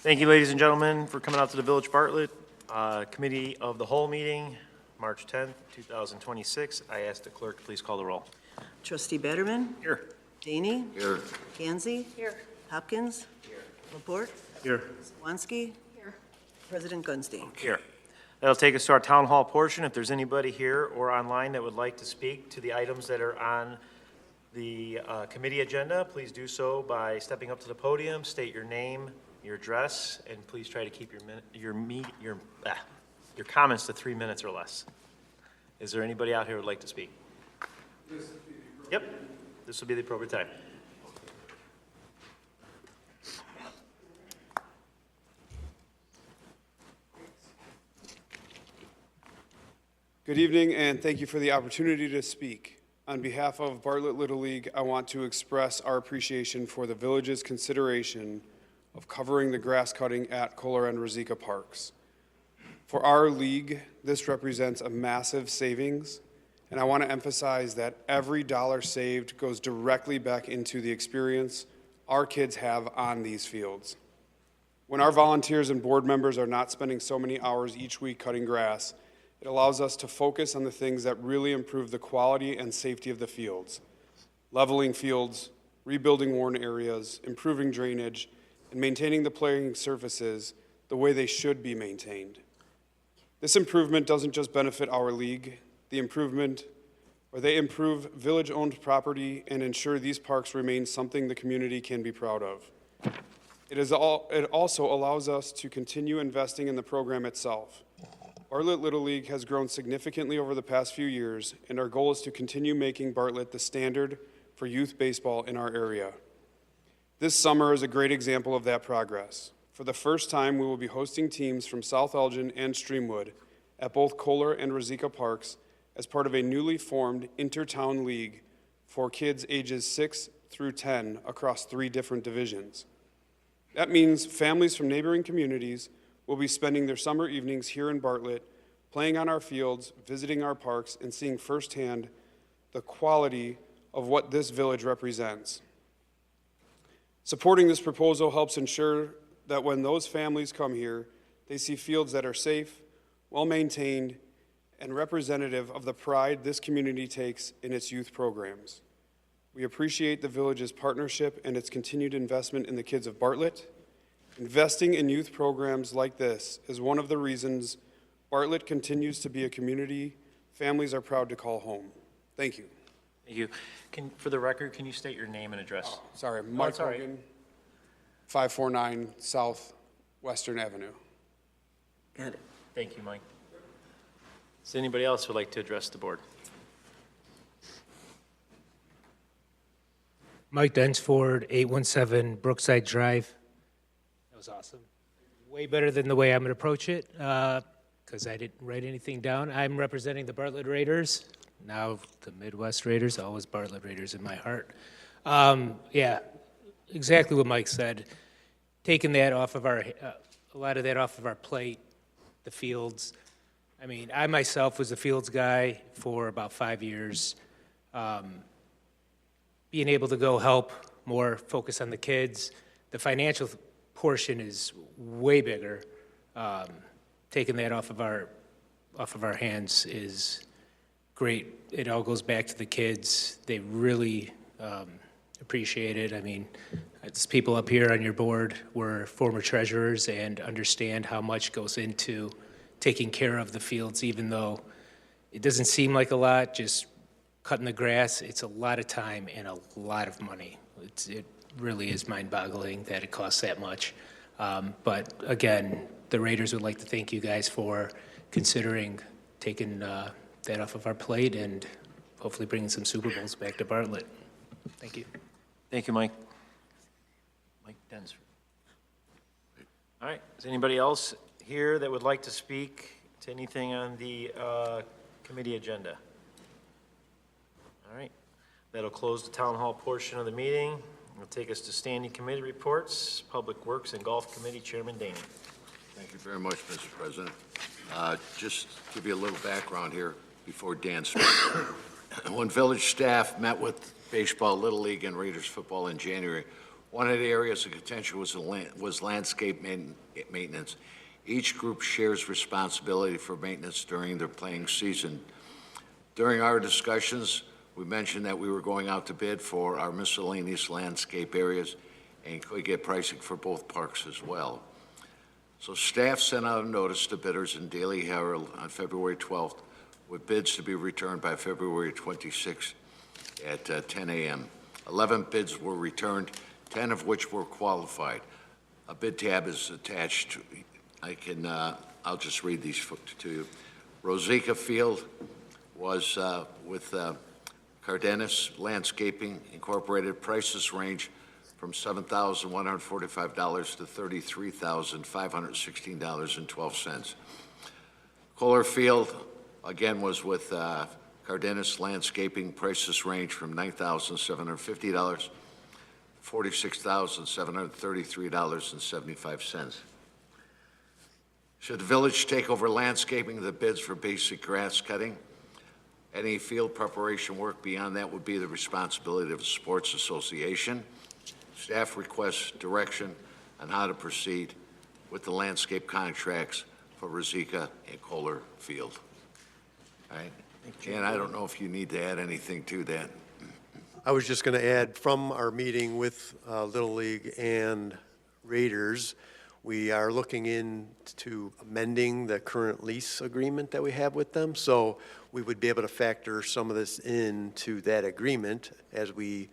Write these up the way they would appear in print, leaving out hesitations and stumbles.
Thank you, ladies and gentlemen, for coming out to the Village Bartlett Committee of the Whole meeting, March 10th, 2026. I ask the clerk to please call the roll. Trustee Betterman. Here. DEYNE. Here. Gansey. Here. Hopkins. Here. LaPorte. Here. Swansky. Here. President Gunstein. Here. That'll take us to our town hall portion. If there's anybody here or online that would like to speak to the items that are on the committee agenda, please do so by stepping up to the podium, state your name, your address, and please try to keep your comments to 3 minutes or less. Is there anybody out here who would like to speak? Yep, this will be the appropriate time. Good evening, and thank you for the opportunity to speak. On behalf of Bartlett Little League, I want to express our appreciation for the village's consideration of covering the grass cutting at Koehler and Ruzicka parks. For our league, this represents a massive savings, and I want to emphasize that every dollar saved goes directly back into the experience our kids have on these fields. When our volunteers and board members are not spending so many hours each week cutting grass, it allows us to focus on the things that really improve the quality and safety of the fields: leveling fields, rebuilding worn areas, improving drainage, and maintaining the playing surfaces the way they should be maintained. This improvement doesn't just benefit our league. They improve village-owned property and ensure these parks remain something the community can be proud of. It also allows us to continue investing in the program itself. Bartlett Little League has grown significantly over the past few years, and our goal is to continue making Bartlett the standard for youth baseball in our area. This summer is a great example of that progress. For the first time, we will be hosting teams from South Elgin and Streamwood at both Koehler and Ruzicka parks as part of a newly formed intertown league for kids ages 6 through 10 across 3 different divisions. That means families from neighboring communities will be spending their summer evenings here in Bartlett, playing on our fields, visiting our parks, and seeing firsthand the quality of what this village represents. Supporting this proposal helps ensure that when those families come here, they see fields that are safe, well-maintained, and representative of the pride this community takes in its youth programs. We appreciate the village's partnership and its continued investment in the kids of Bartlett. Investing in youth programs like this is one of the reasons Bartlett continues to be a community families are proud to call home. Thank you. Thank you. For the record, can you state your name and address? Sorry, Mike Hogan, 549 South Western Avenue. Got it. Thank you, Mike. Is anybody else who would like to address the board? Mike Densford, 817 Brookside Drive. That was awesome. Way better than the way I'm going to approach it, because I didn't write anything down. I'm representing the Bartlett Raiders, now the Midwest Raiders, always Bartlett Raiders in my heart. Yeah, exactly what Mike said. Taking that off of a lot of that off of our plate, the fields. I mean, I myself was a fields guy for about 5 years. Being able to go help more, focus on the kids. The financial portion is way bigger. Taking that off of our hands is great. It all goes back to the kids. They really appreciate it. I mean, it's people up here on your board were former treasurers and understand how much goes into taking care of the fields, even though it doesn't seem like a lot, just cutting the grass. It's a lot of time and a lot of money. It really is mind-boggling that it costs that much. But again, the Raiders would like to thank you guys for considering taking that off of our plate and hopefully bringing some Super Bowls back to Bartlett. Thank you. Thank you, Mike. Mike Densford. All right, is anybody else here that would like to speak to anything on the committee agenda? All right, that'll close the town hall portion of the meeting. It'll take us to standing committee reports. Public Works and Golf Committee Chairman DEYNE. Thank you very much, Mr. President. Just to give you a little background here before Dan starts. When village staff met with baseball, Little League, and Raiders football in January, One of the areas of contention was landscape maintenance. Each group shares responsibility for maintenance during their playing season. During our discussions, we mentioned that we were going out to bid for our miscellaneous landscape areas and could get pricing for both parks as well. So staff sent out a notice to bidders in Daily Herald on February 12th with bids to be returned by February 26th at 10 a.m. 11 bids were returned, 10 of which were qualified. A bid tab is attached. I'll just read these to you. Ruzicka Field was with Cardenas Landscaping Incorporated. Prices range from $7,145 to $33,516.12. Koehler Field, again, was with Cardenas Landscaping. Prices range from $9,750 to $46,733.75. Should the village take over landscaping the bids for basic grass cutting? Any field preparation work beyond that would be the responsibility of the sports association. Staff requests direction on how to proceed with the landscape contracts for Ruzicka and Koehler Field. All right? And I don't know if you need to add anything to that. I was just going to add, from our meeting with Little League and Raiders, we are looking into amending the current lease agreement that we have with them. So we would be able to factor some of this into that agreement as I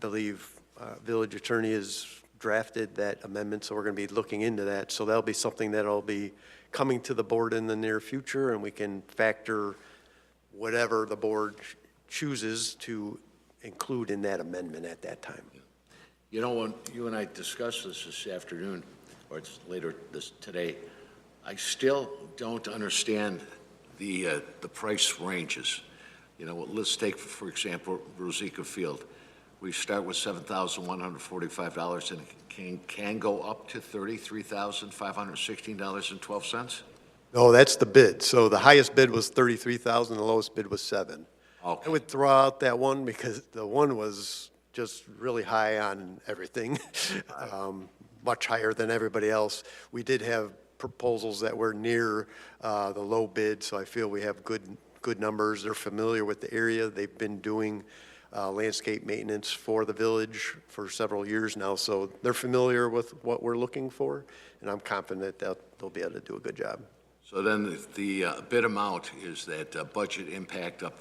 believe, village attorney has drafted that amendment, so we're going to be looking into that. So that'll be something that'll be coming to the board in the near future, and we can factor whatever the board chooses to include in that amendment at that time. You know, when you and I discussed this afternoon, or it's later today, I still don't understand the price ranges. You know, let's take, for example, Ruzicka Field. We start with $7,145 and can go up to $33,516.12? No, that's the bid. So the highest bid was $33,000, the lowest bid was $7,000. Okay. I would throw out that one because the one was just really high on everything, much higher than everybody else. We did have proposals that were near the low bid, so I feel we have good numbers. They're familiar with the area. They've been doing landscape maintenance for the village for several years now, so they're familiar with what we're looking for, and I'm confident that they'll be able to do a good job. So then the bid amount is that budget impact up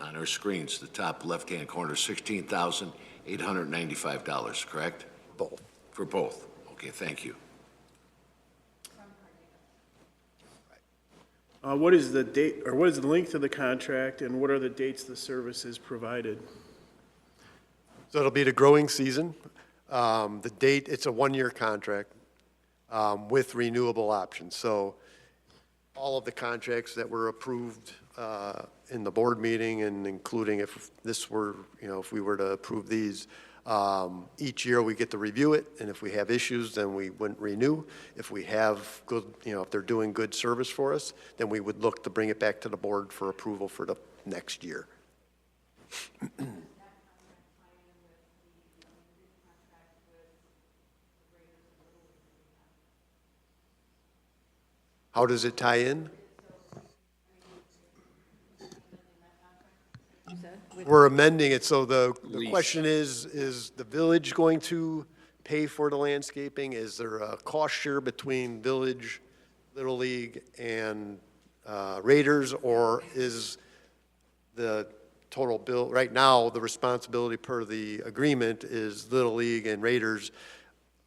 on our screens, the top left-hand corner, $16,895, correct? Both. For both. Okay, thank you. What is the date, or what is the length of the contract, and what are the dates the service is provided? So it'll be the growing season. The date, it's a one-year contract with renewable options. So all of the contracts that were approved in the board meeting, and including if this were, if we were to approve these, each year we get to review it, and if we have issues, then we wouldn't renew. If we have good, if they're doing good service for us, then we would look to bring it back to the board for approval for the next year. How does it tie in? We're amending it, so the question is the village going to pay for the landscaping? Is there a cost share between village, Little League, and Raiders, or is the total bill, right now, the responsibility per the agreement is Little League and Raiders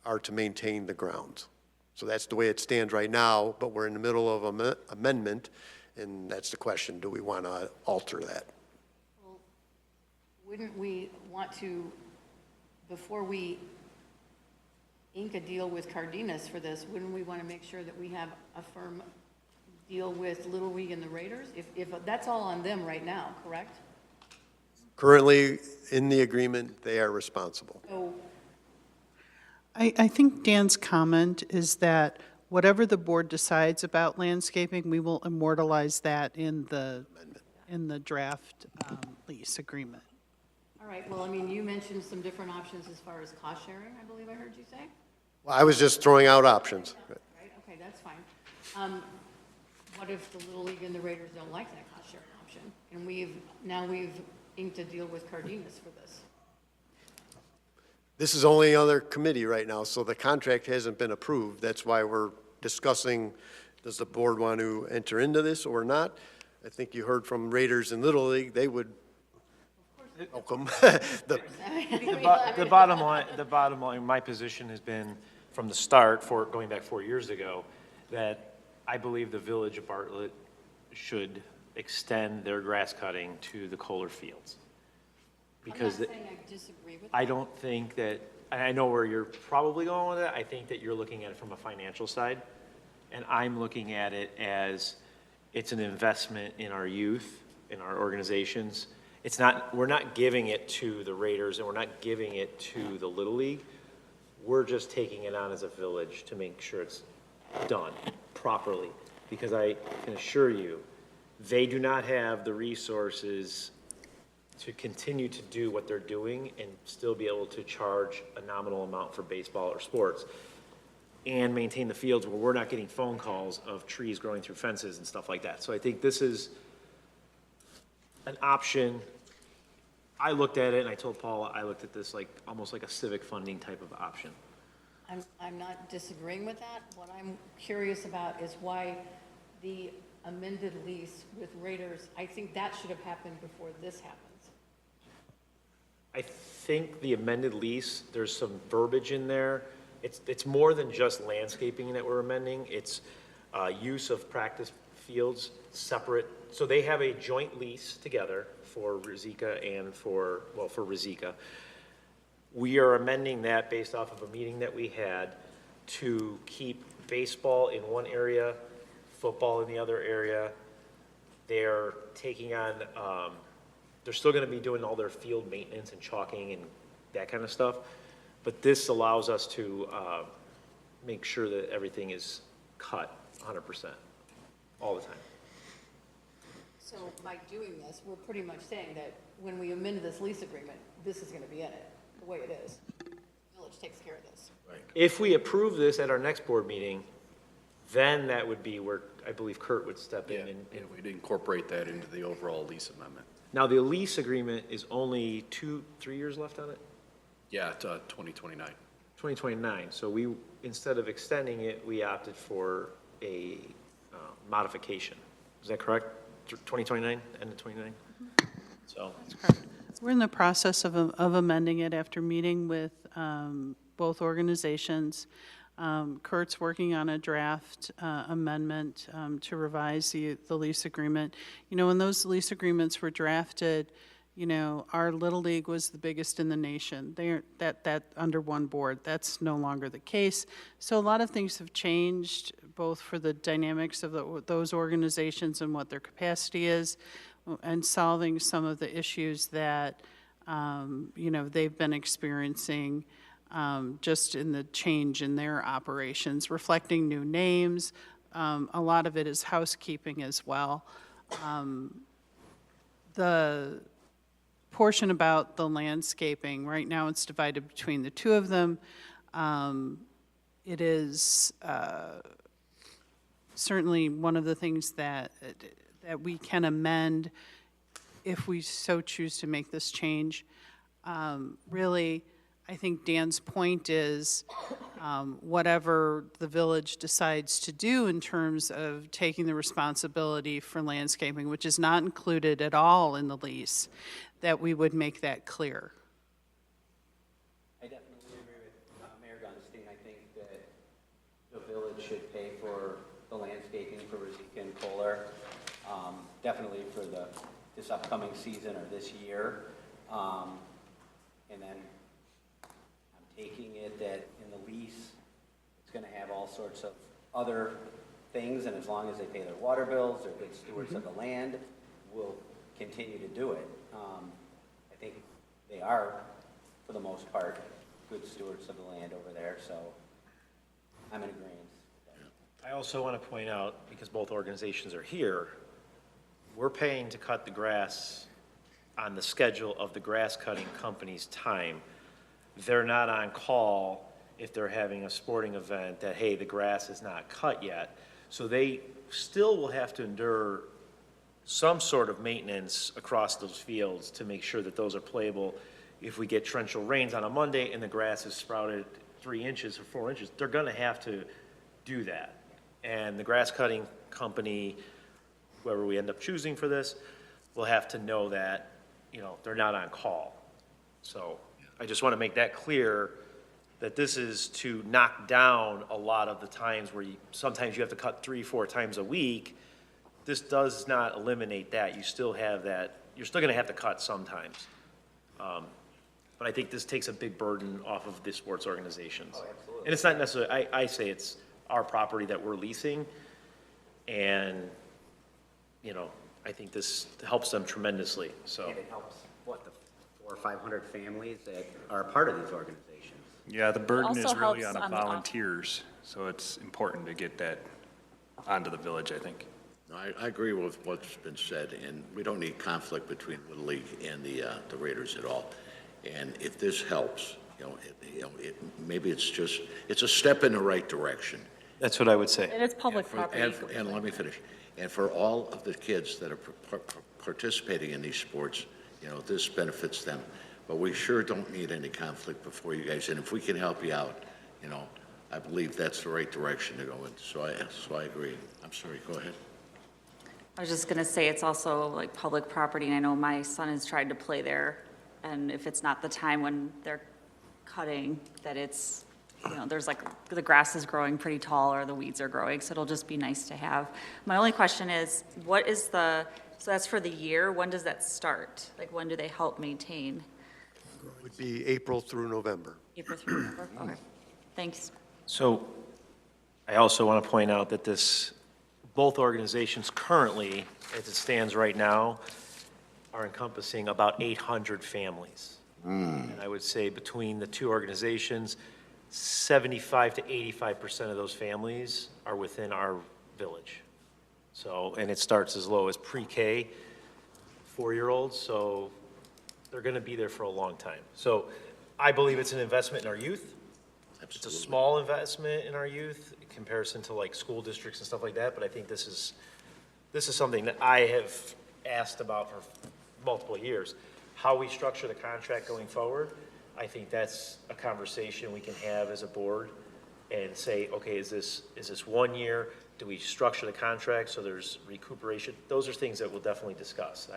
are to maintain the grounds? So that's the way it stands right now, but we're in the middle of an amendment, and that's the question, do we want to alter that? Well, wouldn't we want to, before we ink a deal with Cardenas for this, wouldn't we want to make sure that we have a firm deal with Little League and the Raiders? If that's all on them right now, correct? Currently, in the agreement, they are responsible. So I think Dan's comment is that whatever the board decides about landscaping, we will immortalize that in the draft lease agreement. all All right, well, I mean, you mentioned some different options as far as cost sharing, I believe I heard you say? Well, I was just throwing out options. Right, okay, that's fine. What if the Little League and the Raiders don't like that cost sharing option? And we've inked a deal with Cardenas for this. This is only other committee right now, so the contract hasn't been approved. That's why we're discussing, does the board want to enter into this or not? I think you heard from Raiders and Little League, they would welcome. The bottom line, my position has been from the start, going back 4 years ago, that I believe the village of Bartlett should extend their grass cutting to the Koehler fields. Because I'm not saying I disagree with I that. don't think that, and I know where you're probably going with it, I think that you're looking at it from a financial side, and I'm looking at it as it's an investment in our youth, in our organizations. It's not, we're not giving it to the Raiders, and we're not giving it to the Little League. We're just taking it on as a village to make sure it's done properly, because I can assure you, they do not have the resources to continue to do what they're doing and still be able to charge a nominal amount for baseball or sports and maintain the fields where we're not getting phone calls of trees growing through fences and stuff like that. So I think this is an option. I looked at it and I told Paula, I looked at this like, almost like a civic funding type of option. I'm not disagreeing with that. What I'm curious about is why the amended lease with Raiders, I think that should have happened before this happens. I think the amended lease, there's some verbiage in there. It's more than just landscaping that we're amending. It's use of practice fields separate. So they have a joint lease together for Ruzicka and for Ruzicka. We are amending that based off of a meeting that we had to keep baseball in one area, football in the other area. They're taking on, they're still going to be doing all their field maintenance and chalking and that kind of stuff. But this allows us to make sure that everything is cut 100% all the time. So by doing this, we're pretty much saying that when we amend this lease agreement, this is going to be in it, the way it is. The village takes care of this. If we approve this at our next board meeting, then that would be where I believe Kurt would step in. And We'd incorporate that into the overall lease amendment. now the lease agreement is only 2-3 years left on it? Yeah, to 2029. 2029. So we, instead of extending it, we opted for a modification. Is that correct? 2029, end of 29? So. We're in the process of amending it after meeting with both organizations. Kurt's working on a draft amendment to revise the lease agreement. You know, when those lease agreements were drafted, you know, our Little League was the biggest in the nation. They're that under one board. That's no longer the case. So a lot of things have changed, both for the dynamics of those organizations and what their capacity is, and solving some of the issues that, you know, they've been experiencing just in the change in their operations, reflecting new names. A lot of it is housekeeping as well. The portion about the landscaping, right now it's divided between the two of them. It is certainly one of the things that we can amend if we so choose to make this change. Really, I think Dan's point is whatever the village decides to do in terms of taking the responsibility for landscaping, which is not included at all in the lease, that we would make that clear. I definitely agree with Mayor Gunstein. I think that the village should pay for the landscaping for Ruzicka and Koehler, definitely for this upcoming season or this year. And then I'm taking it that in the lease, it's going to have all sorts of other things, and as long as they pay their water bills, they're good stewards of the land, we'll continue to do it. I think they are, for the most part, good stewards of the land over there, so I'm in agreement. I also want to point out, because both organizations are here, we're paying to cut the grass on the schedule of the grass cutting company's time. They're not on call if they're having a sporting event that, hey, the grass is not cut yet. So they still will have to endure some sort of maintenance across those fields to make sure that those are playable. If we get torrential rains on a Monday and the grass is sprouted 3 inches or 4 inches, they're gonna have to do that. And the grass cutting company, whoever we end up choosing for this, will have to know that, you know, they're not on call. So I just want to make that clear, that this is to knock down a lot of the times where sometimes you have to cut 3-4 times a week. This does not eliminate that. You still have that, you're still going to have to cut sometimes. But I think this takes a big burden off of the sports organizations. Oh, absolutely. And it's not necessarily, I say it's our property that we're leasing, and, you know, I think this helps them tremendously, so. And it helps, what, the 400 or 500 families that are a part of these organizations? Yeah, the burden also is really helps on on the the off- volunteers, so it's important to get that onto the village, I think. No, I agree with what's been said, and we don't need conflict between Little League and the Raiders at all. And if this helps, maybe it's a step in the right direction. That's what I would say. It is public And for- property. And let me finish. And for all of the kids that are participating in these sports, this benefits them. But we sure don't need any conflict before you guys. And if we can help you out, I believe that's the right direction to go in. So I agree. I'm sorry, go ahead. I was just going to say, it's also like public property, and I know my son has tried to play there, and if it's not the time when they're cutting, that it's, there's like, the grass is growing pretty tall or the weeds are growing, so it'll just be nice to have. My only question is, so that's for the year, when does that start? Like, when do they help maintain? Would be April through November. April through November? Okay, thanks. So I also want to point out that both organizations currently, as it stands right now, are encompassing about 800 families. And I would say between the two organizations, 75 to 85% of those families are within our village. So, and it starts as low as pre-K, 4-year-olds, so they're going to be there for a long time. So I believe it's an investment in our youth. It's a small investment in our youth in comparison to like school districts and stuff like that, but I think this is something that I have asked about for multiple years. How we structure the contract going forward, I think that's a conversation we can have as a board and say, okay, is this 1 year? Do we structure the contract so there's recuperation? Those are things that we'll definitely discuss.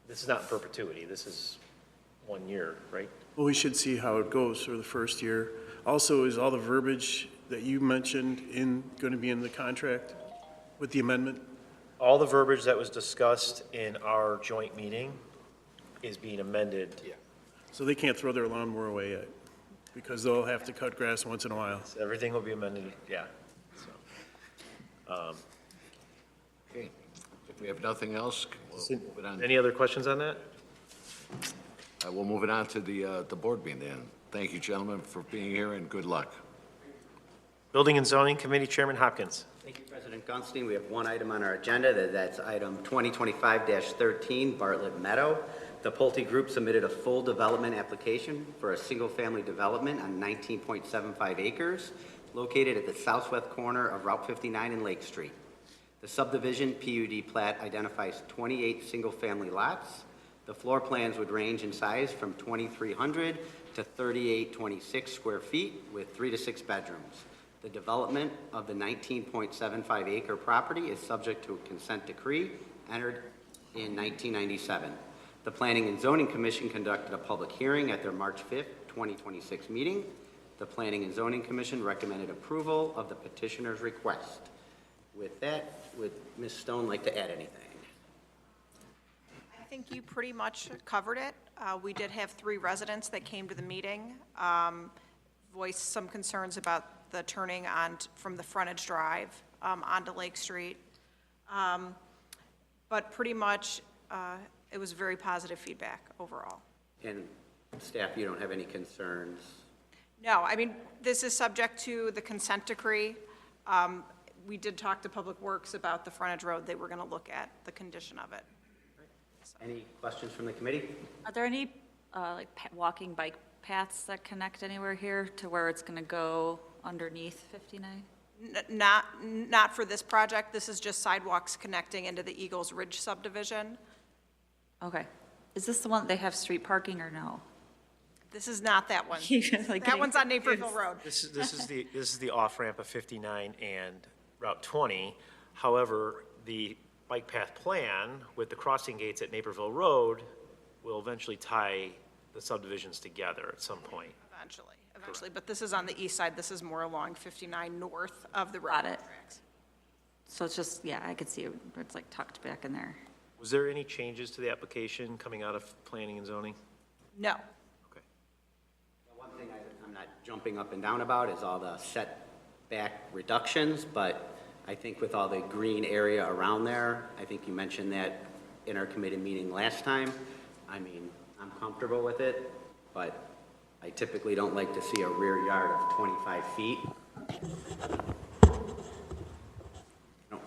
This is not in perpetuity. This is 1 year, right? Well, we should see how it goes for the first year. Also, is all the verbiage that you mentioned going to be in the contract with the amendment? All the verbiage that was discussed in our joint meeting is being amended. Yeah. So they can't throw their lawnmower away yet, because they'll have to cut grass once in a while. So everything will be amended, yeah. So, Okay. If we have nothing else, we'll move it on. any other questions on that? We'll move it on to the board meeting then. Thank you, gentlemen, for being here, and good luck. Building and Zoning Committee Chairman Hopkins. Thank you, President Gunstein. We have one item on our agenda, that's item 2025-13, Bartlett Meadow. The Pulte Group submitted a full development application for a single-family development on 19.75 acres located at the southwest corner of Route 59 and Lake Street. The subdivision PUD plat identifies 28 single-family lots. The floor plans would range in size from 2,300 to 3,826 square feet with 3 to 6 bedrooms. The development of the 19.75 acre property is subject to a consent decree entered in 1997. The Planning and Zoning Commission conducted a public hearing at their March 5th, 2026 meeting. The Planning and Zoning Commission recommended approval of the petitioner's request. With that, would Ms. Stone like to add anything? I think you pretty much covered it. We did have 3 residents that came to the meeting, voiced some concerns about the turning on from the frontage drive onto Lake Street. But pretty much, it was very positive feedback overall. And staff, you don't have any concerns? No, I mean, this is subject to the consent decree. We did talk to Public Works about the frontage road. They were going to look at the condition of it. So. Any questions from the committee? Are there any, like, walking bike paths that connect anywhere here to where it's going to go underneath 59? Not for this project. This is just sidewalks connecting into the Eagles Ridge subdivision. Okay. Is this the one that they have street parking or no? This is not that one. Like That one's on Naperville Road. This is the off-ramp of 59 and Route 20. However, the bike path plan with the crossing gates at Naperville Road will eventually tie the subdivisions together at some point. Eventually, but this is on the east side. This is more along 59 north of the Got railroad it. tracks. So it's just, yeah, I could see it, it's like tucked back in there. Was there any changes to the application coming out of planning and zoning? No. Okay. One thing I'm not jumping up and down about is all the setback reductions, but I think with all the green area around there, I think you mentioned that in our committee meeting last time. I mean, I'm comfortable with it, but I typically don't like to see a rear yard of 25 feet. No,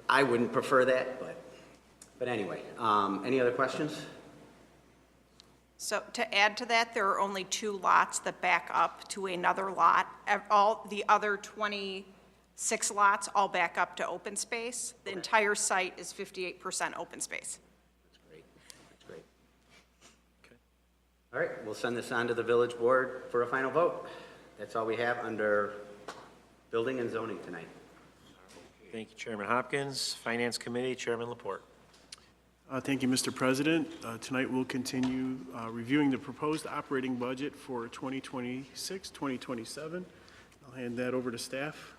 I wouldn't prefer that, but anyway, any other questions? So to add to that, there are only 2 lots that back up to another lot. All the other 26 lots all back up to open space. The entire site is 58% open space. That's great. That's great. All right, we'll send this on to the village board for a final vote. That's all we have under building and zoning tonight. Thank you, Chairman Hopkins. Finance Committee, Chairman Laporte. Thank you, Mr. President. Tonight we'll continue reviewing the proposed operating budget for 2026, 2027. I'll hand that over to staff.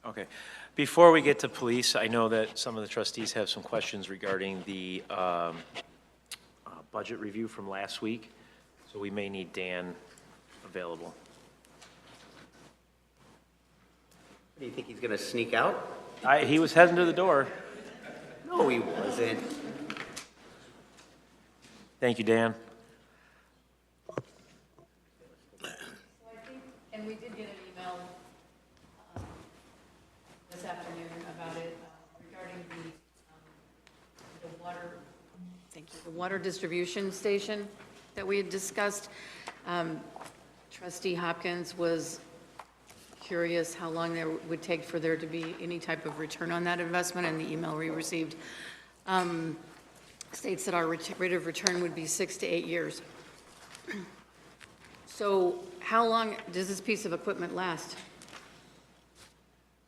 Okay. Before we get to police, I know that some of the trustees have some questions regarding the budget review from last week, so we may need Dan available. Do you think he's going to sneak out? He was heading to the door. No, he wasn't. Thank you, Dan. And we did get an email this afternoon about it regarding the water, thank you, the water distribution station that we had discussed. Trustee Hopkins was curious how long there would take for there to be any type of return on that investment, and the email we received states that our rate of return would be 6 to 8 years. So how long does this piece of equipment last?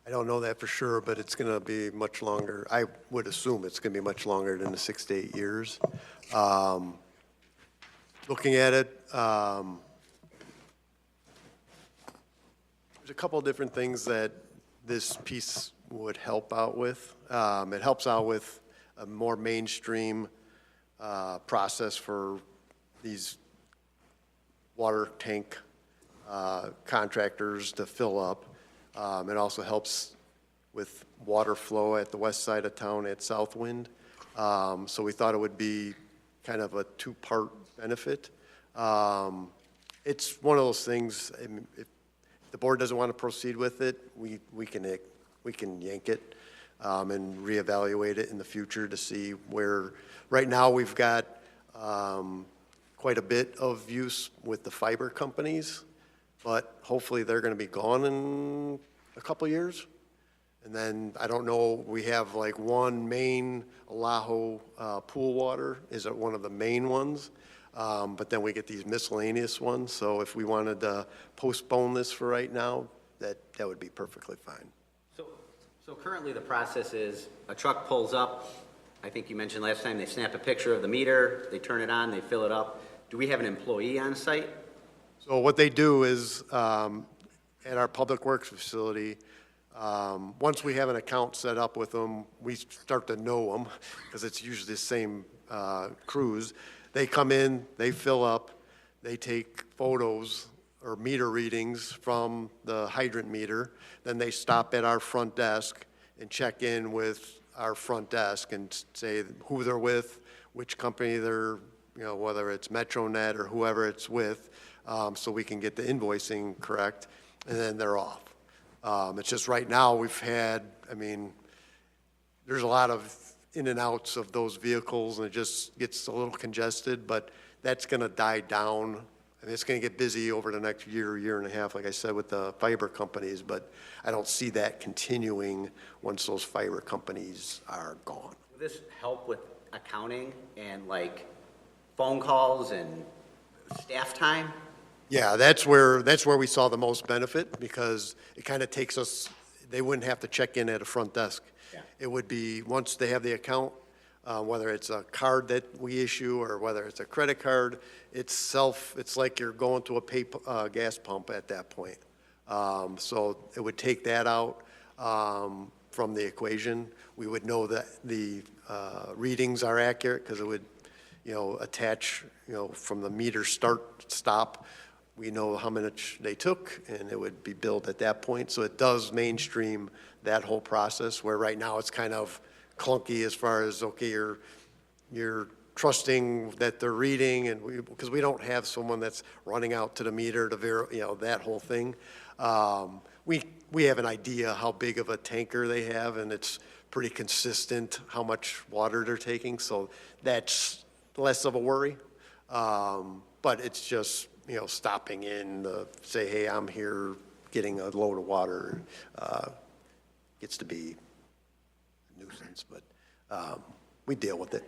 I don't know that for sure, but it's going to be much longer. I would assume it's going to be much longer than the 6 to 8 years. Looking at it, there's a couple of different things that this piece would help out with. It helps out with a more mainstream process for these water tank contractors to fill up. It also helps with water flow at the west side of town at Southwind. So we thought it would be kind of a 2-part benefit. It's one of those things, if the board doesn't want to proceed with it, we can yank it and reevaluate it in the future to see where, right now we've got quite a bit of use with the fiber companies, but hopefully they're going to be gone in a couple years. And then, I don't know, we have like one main Alaho pool water is one of the main ones, but then we get these miscellaneous ones. So if we wanted to postpone this for right now, that would be perfectly fine. So currently the process is a truck pulls up. I think you mentioned last time they snap a picture of the meter, they turn it on, they fill it up. Do we have an employee on site? So what they do is, at our Public Works facility, once we have an account set up with them, we start to know them, because it's usually the same crews. They come in, they fill up, they take photos or meter readings from the hydrant meter, then they stop at our front desk and check in with our front desk and say who they're with, which company they're, whether it's MetroNet or whoever it's with, so we can get the invoicing correct, and then they're off. It's just right now, we've had, there's a lot of in and outs of those vehicles, and it just gets a little congested, but that's going to die down. And it's going to get busy over the next year, year and a half, like I said, with the fiber companies, but I don't see that continuing once those fiber companies are gone. Will this help with accounting and like phone calls and staff time? Yeah, that's where we saw the most benefit, because it kind of takes us, they wouldn't have to check in at a front desk. Yeah. It would be, once they have the account, whether it's a card that we issue or whether it's a credit card, it's like you're going to a gas pump at that point. So it would take that out from the equation. We would know that the readings are accurate, because it would, attach, from the meter stop. We know how much they took, and it would be billed at that point. So it does mainstream that whole process, where right now it's kind of clunky as far as, okay, you're trusting that they're reading, and because we don't have someone that's running out to the meter to that whole thing. We have an idea how big of a tanker they have, and it's pretty consistent how much water they're taking, so that's less of a worry. But it's just, stopping in to say, hey, I'm here getting a load of water, gets to be a nuisance, but we deal with it.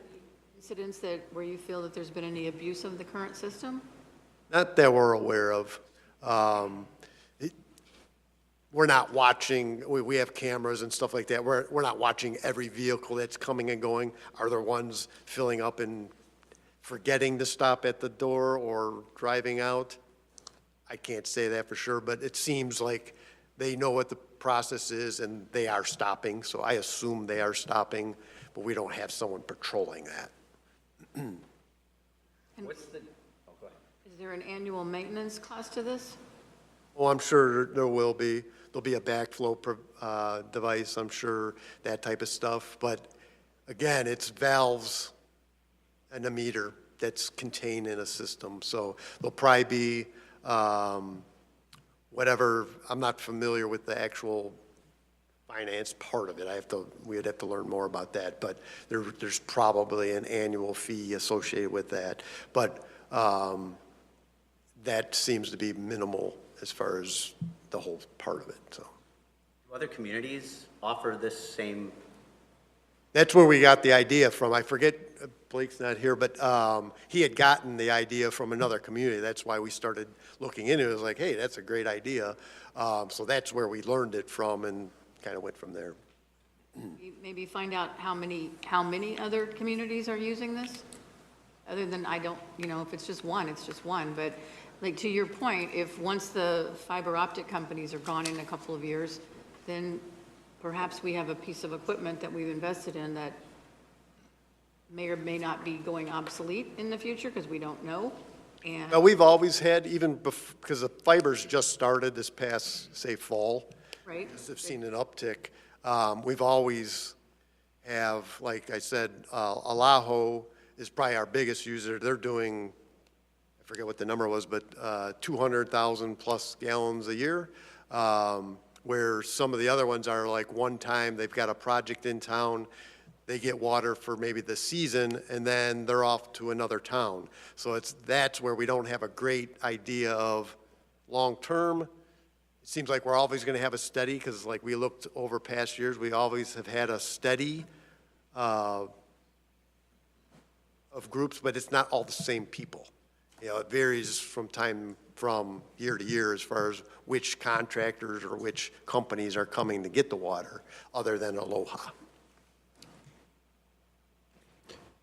Incidents where you feel that there's been any abuse of the current system? Not that we're aware of. We're not watching, we have cameras and stuff like that. We're not watching every vehicle that's coming and going. Are there ones filling up and forgetting to stop at the door or driving out? I can't say that for sure, but it seems like they know what the process is and they are stopping. So I assume they are stopping, but we don't have someone patrolling that. What's the, oh, go ahead. Is there an annual maintenance cost to this? Oh, I'm sure there will be. There'll be a backflow device, I'm sure, that type of stuff. But again, it's valves and a meter that's contained in a system. So there'll probably be whatever, I'm not familiar with the actual finance part of it. We'd have to learn more about that, but there's probably an annual fee associated with that. But that seems to be minimal as far as the whole part of it, so. Do other communities offer this same? That's where we got the idea from. I forget, Blake's not here, but he had gotten the idea from another community. That's why we started looking into it. It was like, hey, that's a great idea. So that's where we learned it from and kind of went from there. Maybe find out how many other communities are using this? Other than, if it's just one, it's just one. But like, to your point, if once the fiber optic companies are gone in a couple of years, then perhaps we have a piece of equipment that we've invested in that may or may not be going obsolete in the future, because we don't know. And Now, we've always had, even because the fibers just started this past, say, fall. right? Have seen an uptick. We've always have, like I said, Alaho is probably our biggest user. They're doing, I forget what the number was, but 200,000 plus gallons a year, where some of the other ones are like one time, they've got a project in town, they get water for maybe the season, and then they're off to another town. So that's where we don't have a great idea of long-term. It seems like we're always going to have a steady, because like we looked over past years, we always have had a steady of groups, but it's not all the same people. It varies from year to year as far as which contractors or which companies are coming to get the water, other than Aloha.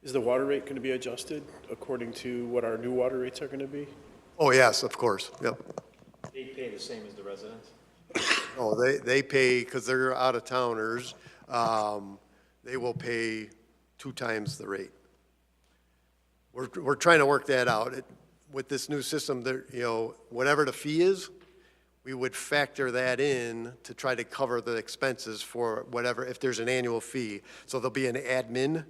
Is the water rate going to be adjusted according to what our new water rates are going to be? Oh, yes, of course, yep. They pay the same as the residents? Oh, they pay, because they're out-of-towners, they will pay 2 times the rate. We're trying to work that out. With this new system, whatever the fee is, we would factor that in to try to cover the expenses for whatever, if there's an annual fee. So there'll be an admin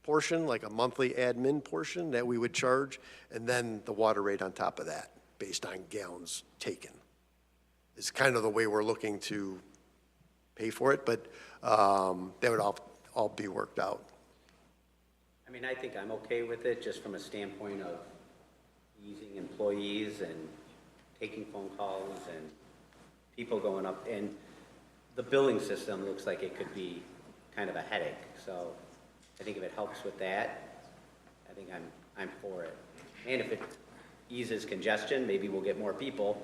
portion, like a monthly admin portion that we would charge, and then the water rate on top of that, based on gallons taken. is kind of the way we're looking to pay for it, but that would all be worked out. I mean, I think I'm okay with it, just from a standpoint of easing employees and taking phone calls and people going up. And the billing system looks like it could be kind of a headache. So I think if it helps with that, I think I'm for it. And if it eases congestion, maybe we'll get more people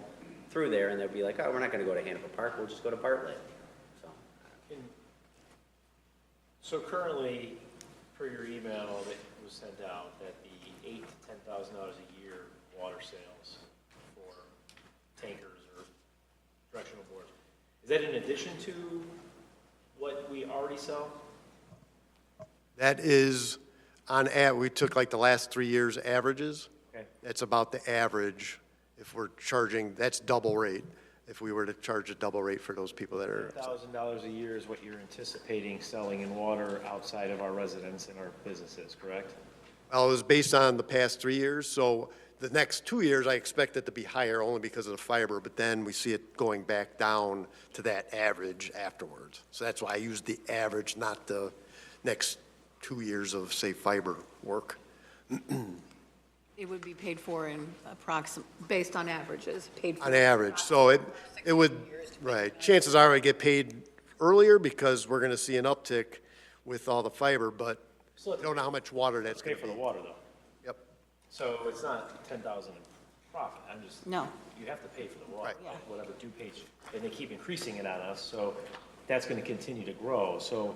through there and they'll be like, oh, we're not going to go to Hanover Park, we'll just go to Bartlett. So currently, per your email that was sent out, that the $8,000 to $10,000 a year water sales for tankers or directional bores, is that in addition to what we already sell? That is we took like the last 3 years' averages. Okay. That's about the average. If we're charging, that's double rate. If we were to charge a double rate for those people that are. $10,000 a year is what you're anticipating selling in water outside of our residents and our businesses, correct? Well, it was based on the past 3 years, so the next 2 years, I expect it to be higher only because of the fiber, but then we see it going back down to that average afterwards. So that's why I used the average, not the next 2 years of, say, fiber work. It would be paid for in based on averages, paid for. On average, so it would, right, chances are I get paid earlier because we're gonna see an uptick with all the fiber, but I don't know how much water that's Pay gonna for be. the water, though. Yep, So it's not 10,000 in profit, I'm just. No. You have to pay for the water, Right. whatever DuPage, and they keep increasing it on us, so that's gonna continue to grow, so.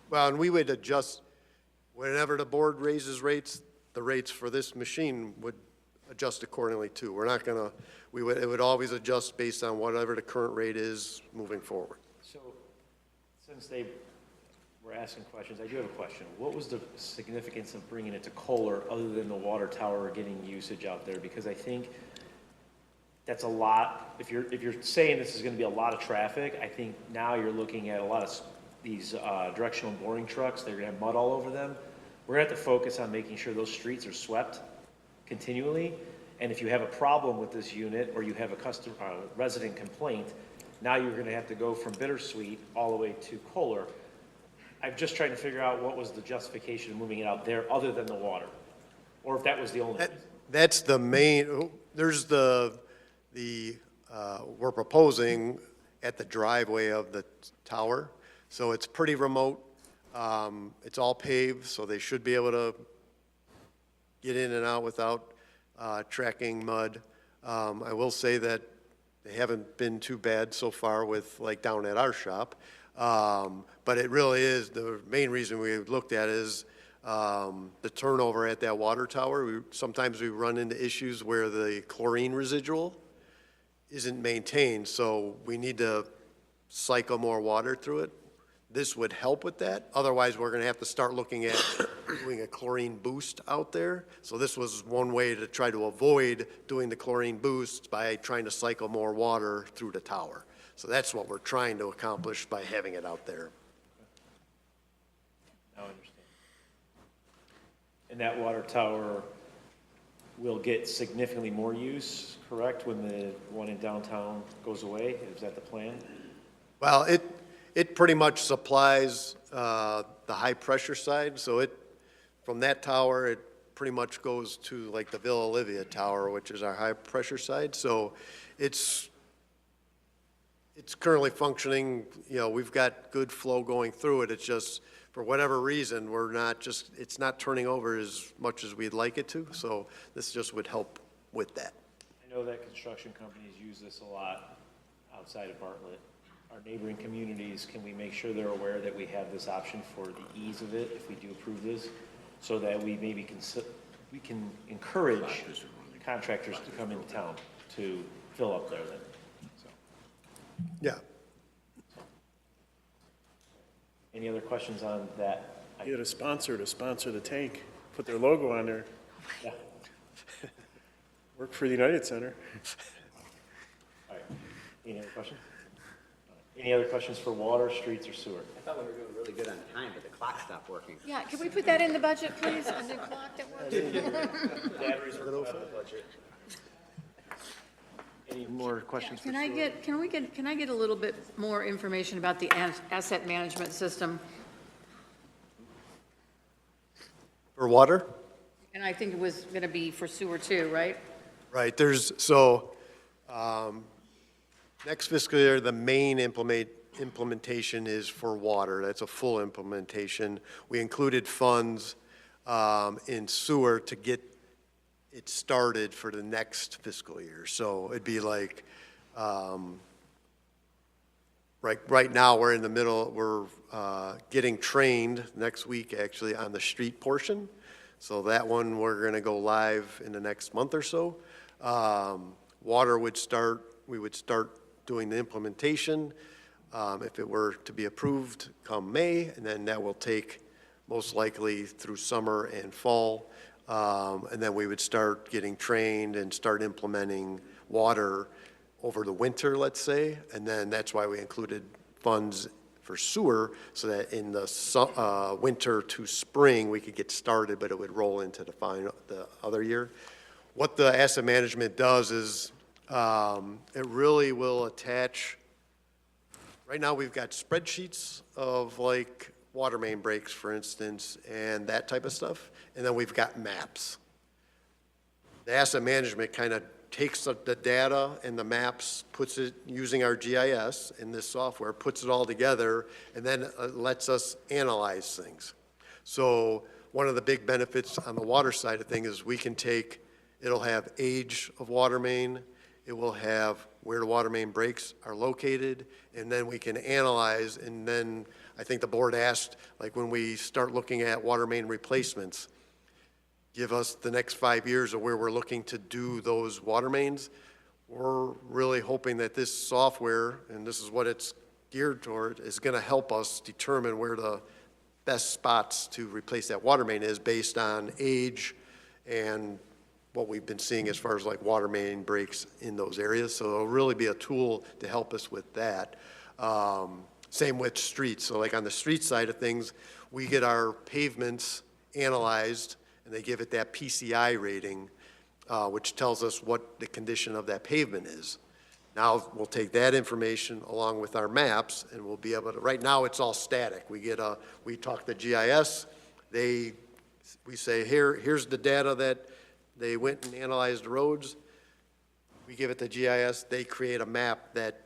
well, and we would adjust, whenever the board raises rates, the rates for this machine would adjust accordingly too. We're not gonna, it would always adjust based on whatever the current rate is moving forward. So, since they were asking questions, I do have a question. What was the significance of bringing it to Koehler other than the water tower getting usage out there? Because I think that's a lot. If you're saying this is gonna be a lot of traffic, I think now you're looking at a lot of these directional boring trucks. They're gonna have mud all over them. We're gonna have to focus on making sure those streets are swept continually. And if you have a problem with this unit or you have a resident complaint, now you're gonna have to go from Bittersweet all the way to Koehler. I'm just trying to figure out what was the justification of moving it out there other than the water, or if that was the only reason. That's the main, there's we're proposing at the driveway of the tower, so it's pretty remote. It's all paved, so they should be able to get in and out without tracking mud. I will say that they haven't been too bad so far with, like, down at our shop. But it really is, the main reason we looked at is the turnover at that water tower. Sometimes we run into issues where the chlorine residual isn't maintained, so we need to cycle more water through it. This would help with that. Otherwise, we're going to have to start looking at doing a chlorine boost out there. So this was one way to try to avoid doing the chlorine boost by trying to cycle more water through the tower. So that's what we're trying to accomplish by having it out there. Now I understand. And that water tower will get significantly more use, correct, when the one in downtown goes away? Is that the plan? Well, it pretty much supplies the high-pressure side, so from that tower, it pretty much goes to like the Villa Olivia Tower, which is our high-pressure side. So it's currently functioning, we've got good flow going through it. It's just, for whatever reason, it's not turning over as much as we'd like it to, so this just would help with that. I know that construction companies use this a lot outside of Bartlett. Our neighboring communities, can we make sure they're aware that we have this option for the ease of it if we do approve this, so that we maybe we can encourage contractors to come into town to fill up there then? So, Yeah. any other questions on that? Get a sponsor to sponsor the tank, put their logo on there. Yeah. Work for the United Center. All right. Any other questions? Any other questions for water, streets, or sewer? I thought we were doing really good on time, but the clock stopped working. Yeah, can we put that in the budget, please, on the clock that works? Batteries are out of the budget. Any more questions for Can I sewer? can I get a little bit more information about the asset management system? For water? And I think it was going to be for sewer too, right? Right, next fiscal year, the main implementation is for water. That's a full implementation. We included funds in sewer to get it started for the next fiscal year. So it'd be like, right now, we're in the middle, we're getting trained next week, actually, on the street portion. So that one, we're going to go live in the next month or so. Water would start, we would start doing the implementation if it were to be approved come May, and then that will take most likely through summer and fall. And then we would start getting trained and start implementing water over the winter, let's say. And then that's why we included funds for sewer, so that in the winter to spring, we could get started, but it would roll into the other year. What the asset management does is it really will attach, right now we've got spreadsheets of like water main breaks, for instance, and that type of stuff, and then we've got maps. The asset management kind of takes the data and the maps, puts it using our GIS in this software, puts it all together, and then lets us analyze things. So one of the big benefits on the water side of things is we can take, it'll have age of water main, it will have where the water main breaks are located, and then we can analyze, and then I think the board asked, like when we start looking at water main replacements, give us the next 5 years of where we're looking to do those water mains. We're really hoping that this software, and this is what it's geared toward, is going to help us determine where the best spots to replace that water main is based on age and what we've been seeing as far as like water main breaks in those areas. So it'll really be a tool to help us with that. Same with streets. So like on the street side of things, we get our pavements analyzed, and they give it that PCI rating, which tells us what the condition of that pavement is. Now we'll take that information along with our maps, and we'll be able to, right now it's all static. We talk to GIS, we say, here's the data that they went and analyzed the roads. We give it to GIS, they create a map that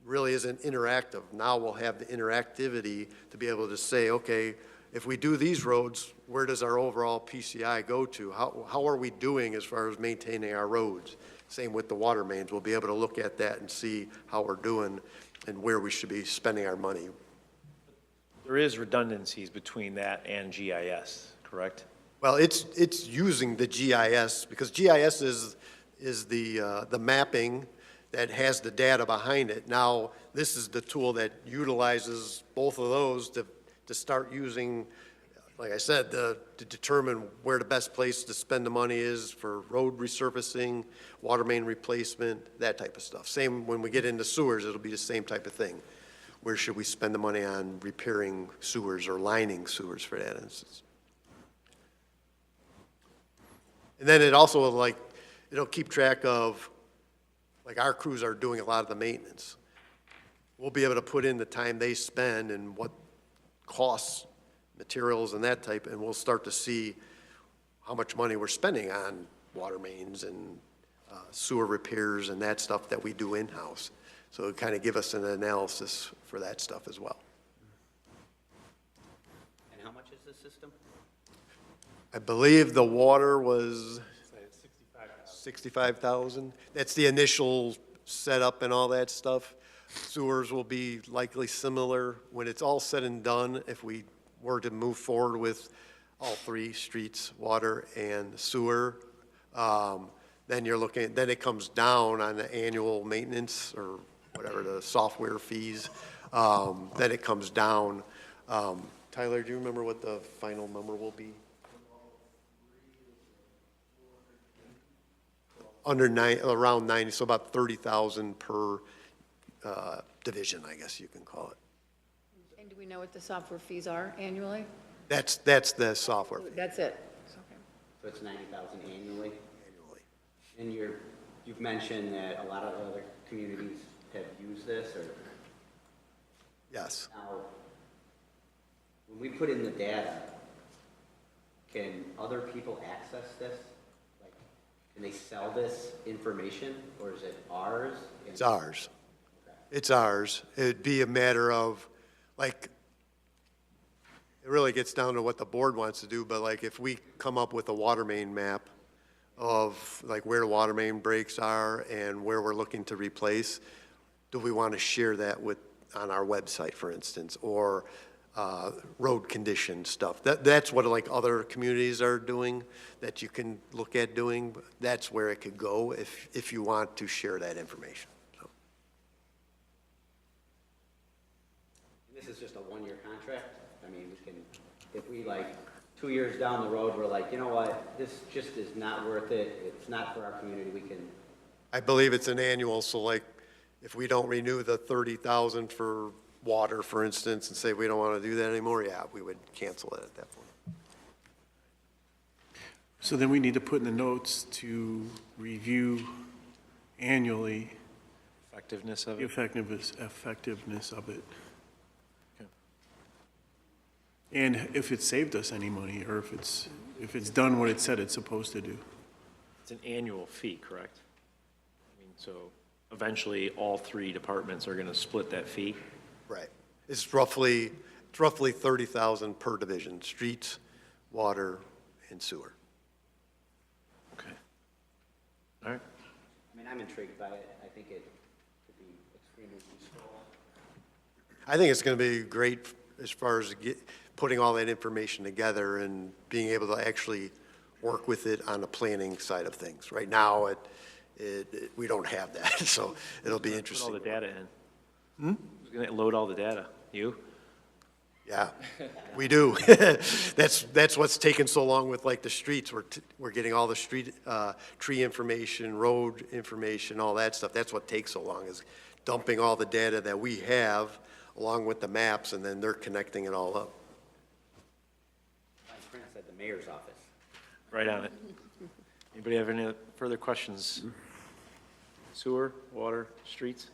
really isn't interactive. Now we'll have the interactivity to be able to say, okay, if we do these roads, where does our overall PCI go to? How are we doing as far as maintaining our roads? Same with the water mains. We'll be able to look at that and see how we're doing and where we should be spending our money. There is redundancies between that and GIS, correct? Well, it's using the GIS, because GIS is the mapping that has the data behind it. Now, this is the tool that utilizes both of those to start using, like I said, to determine where the best place to spend the money is for road resurfacing, water main replacement, that type of stuff. Same when we get into sewers, it'll be the same type of thing. Where should we spend the money on repairing sewers or lining sewers, for that instance? And then it also, like, it'll keep track of, like, our crews are doing a lot of the maintenance. We'll be able to put in the time they spend and what costs, materials and that type, and we'll start to see how much money we're spending on water mains and sewer repairs and that stuff that we do in-house. So it'll kind of give us an analysis for that stuff as well. And how much is this system? I believe the water was 65,000. That's the initial setup and all that stuff. Sewers will be likely similar. When it's all said and done, if we were to move forward with all three, streets, water, and sewer, then you're looking, then it comes down on the annual maintenance or whatever, the software fees. Then it comes down. Tyler, do you remember what the final number will be? Around 90, so about 30,000 per division, I guess you can call it. And do we know what the software fees are annually? That's the software fee. That's it. So it's 90,000 annually? Annually. And You've mentioned that a lot of other communities have used this, or Yes. now, when we put in the data, can other people access this? Like, can they sell this information, or is it ours? It's ours. It's ours. It'd be a matter of, like, it really gets down to what the board wants to do, but like if we come up with a water main map of like where the water main breaks are and where we're looking to replace, do we want to share that with, on our website, for instance, or road condition stuff? That's what like other communities are doing that you can look at doing. That's where it could go if you want to share that information. So. This is just a one-year contract? I mean, we can, if we like, 2 years down the road, we're like, you know what, this just is not worth it, it's not for our community, we can, I believe it's an annual, so like, if we don't renew the 30,000 for water, for instance, and say we don't want to do that anymore, yeah, we would cancel it at that point. So then we need to put in the notes to review annually Effectiveness of the it? effectiveness of it. And if it saved us any money, or if it's done what it said it's supposed to do. It's an annual fee, correct? I mean, so eventually all three departments are going to split that fee? Right. It's roughly 30,000 per division, streets, water, and sewer. Okay. All right. I mean, I'm intrigued by it, I think it could be extremely useful. I think it's going to be great as far as putting all that information together and being able to actually work with it on the planning side of things. Right now, we don't have that, so it'll be interesting. Put all the data in. Who's going to load all the data? You? Yeah, we do. That's what's taken so long with like the streets. We're getting all the street, tree information, road information, all that stuff. That's what takes so long, is dumping all the data that we have along with the maps, and then they're connecting it all up. My friend's at the mayor's office. Right on it. Anybody have any further questions? Sewer, water, streets?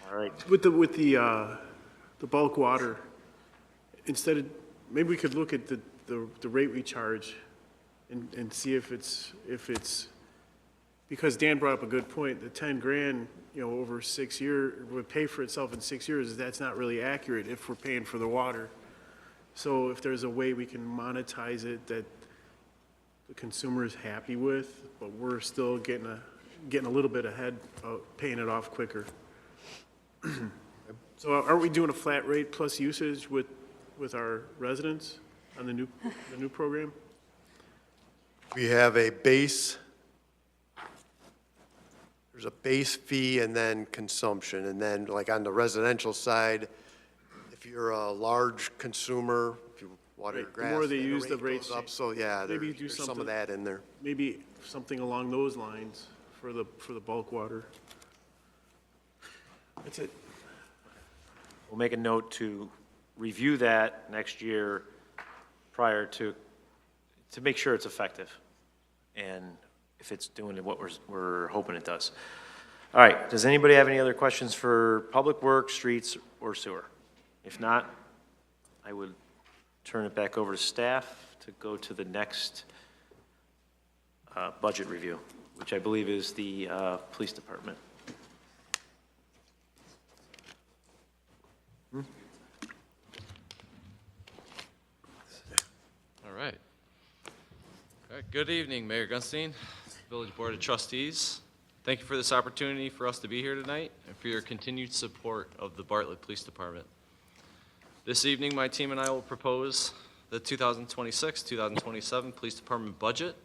All right. With the bulk water, instead of, maybe we could look at the rate we charge and see if it's, because Dan brought up a good point, the 10 grand, you know, over 6 years, would pay for itself in 6 years, that's not really accurate if we're paying for the water. So if there's a way we can monetize it that the consumer is happy with, but we're still getting a little bit ahead of paying it off quicker. So are we doing a flat rate plus usage with our residents on the new program? We have a base, there's a base fee and then consumption. And then like on the residential side, if you're a large consumer, if you water your Right, grass, the more they then use the rate rates, goes up. So yeah, maybe do there's some something- of that in there. Maybe something along those lines for the bulk water. That's it. We'll make a note to review that next year prior to make sure it's effective and if it's doing what we're hoping it does. All right, does anybody have any other questions for Public Works, Streets, or Sewer? If not, I would turn it back over to staff to go to the next budget review, which I believe is the Police Department. All right. All right. Good evening, Mayor Gunstein, Village Board of Trustees. Thank you for this opportunity for us to be here tonight and for your continued support of the Bartlett Police Department. This evening, my team and I will propose the 2026-2027 Police Department budget.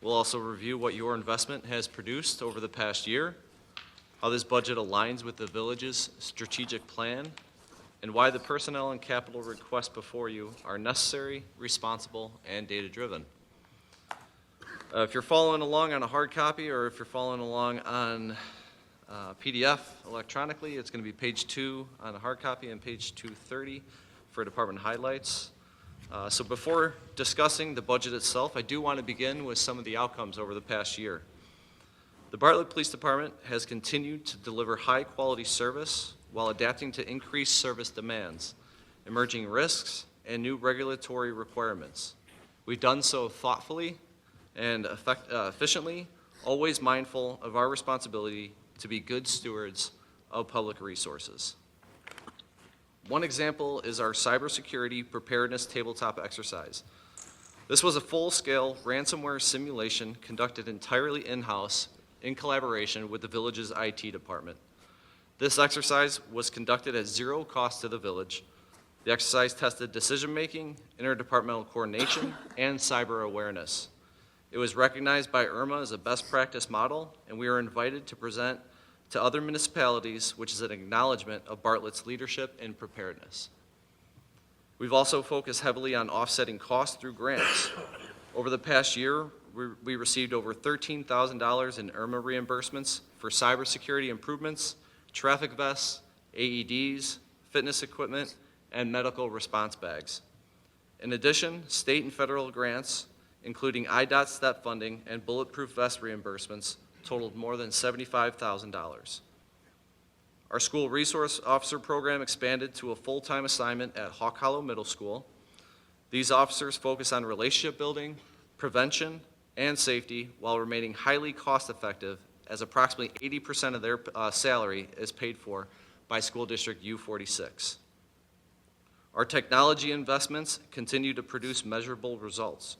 We'll also review what your investment has produced over the past year, how this budget aligns with the village's strategic plan, and why the personnel and capital requests before you are necessary, responsible, and data-driven. If you're following along on a hard copy or if you're following along on PDF electronically, it's going to be page 2 on the hard copy and page 230 for department highlights. So before discussing the budget itself, I do want to begin with some of the outcomes over the past year. The Bartlett Police Department has continued to deliver high-quality service while adapting to increased service demands, emerging risks, and new regulatory requirements. We've done so thoughtfully and efficiently, always mindful of our responsibility to be good stewards of public resources. One example is our cybersecurity preparedness tabletop exercise. This was a full-scale ransomware simulation conducted entirely in-house in collaboration with the village's IT department. This exercise was conducted at zero cost to the village. The exercise tested decision-making, interdepartmental coordination, and cyber awareness. It was recognized by IRMA as a best practice model, and we are invited to present to other municipalities, which is an acknowledgement of Bartlett's leadership in preparedness. We've also focused heavily on offsetting costs through grants. Over the past year, we received over $13,000 in IRMA reimbursements for cybersecurity improvements, traffic vests, AEDs, fitness equipment, and medical response bags. In addition, state and federal grants, including IDOT step funding and bulletproof vest reimbursements, totaled more than $75,000. Our school resource officer program expanded to a full-time assignment at Hawk Hollow Middle School. These officers focus on relationship building, prevention, and safety while remaining highly cost-effective, as approximately 80% of their salary is paid for by School District U46. Our technology investments continue to produce measurable results.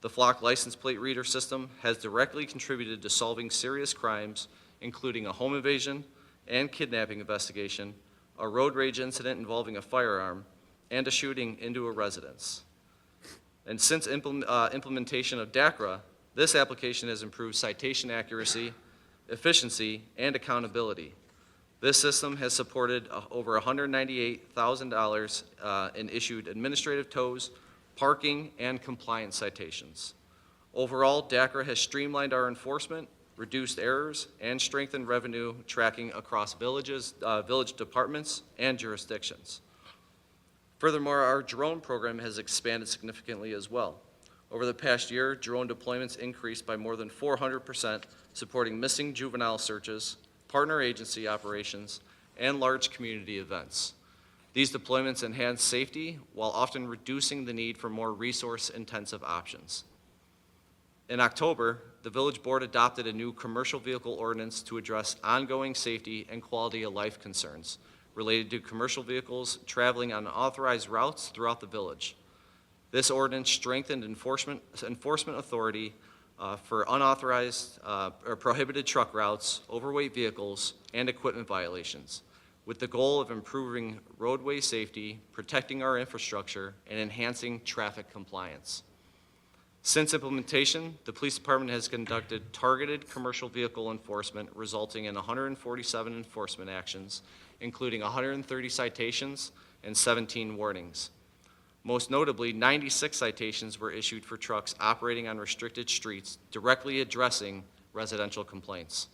The Flock license plate reader system has directly contributed to solving serious crimes, including a home invasion and kidnapping investigation, a road rage incident involving a firearm, and a shooting into a residence. And since implementation of DACRA, this application has improved citation accuracy, efficiency, and accountability. This system has supported over $198,000 in issued administrative tows, parking, and compliance citations. Overall, DACRA has streamlined our enforcement, reduced errors, and strengthened revenue tracking across village departments and jurisdictions. Furthermore, our drone program has expanded significantly as well. Over the past year, drone deployments increased by more than 400%, supporting missing juvenile searches, partner agency operations, and large community events. These deployments enhance safety while often reducing the need for more resource-intensive options. In October, the Village Board adopted a new commercial vehicle ordinance to address ongoing safety and quality of life concerns related to commercial vehicles traveling on unauthorized routes throughout the village. This ordinance strengthened enforcement authority for unauthorized or prohibited truck routes, overweight vehicles, and equipment violations, with the goal of improving roadway safety, protecting our infrastructure, and enhancing traffic compliance. Since implementation, the police department has conducted targeted commercial vehicle enforcement, resulting in 147 enforcement actions, including 130 citations and 17 warnings. Most notably, 96 citations were issued for trucks operating on restricted streets, directly addressing residential complaints.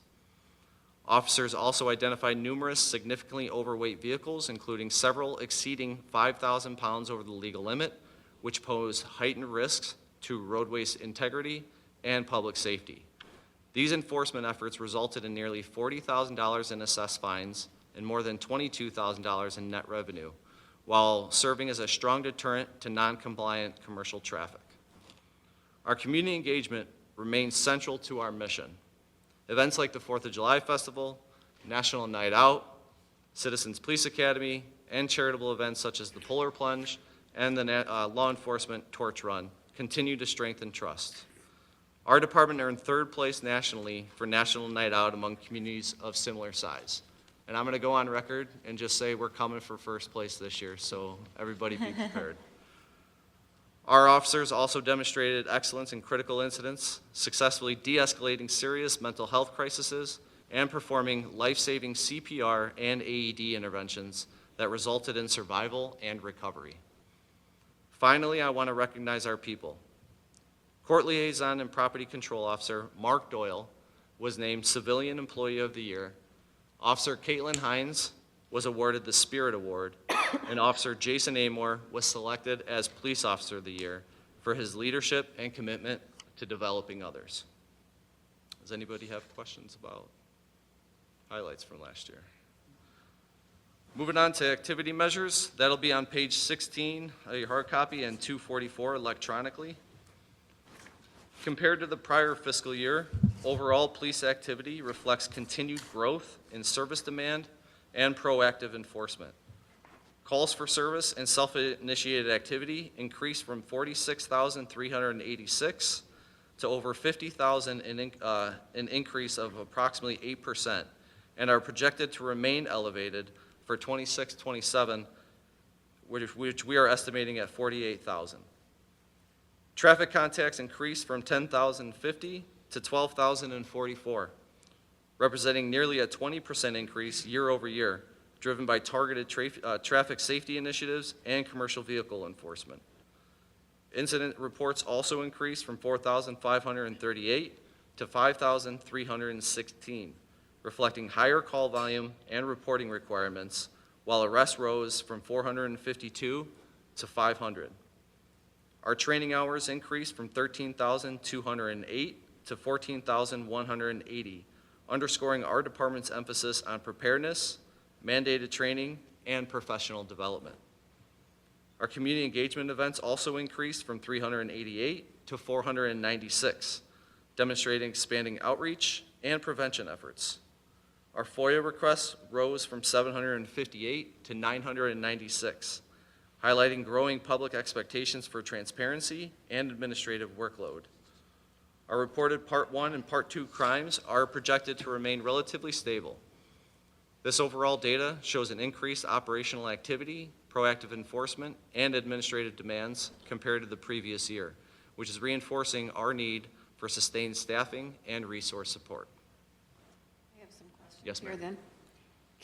Officers also identified numerous significantly overweight vehicles, including several exceeding 5,000 pounds over the legal limit, which pose heightened risks to roadway integrity and public safety. These enforcement efforts resulted in nearly $40,000 in assessed fines and more than $22,000 in net revenue, while serving as a strong deterrent to non-compliant commercial traffic. Our community engagement remains central to our mission. Events like the 4th of July Festival, National Night Out, Citizens Police Academy, and charitable events such as the Polar Plunge and the Law Enforcement Torch Run continue to strengthen trust. Our department earned 3rd place nationally for National Night Out among communities of similar size. And I'm going to go on record and just say we're coming for 1st place this year, so everybody be prepared. Our officers also demonstrated excellence in critical incidents, successfully de-escalating serious mental health crises and performing life-saving CPR and AED interventions that resulted in survival and recovery. Finally, I want to recognize our people. Court Liaison and Property Control Officer Mark Doyle was named Civilian Employee of the Year. Officer Caitlin Hines was awarded the Spirit Award, and Officer Jason Amor was selected as Police Officer of the Year for his leadership and commitment to developing others. Does anybody have questions about highlights from last year? Moving on to activity measures, that'll be on page 16 of your hard copy and 244 electronically. Compared to the prior fiscal year, overall police activity reflects continued growth in service demand and proactive enforcement. Calls for service and self-initiated activity increased from 46,386 to over 50,000, an increase of approximately 8%, and are projected to remain elevated for 26-27, which we are estimating at 48,000. Traffic contacts increased from 10,050 to 12,044, representing nearly a 20% increase year over year, driven by targeted traffic safety initiatives and commercial vehicle enforcement. Incident reports also increased from 4,538 to 5,316, reflecting higher call volume and reporting requirements, while arrests rose from 452 to 500. Our training hours increased from 13,208 to 14,180, underscoring our department's emphasis on preparedness, mandated training, and professional development. Our community engagement events also increased from 388 to 496, demonstrating expanding outreach and prevention efforts. Our FOIA requests rose from 758 to 996, highlighting growing public expectations for transparency and administrative workload. Our reported Part 1 and Part 2 crimes are projected to remain relatively stable. This overall data shows an increased operational activity, proactive enforcement, and administrative demands compared to the previous year, which is reinforcing our need for sustained staffing and resource support. I have some questions Yes, here ma'am. then.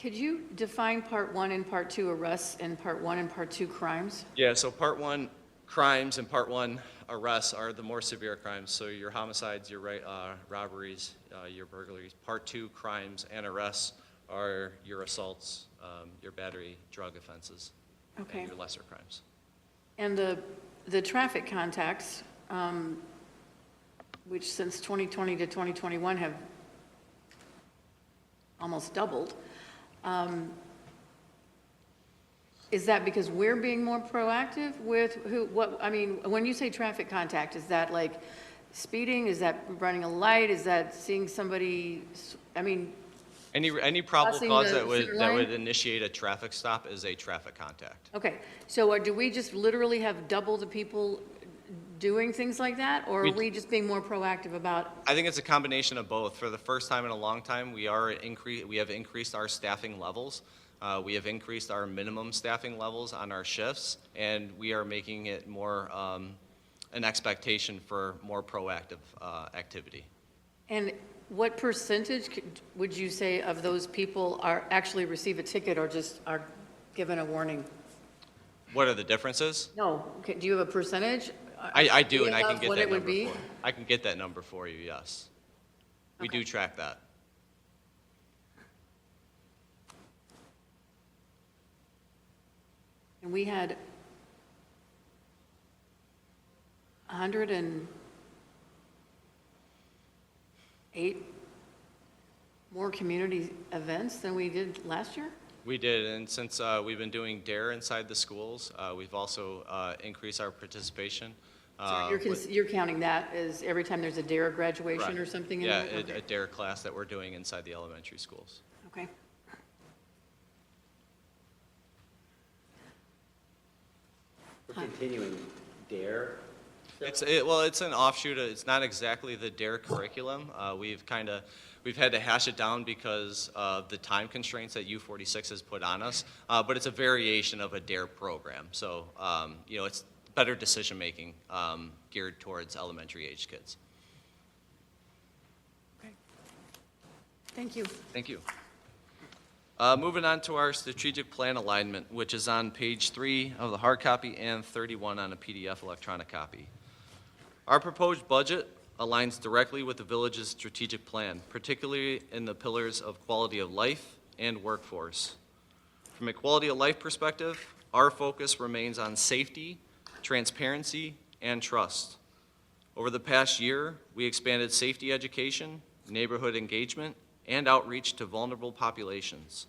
Could you define Part 1 and Part 2 arrests and Part 1 and Part 2 crimes? Yeah, so Part 1 crimes and Part 1 arrests are the more severe crimes. So your homicides, your robberies, your burglaries. Part 2 crimes and arrests are your assaults, your battery, drug offenses, Okay. and your lesser crimes. And the traffic contacts, which since 2020 to 2021 have almost doubled, is that because we're being more proactive with when you say traffic contact, is that like speeding? Is that running a light? Is that seeing somebody, Any probable Crossing cause the that would center line? initiate a traffic stop is a traffic contact. okay, so do we just literally have double the people doing things like that? Or are we just being more proactive about? I think it's a combination of both. For the first time in a long time, we have increased our staffing levels. We have increased our minimum staffing levels on our shifts, and we are making it more an expectation for more proactive activity. And what percentage would you say of those people are actually receive a ticket or just are given a warning? What are the differences? No, okay, do you have a percentage? I do, and I can Of get what that it would number be? for you. I can get that number for you, yes. We do track that. And we had 108 more community events than we did last year? We did, and since we've been doing DARE inside the schools, we've also increased our participation. So you're counting that as every time there's a DARE graduation Correct. or something? in Yeah, there? Okay. a DARE class that we're doing inside the elementary schools. Okay. We're continuing DARE. It's an offshoot. It's not exactly the DARE curriculum. We've had to hash it down because of the time constraints that U46 has put on us. But it's a variation of a DARE program. So it's better decision making geared towards elementary age kids. Okay. Thank you. Thank you. Moving on to our strategic plan alignment, which is on page 3 of the hard copy and 31 on a PDF electronic copy. Our proposed budget aligns directly with the village's strategic plan, particularly in the pillars of quality of life and workforce. From a quality of life perspective, our focus remains on safety, transparency, and trust. Over the past year, we expanded safety education, neighborhood engagement, and outreach to vulnerable populations.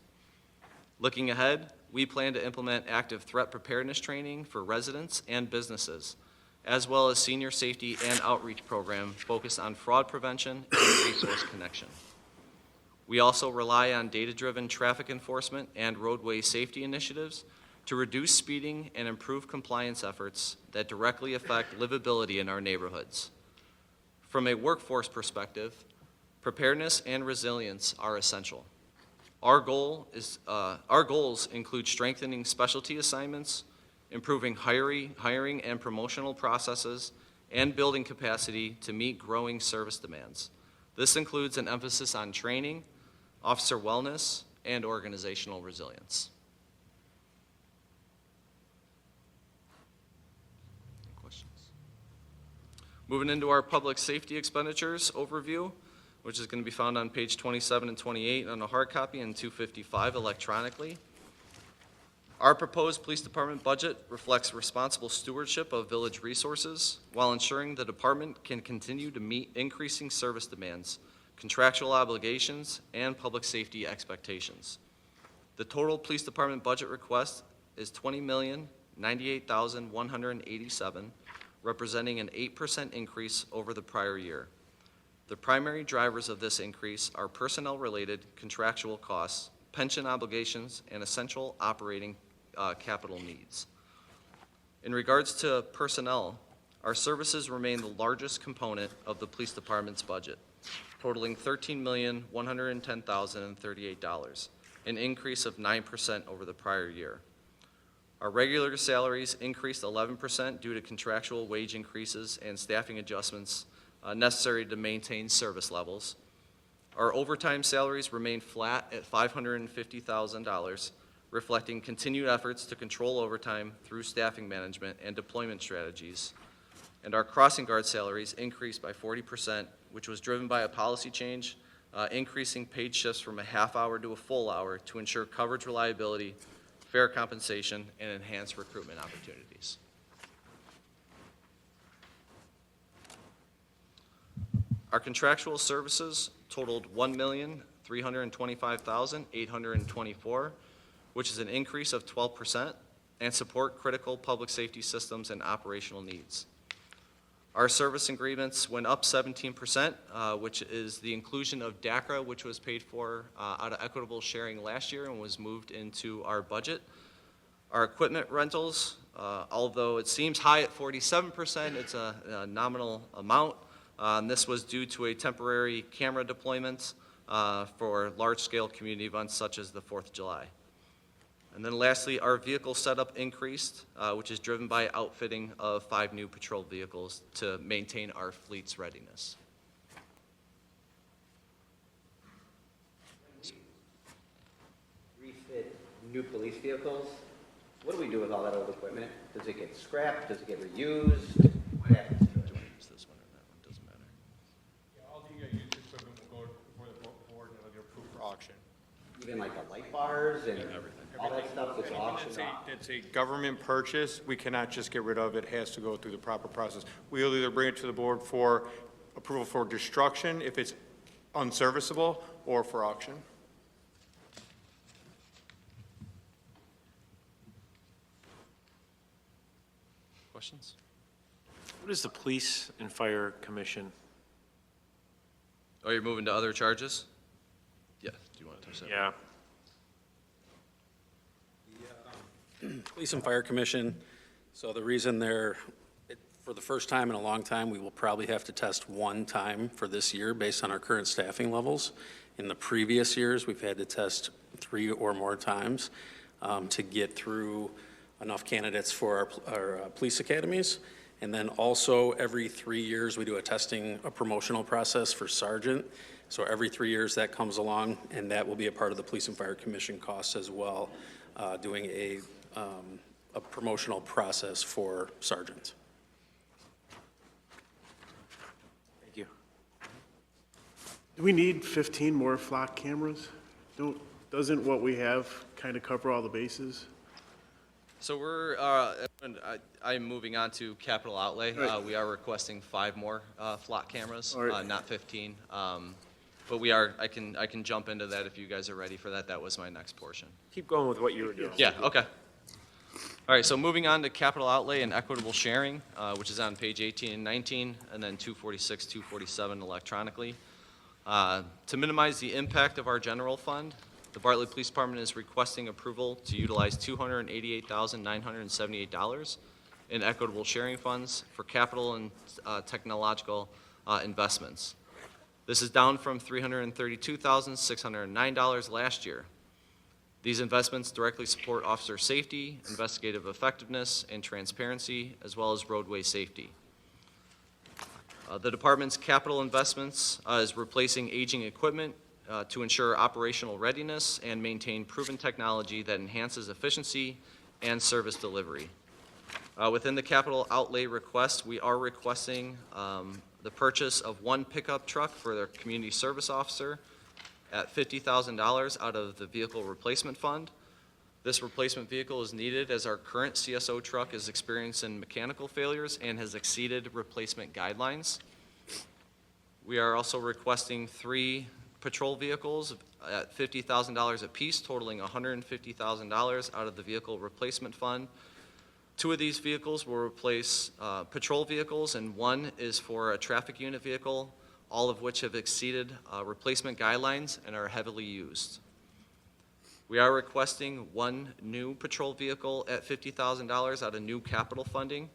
Looking ahead, we plan to implement active threat preparedness training for residents and businesses, as well as senior safety and outreach program focused on fraud prevention and resource connection. We also rely on data-driven traffic enforcement and roadway safety initiatives to reduce speeding and improve compliance efforts that directly affect livability in our neighborhoods. From a workforce perspective, preparedness and resilience are essential. Our goals include strengthening specialty assignments, improving hiring and promotional processes, and building capacity to meet growing service demands. This includes an emphasis on training, officer wellness, and organizational resilience. Any questions? Moving into our public safety expenditures overview, which is going to be found on page 27 and 28 on a hard copy and 255 electronically. Our proposed police department budget reflects responsible stewardship of village resources while ensuring the department can continue to meet increasing service demands, contractual obligations, and public safety expectations. The total police department budget request is $20,098,187, representing an 8% increase over the prior year. The primary drivers of this increase are personnel-related contractual costs, pension obligations, and essential operating capital needs. In regards to personnel, our services remain the largest component of the police department's budget, totaling $13,110,038, an increase of 9% over the prior year. Our regular salaries increased 11% due to contractual wage increases and staffing adjustments necessary to maintain service levels. Our overtime salaries remain flat at $550,000, reflecting continued efforts to control overtime through staffing management and deployment strategies. And our crossing guard salaries increased by 40%, which was driven by a policy change, increasing paid shifts from a half hour to a full hour to ensure coverage reliability, fair compensation, and enhanced recruitment opportunities. Our contractual services totaled $1,325,824, which is an increase of 12%, and support critical public safety systems and operational needs. Our service agreements went up 17%, which is the inclusion of DACRA, which was paid for out of equitable sharing last year and was moved into our budget. Our equipment rentals, although it seems high at 47%, it's a nominal amount. This was due to a temporary camera deployment for large-scale community events such as the 4th of July. And then lastly, our vehicle setup increased, which is driven by outfitting of 5 new patrol vehicles to maintain our fleet's readiness. Refit new police vehicles, what do we do with all that old equipment? Does it get scrapped? Does it get reused? What happens to it? Do you want to use this one or that one? Doesn't matter. Yeah, all the used equipment will go before the board and it'll get approved for auction. Even like the light bars and all that stuff that's auctioned off? It's a government purchase. We cannot just get rid of it. It has to go through the proper process. We'll either bring it to the board for approval for destruction if it's unserviceable or for auction. Questions? What is the Police and Fire Commission? Oh, you're moving to other charges? Yeah, do you want to touch that? Yeah. Police and Fire Commission, so the reason for the first time in a long time, we will probably have to test one time for this year based on our current staffing levels. In the previous years, we've had to test 3 or more times to get through enough candidates for our police academies. And then also every 3 years, we do a promotional process for sergeant. So every 3 years that comes along, and that will be a part of the Police and Fire Commission costs as well, doing a promotional process for sergeants. Thank you. Do we need 15 more flock cameras? Doesn't what we have kind of cover all the bases? So I'm moving on to capital outlay. Right. We are requesting 5 more flock cameras, Right. not 15. But I can jump into that if you guys are ready for that. That was my next portion. Keep going with what you were doing. Yeah, okay. All right, so moving on to capital outlay and equitable sharing, which is on page 18 and 19, and then 246, 247 electronically. To minimize the impact of our general fund, the Bartlett Police Department is requesting approval to utilize $288,978 in equitable sharing funds for capital and technological investments. This is down from $332,609 last year. These investments directly support officer safety, investigative effectiveness, and transparency, as well as roadway safety. The department's capital investments is replacing aging equipment to ensure operational readiness and maintain proven technology that enhances efficiency and service delivery. Within the capital outlay request, we are requesting the purchase of one pickup truck for their community service officer at $50,000 out of the vehicle replacement fund. This replacement vehicle is needed as our current CSO truck is experiencing mechanical failures and has exceeded replacement guidelines. We are also requesting 3 patrol vehicles at $50,000 apiece, totaling $150,000 out of the vehicle replacement fund. 2 of these vehicles will replace patrol vehicles, and 1 is for a traffic unit vehicle, all of which have exceeded replacement guidelines and are heavily used. We are requesting 1 new patrol vehicle at $50,000 out of new capital funding.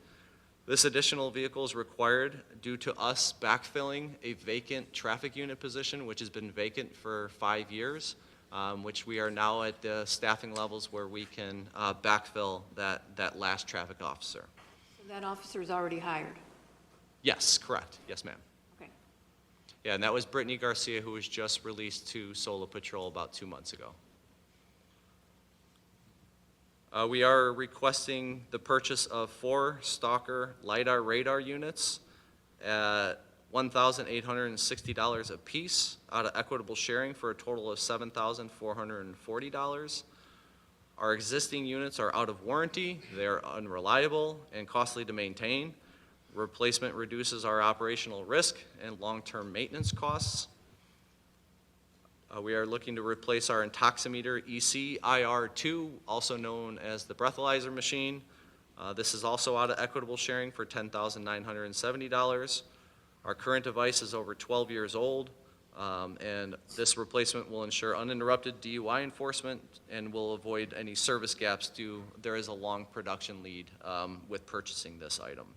This additional vehicle is required due to us backfilling a vacant traffic unit position, which has been vacant for 5 years, which we are now at the staffing levels where we can backfill that last traffic officer. So that officer is already hired? Yes, correct. Yes, ma'am. Okay. Yeah, and that was Brittany Garcia, who was just released to Solo Patrol about 2 months ago. We are requesting the purchase of 4 Stalker LiDAR radar units at $1,860 apiece out of equitable sharing for a total of $7,440. Our existing units are out of warranty, they are unreliable and costly to maintain. Replacement reduces our operational risk and long-term maintenance costs. We are looking to replace our intoximeter EC-IR2, also known as the breathalyzer machine. This is also out of equitable sharing for $10,970. Our current device is over 12 years old, and this replacement will ensure uninterrupted DUI enforcement and will avoid any service gaps there is a long production lead with purchasing this item.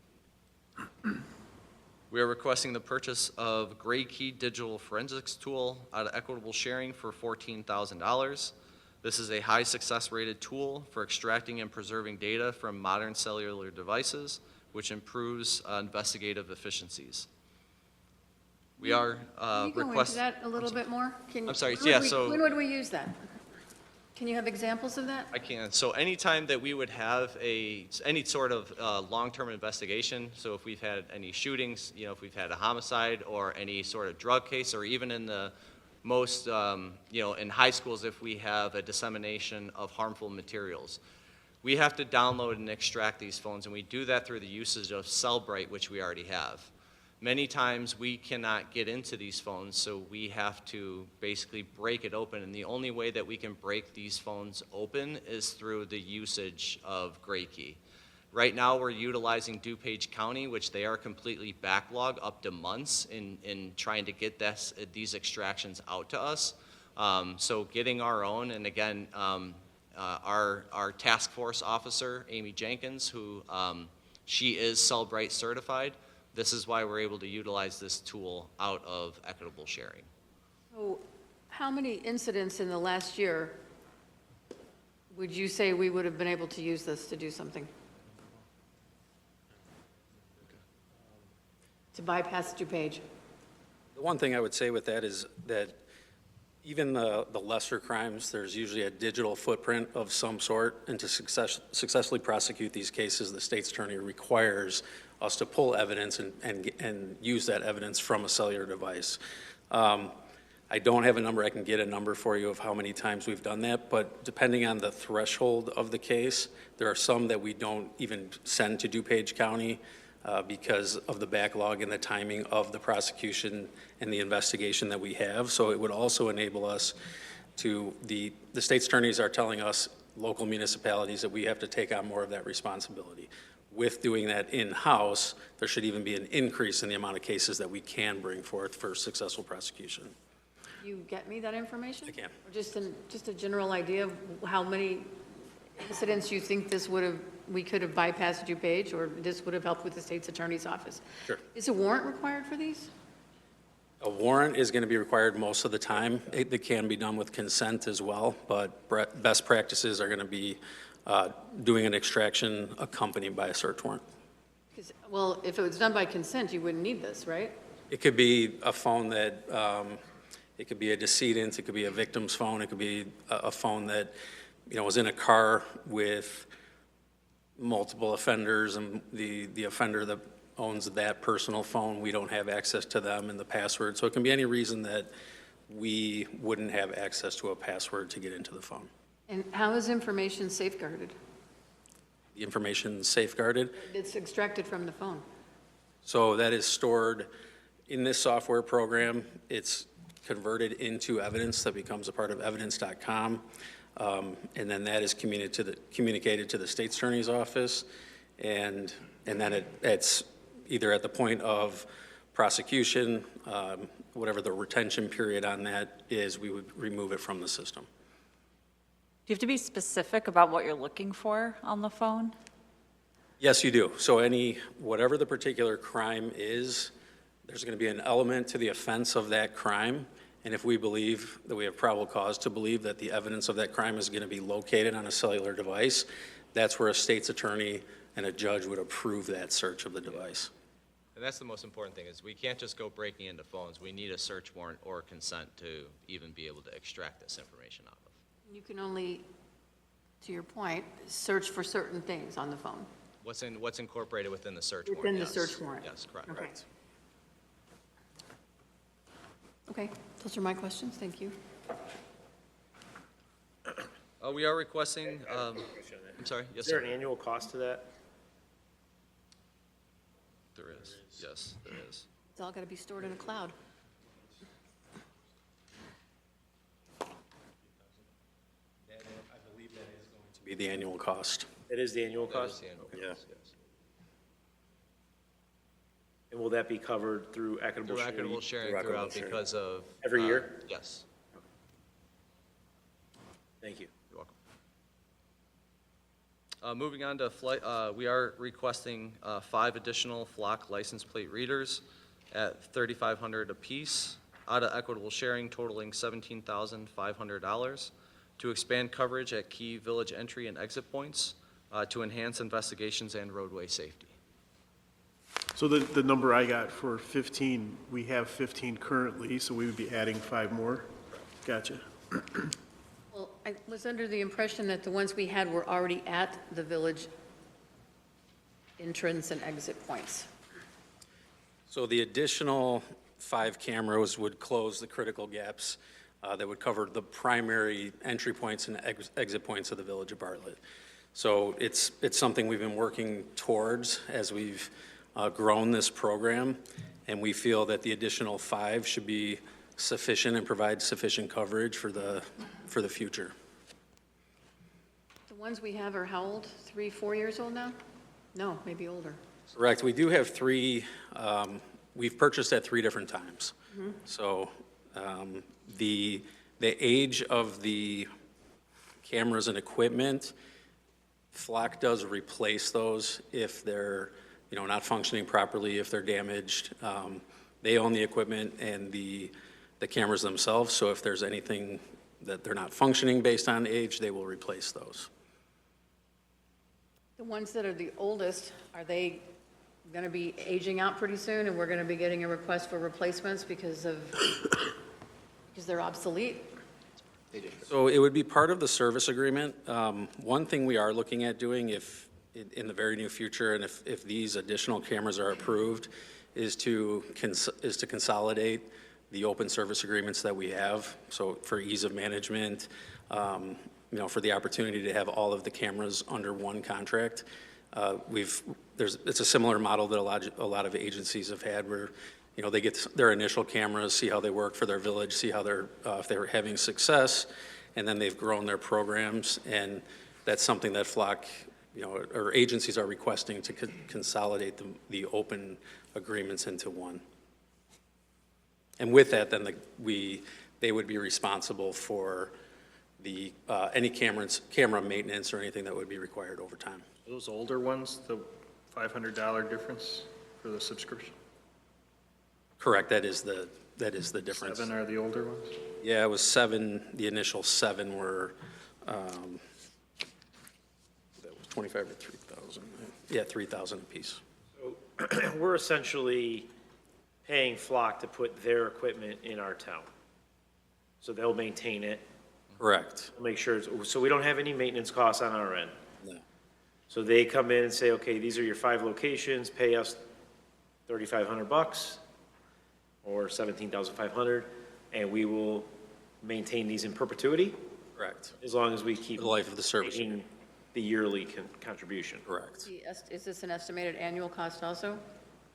We are requesting the purchase of Gray Key digital forensics tool out of equitable sharing for $14,000. This is a high success rated tool for extracting and preserving data from modern cellular devices, which improves investigative efficiencies. We are Can you go into that a little bit more? I'm sorry, When yeah, would so. When would we use that? Can you have examples of that? I can. So anytime that we would have any sort of long-term investigation, so if we've had any shootings, if we've had a homicide or any sort of drug case, or even in the most, in high schools, if we have a dissemination of harmful materials, we have to download and extract these phones, and we do that through the usage of Cellbrite, which we already have. Many times we cannot get into these phones, so we have to basically break it open, and the only way that we can break these phones open is through the usage of Gray Key. Right now, we're utilizing DuPage County, which they are completely backlogged up to months in trying to get these extractions out to us. So getting our own, and again, our task force officer, Amy Jenkins, who she is Cellbrite certified. This is why we're able to utilize this tool out of equitable sharing. So how many incidents in the last year would you say we would have been able to use this to do something? To bypass DuPage? The one thing I would say with that is that even the lesser crimes, there's usually a digital footprint of some sort, and to successfully prosecute these cases, the state's attorney requires us to pull evidence and use that evidence from a cellular device. I don't have a number. I can get a number for you of how many times we've done that, but depending on the threshold of the case, there are some that we don't even send to DuPage County. because of the backlog and the timing of the prosecution and the investigation that we have. So it would also enable us to, the state's attorneys are telling us, local municipalities, that we have to take on more of that responsibility. With doing that in-house, there should even be an increase in the amount of cases that we can bring forth for successful prosecution. You get me that information? I can. Or just a general idea of how many incidents you think this would have, we could have bypassed you, Paige, or this would have helped with the state's attorney's office? Sure. Is a warrant required for these? A warrant is going to be required most of the time. It can be done with consent as well, but best practices are going to be doing an extraction accompanied by a search warrant. Well, if it was done by consent, you wouldn't need this, right? It could be a phone that, it could be a decedent, it could be a victim's phone, it could be a phone that, was in a car with multiple offenders, and the offender that owns that personal phone, we don't have access to them and the password. So it can be any reason that we wouldn't have access to a password to get into the phone. And how is information safeguarded? The information safeguarded. It's extracted from the phone. So that is stored in this software program. It's converted into evidence that becomes a part of evidence.com. And then that is communicated to the state's attorney's office. And then it's either at the point of prosecution, whatever the retention period on that is, we would remove it from the system. Do you have to be specific about what you're looking for on the phone? Yes, you do. So whatever the particular crime is, there's going to be an element to the offense of that crime. And if we believe that we have probable cause to believe that the evidence of that crime is going to be located on a cellular device, that's where a state's attorney and a judge would approve that search of the device. And that's the most important thing, is we can't just go breaking into phones. We need a search warrant or consent to even be able to extract this information out of. You can only, to your point, search for certain things on the phone. What's incorporated within the search warrant? Within the yes. search warrant? Yes, correct. Okay. Okay, those are my questions, thank you. We are requesting, I'm sorry, yes, Is there sir. an annual cost to that? There is, yes, there is. It's all got to be stored in a cloud. I believe that is going to be the annual cost. It is the annual That is cost? the annual Yeah. cost, yes. And will that be covered through equitable Through sharing? equitable sharing throughout because of. Every year? Yes, Thank you. you're welcome. Moving on to flight, we are requesting 5 additional flock license plate readers at $3,500 apiece out of equitable sharing totaling $17,500 to expand coverage at key village entry and exit points to enhance investigations and roadway safety. So the number I got for 15, we have 15 currently, so we would be adding 5 more? Gotcha. Well, I was under the impression that the ones we had were already at the village entrance and exit points. So the additional 5 cameras would close the critical gaps that would cover the primary entry points and exit points of the village of Bartlett. So it's something we've been working towards as we've grown this program, and we feel that the additional 5 should be sufficient and provide sufficient coverage for the future. The ones we have are how old? 3, 4 years old now? No, maybe older. Correct. We do have 3, we've purchased at 3 different times. So the age of the cameras and equipment, Flock does replace those if they're, not functioning properly, if they're damaged. They own the equipment and the cameras themselves, so if there's anything that they're not functioning based on age, they will replace those. The ones that are the oldest, are they going to be aging out pretty soon, and we're going to be getting a request for replacements because they're obsolete? So it would be part of the service agreement. One thing we are looking at doing in the very near future, and if these additional cameras are approved, is to consolidate the open service agreements that we have. So for ease of management, for the opportunity to have all of the cameras under one contract. It's a similar model that a lot of agencies have had where, you know, they get their initial cameras, see how they work for their village, see how if they're having success, and then they've grown their programs, and that's something that Flock, you know, or agencies are requesting to consolidate the open agreements into one. And with that, then they would be responsible for any camera maintenance or anything that would be required over time. Those older ones, the $500 difference for the subscription? Correct, that is the difference. 7 are the older ones? Yeah, it was 7, the initial 7 were, that was 25 or 3,000. Yeah, 3,000 apiece. So we're essentially paying Flock to put their equipment in our town. So they'll maintain it. Correct. Make sure, so we don't have any maintenance costs on our end. No. So they come in and say, okay, these are your 5 locations, pay us $3,500 or $17,500, and we will maintain these in perpetuity? Correct. As long as we keep The life of the service. making the yearly contribution. Correct. Is this an estimated annual cost also,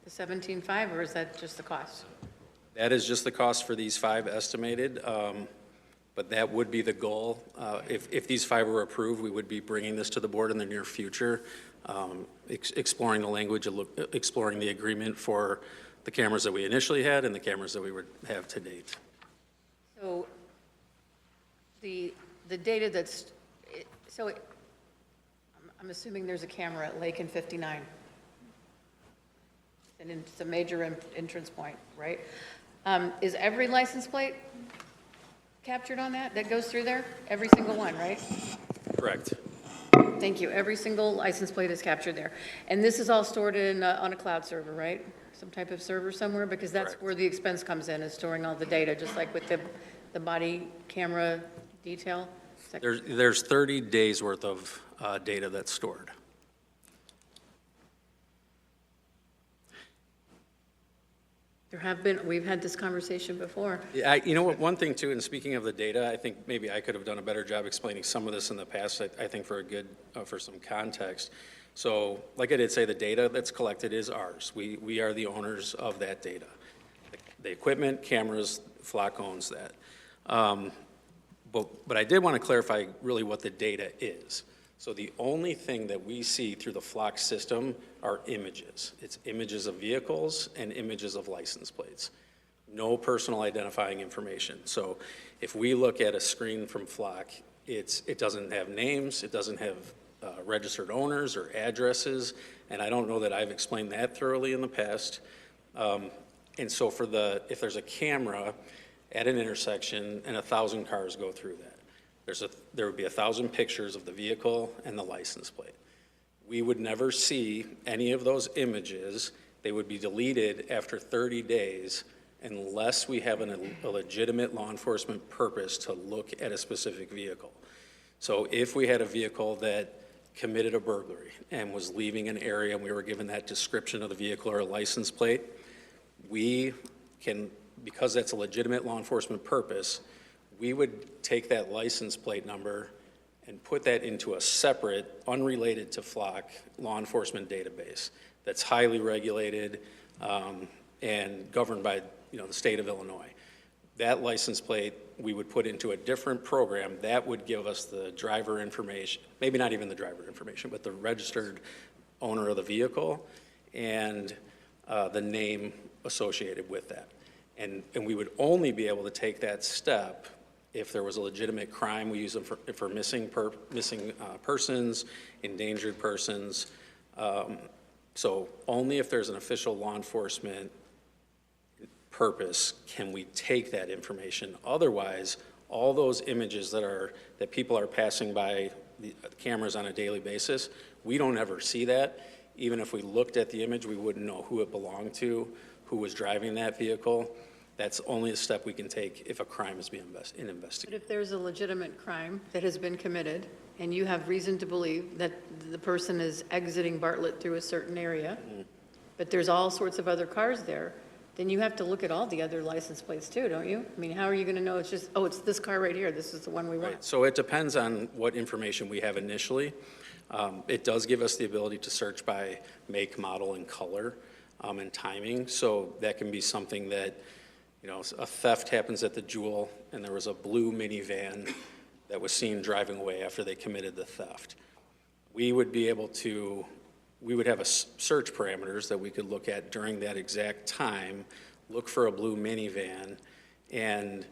the 17.5, or is that just the cost? That is just the cost for these 5 estimated, but that would be the goal. If these 5 were approved, we would be bringing this to the board in the near future, exploring the language, exploring the agreement for the cameras that we initially had and the cameras that we would have to date. So the data that's, I'm assuming there's a camera at Lake and 59. And it's a major entrance point, right? Is every license plate captured on that goes through there? Every single one, right? Correct. Thank you. Every single license plate is captured there. And this is all stored on a cloud server, right? Some type of server somewhere? Because that's Correct. where the expense comes in, is storing all the data, just like with the body camera detail. There's 30 days worth of data that's stored. We've had this conversation before. Yeah, you know what, one thing too, and speaking of the data, I think maybe I could have done a better job explaining some of this in the past, I think for some context. So, like I did say, the data that's collected is ours. We are the owners of that data. The equipment, cameras, Flock owns that. But I did want to clarify really what the data is. So the only thing that we see through the Flock system are images. It's images of vehicles and images of license plates. No personal identifying information. So if we look at a screen from Flock, it doesn't have names, it doesn't have registered owners or addresses, and I don't know that I've explained that thoroughly in the past. And so if there's a camera at an intersection and 1,000 cars go through that, there would be 1,000 pictures of the vehicle and the license plate. We would never see any of those images. They would be deleted after 30 days unless we have a legitimate law enforcement purpose to look at a specific vehicle. So if we had a vehicle that committed a burglary and was leaving an area and we were given that description of the vehicle or a license plate, we can, because that's a legitimate law enforcement purpose, we would take that license plate number and put that into a separate, unrelated to Flock, law enforcement database that's highly regulated and governed by the state of Illinois. That license plate we would put into a different program that would give us the driver information, maybe not even the driver information, but the registered owner of the vehicle and the name associated with that. And we would only be able to take that step if there was a legitimate crime. We use them for missing persons, endangered persons. So only if there's an official law enforcement purpose can we take that information. Otherwise, all those images that people are passing by the cameras on a daily basis, we don't ever see that. Even if we looked at the image, we wouldn't know who it belonged to, who was driving that vehicle. That's only a step we can take if a crime is being investigated. But if there's a legitimate crime that has been committed, and you have reason to believe that the person is exiting Bartlett through a certain area, but there's all sorts of other cars there, then you have to look at all the other license plates too, don't you? I mean, how are you going to know it's just, oh, it's this car right here, this is the one we want? Right. So it depends on what information we have initially. It does give us the ability to search by make, model, and color, and timing. So that can be something that, you know, a theft happens at the Jewel, and there was a blue minivan that was seen driving away after they committed the theft. We would be able to, we would have a search parameters that we could look at during that exact time, look for a blue minivan, and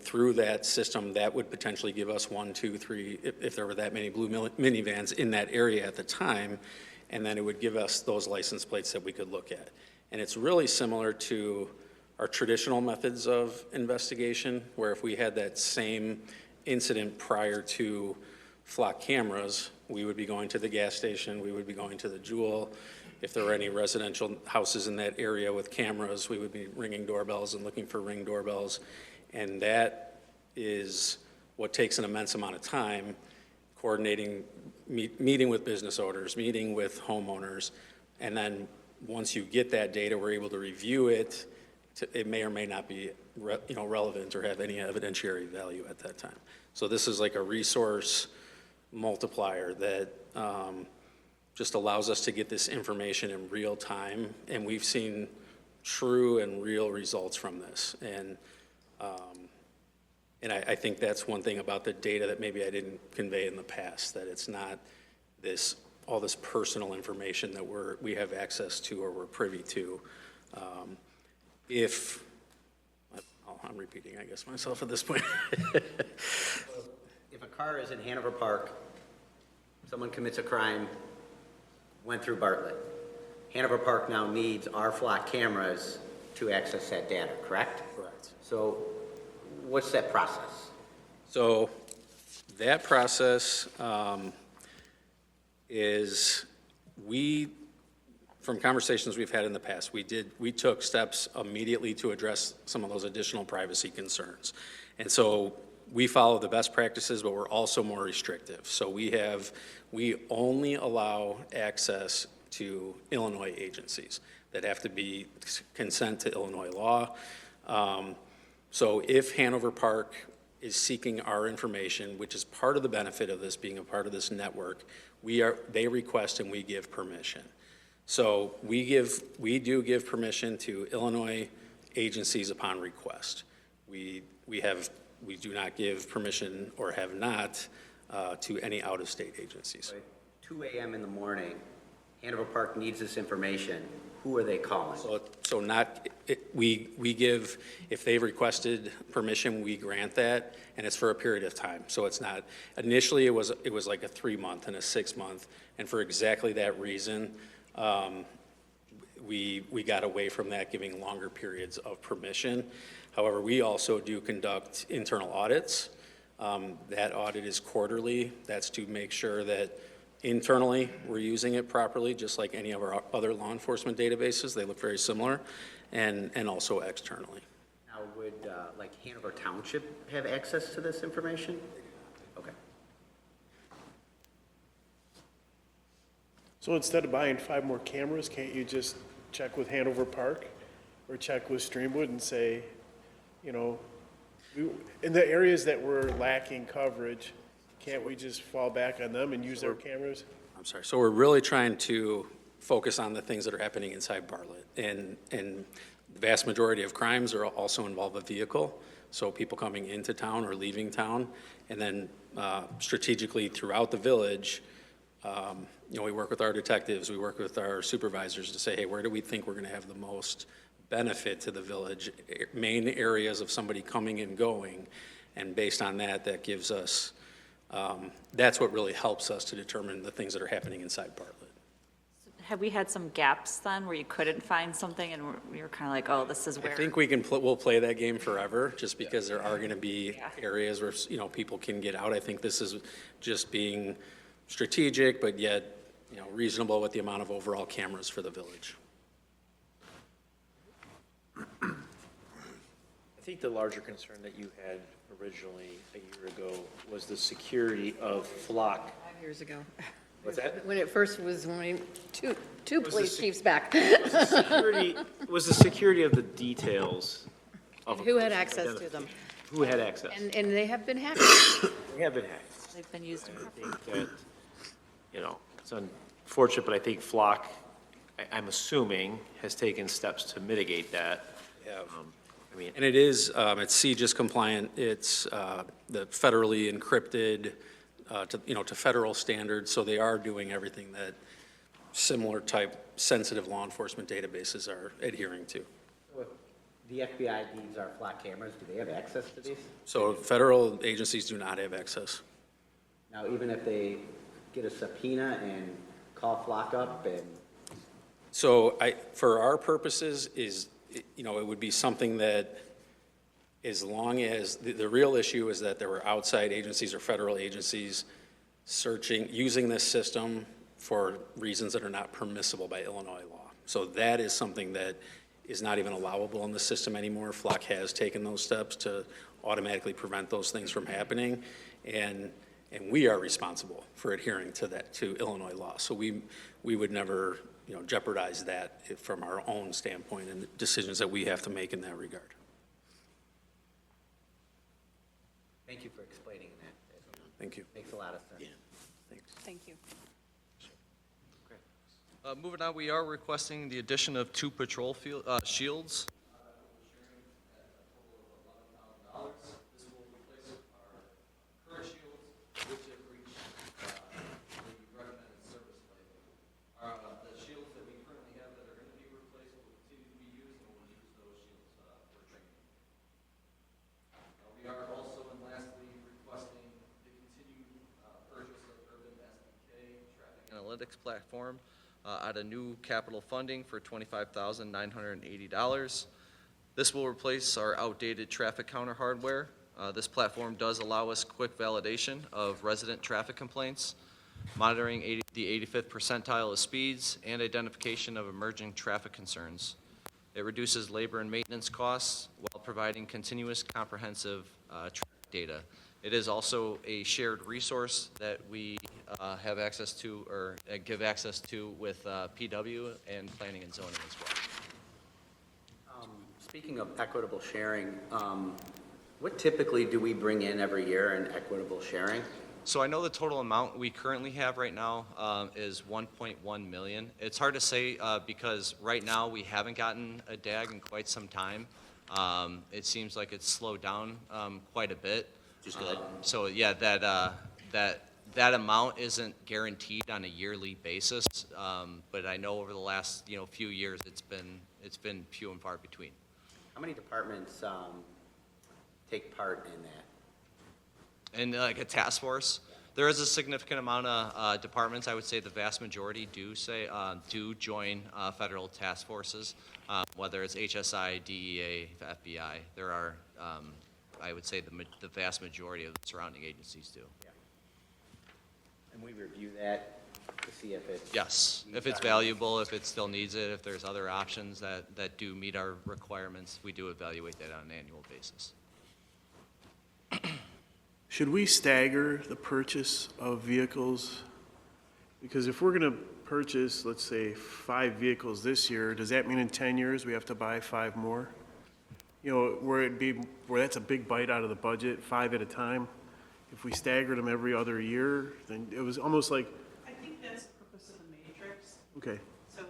through that system, that would potentially give us 1, 2, 3, if there were that many blue minivans in that area at the time, and then it would give us those license plates that we could look at. And it's really similar to our traditional methods of investigation, where if we had that same incident prior to flock cameras, we would be going to the gas station, we would be going to the Jewel. If there were any residential houses in that area with cameras, we would be ringing doorbells and looking for Ring doorbells. And that is what takes an immense amount of time, coordinating, meeting with business owners, meeting with homeowners. And then once you get that data, we're able to review it. It may or may not be relevant or have any evidentiary value at that time. So this is like a resource multiplier that just allows us to get this information in real time. And we've seen true and real results from this. And I think that's one thing about the data that maybe I didn't convey in the past, that it's not all this personal information that we have access to or we're privy to. I'm repeating, I guess, myself at this point. If a car is in Hanover Park, someone commits a crime, went through Bartlett. Hanover Park now needs our flock cameras to access that data, correct? Correct. So what's that process? So that process is from conversations we've had in the past, we took steps immediately to address some of those additional privacy concerns. And so we follow the best practices, but we're also more restrictive. So we only allow access to Illinois agencies that have to be consent to Illinois law. So if Hanover Park is seeking our information, which is part of the benefit of this being a part of this network, they request and we give permission. So we do give permission to Illinois agencies upon request. We do not give permission or have not to any out-of-state agencies. 2 a.m. in the morning, Hanover Park needs this information. Who are they calling? We give, if they've requested permission, we grant that, and it's for a period of time. So it's not, initially it was like a 3-month and a 6-month, and for exactly that reason, we got away from that, giving longer periods of permission. However, we also do conduct internal audits. That audit is quarterly. That's to make sure that internally we're using it properly, just like any of our other law enforcement databases. They look very similar, and also externally. Now, would like Hanover Township have access to this information? Okay. So instead of buying 5 more cameras, can't you just check with Hanover Park or check with Streamwood and say, you know, in the areas that we're lacking coverage, can't we just fall back on them and use their cameras? I'm sorry. So we're really trying to focus on the things that are happening inside Bartlett. And the vast majority of crimes are also involve a vehicle. So people coming into town or leaving town. And then strategically throughout the village, we work with our detectives, we work with our supervisors to say, hey, where do we think we're going to have the most benefit to the village, main areas of somebody coming and going. And based on that, that gives us, that's what really helps us to determine the things that are happening inside Bartlett. Have we had some gaps then where you couldn't find something and we were kind of like, oh, this is where? I think we'll play that game forever, just because there are going to be areas where, people can get out. I think this is just being strategic, but yet, reasonable with the amount of overall cameras for the village. I think the larger concern that you had originally a year ago was the security of flock. 5 years ago. What's that? When it first was, two police chiefs back. Was the security of the details of Who had access to them? Who had access? And they have been hacked. They have been hacked. They've been used. I think that you know, it's unfortunate, but I think Flock, I'm assuming, has taken steps to mitigate that. Yeah. I mean, And it is, it's CGIS compliant, it's the federally encrypted to federal standards, so they are doing everything that similar type sensitive law enforcement databases are adhering to. So if the FBI needs our flock cameras, do they have access to these? So federal agencies do not have access. Now, even if they get a subpoena and call flock up and So for our purposes it would be something that, as long as, the real issue is that there were outside agencies or federal agencies using this system for reasons that are not permissible by Illinois law. So that is something that is not even allowable in the system anymore. Flock has taken those steps to automatically prevent those things from happening, and we are responsible for adhering to that, to Illinois law. So we would never, jeopardize that from our own standpoint and the decisions that we have to make in that regard. thank you for explaining that. Thank you. Makes a lot of sense. Thank you. Moving on, we are requesting the addition of 2 patrol shields. This will replace our current shields, which have reached the recommended service level. The shields that we currently have that are going to be replaced will continue to be used, and we'll use those shields for training. We are also, and lastly, requesting the continued purchase of Urban SDK traffic analytics platform out of new capital funding for $25,980. This will replace our outdated traffic counter hardware. This platform does allow us quick validation of resident traffic complaints, monitoring the 85th percentile of speeds, and identification of emerging traffic concerns. It reduces labor and maintenance costs while providing continuous comprehensive traffic data. It is also a shared resource that we have access to, or give access to, with PW and planning and zoning as well. Speaking of equitable sharing, what typically do we bring in every year in equitable sharing? So I know the total amount we currently have right now is 1.1 million. It's hard to say because right now we haven't gotten a DAG in quite some time. It seems like it's slowed down quite a bit. Just good. So yeah, that amount isn't guaranteed on a yearly basis, but I know over the last few years it's been few and far between. How many departments take part in that? And like a task force, there is a significant amount of departments. I would say the vast majority do join federal task forces, whether it's HSI, DEA, FBI. There are, I would say, the vast majority of the surrounding agencies do. Yeah. And we review that to see if it's... Yes, if it's valuable, if it still needs it, if there's other options that do meet our requirements, we do evaluate that on an annual basis. Should we stagger the purchase of vehicles? Because if we're going to purchase, let's say, 5 vehicles this year, does that mean in 10 years we have to buy 5 more? Where that's a big bite out of the budget, 5 at a time. If we staggered them every other year, then it was almost like... I think that's the purpose of the matrix. Okay, So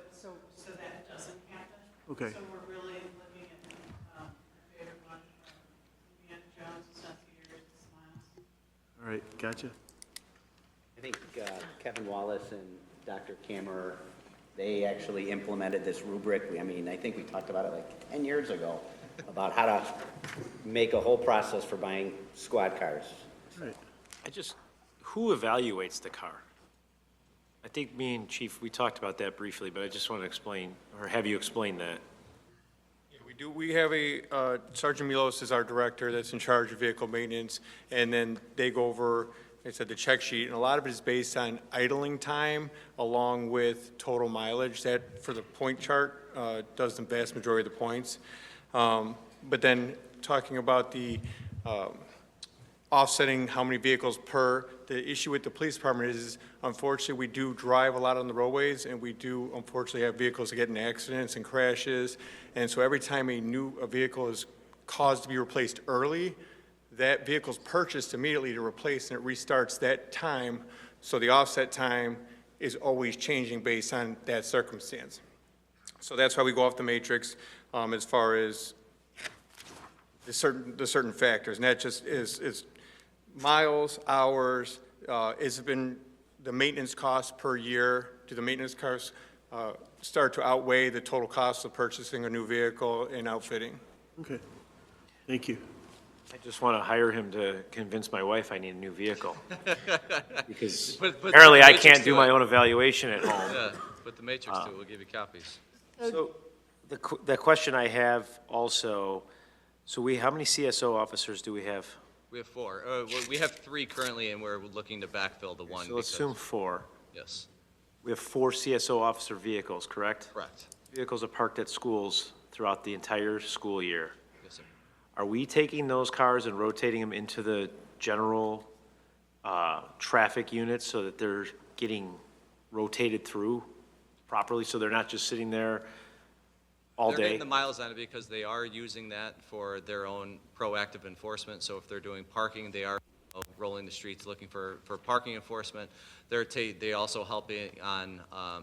that doesn't happen. okay. So we're really looking at, our favorite one, Indiana Jones, it's not 2 years, it's miles. All right, gotcha. I think Kevin Wallace and Dr. Kammerer, they actually implemented this rubric. I think we talked about it like 10 years ago, about how to make a whole process for buying squad cars. Right. Who evaluates the car? I think me and Chief, we talked about that briefly, but I just want to explain, or have you explain that? Yeah, we do. We have Sergeant Milos is our director that's in charge of vehicle maintenance, and then they go over, like I said, the check sheet, and a lot of it is based on idling time along with total mileage. That, for the point chart, does the vast majority of the points. But then talking about the offsetting how many vehicles per, the issue with the police department is, unfortunately, we do drive a lot on the roadways, and we do unfortunately have vehicles that get in accidents and crashes. And so every time a vehicle is caused to be replaced early, that vehicle's purchased immediately to replace, and it restarts that time. So the offset time is always changing based on that circumstance. So that's why we go off the matrix as far as the certain factors, and that just is miles, hours, has been the maintenance costs per year. Do the maintenance costs start to outweigh the total cost of purchasing a new vehicle and outfitting? Okay, thank you. I just want to hire him to convince my wife I need a new vehicle. Because Put the apparently I matrix can't to do it. my own evaluation at home. Yeah, put the matrix to it, we'll give you copies. So the question I have also, so how many CSO officers do we have? We have 4. We have 3 currently, and we're looking to backfill the 1. So let's assume 4. Yes, We have 4 CSO officer vehicles, correct? correct. Vehicles are parked at schools throughout the entire school year. Yes, sir. Are we taking those cars and rotating them into the general traffic units so that they're getting rotated through properly, so they're not just sitting there all They're day? getting the miles on it because they are using that for their own proactive enforcement. So if they're doing parking, they are rolling the streets looking for parking enforcement. They also help on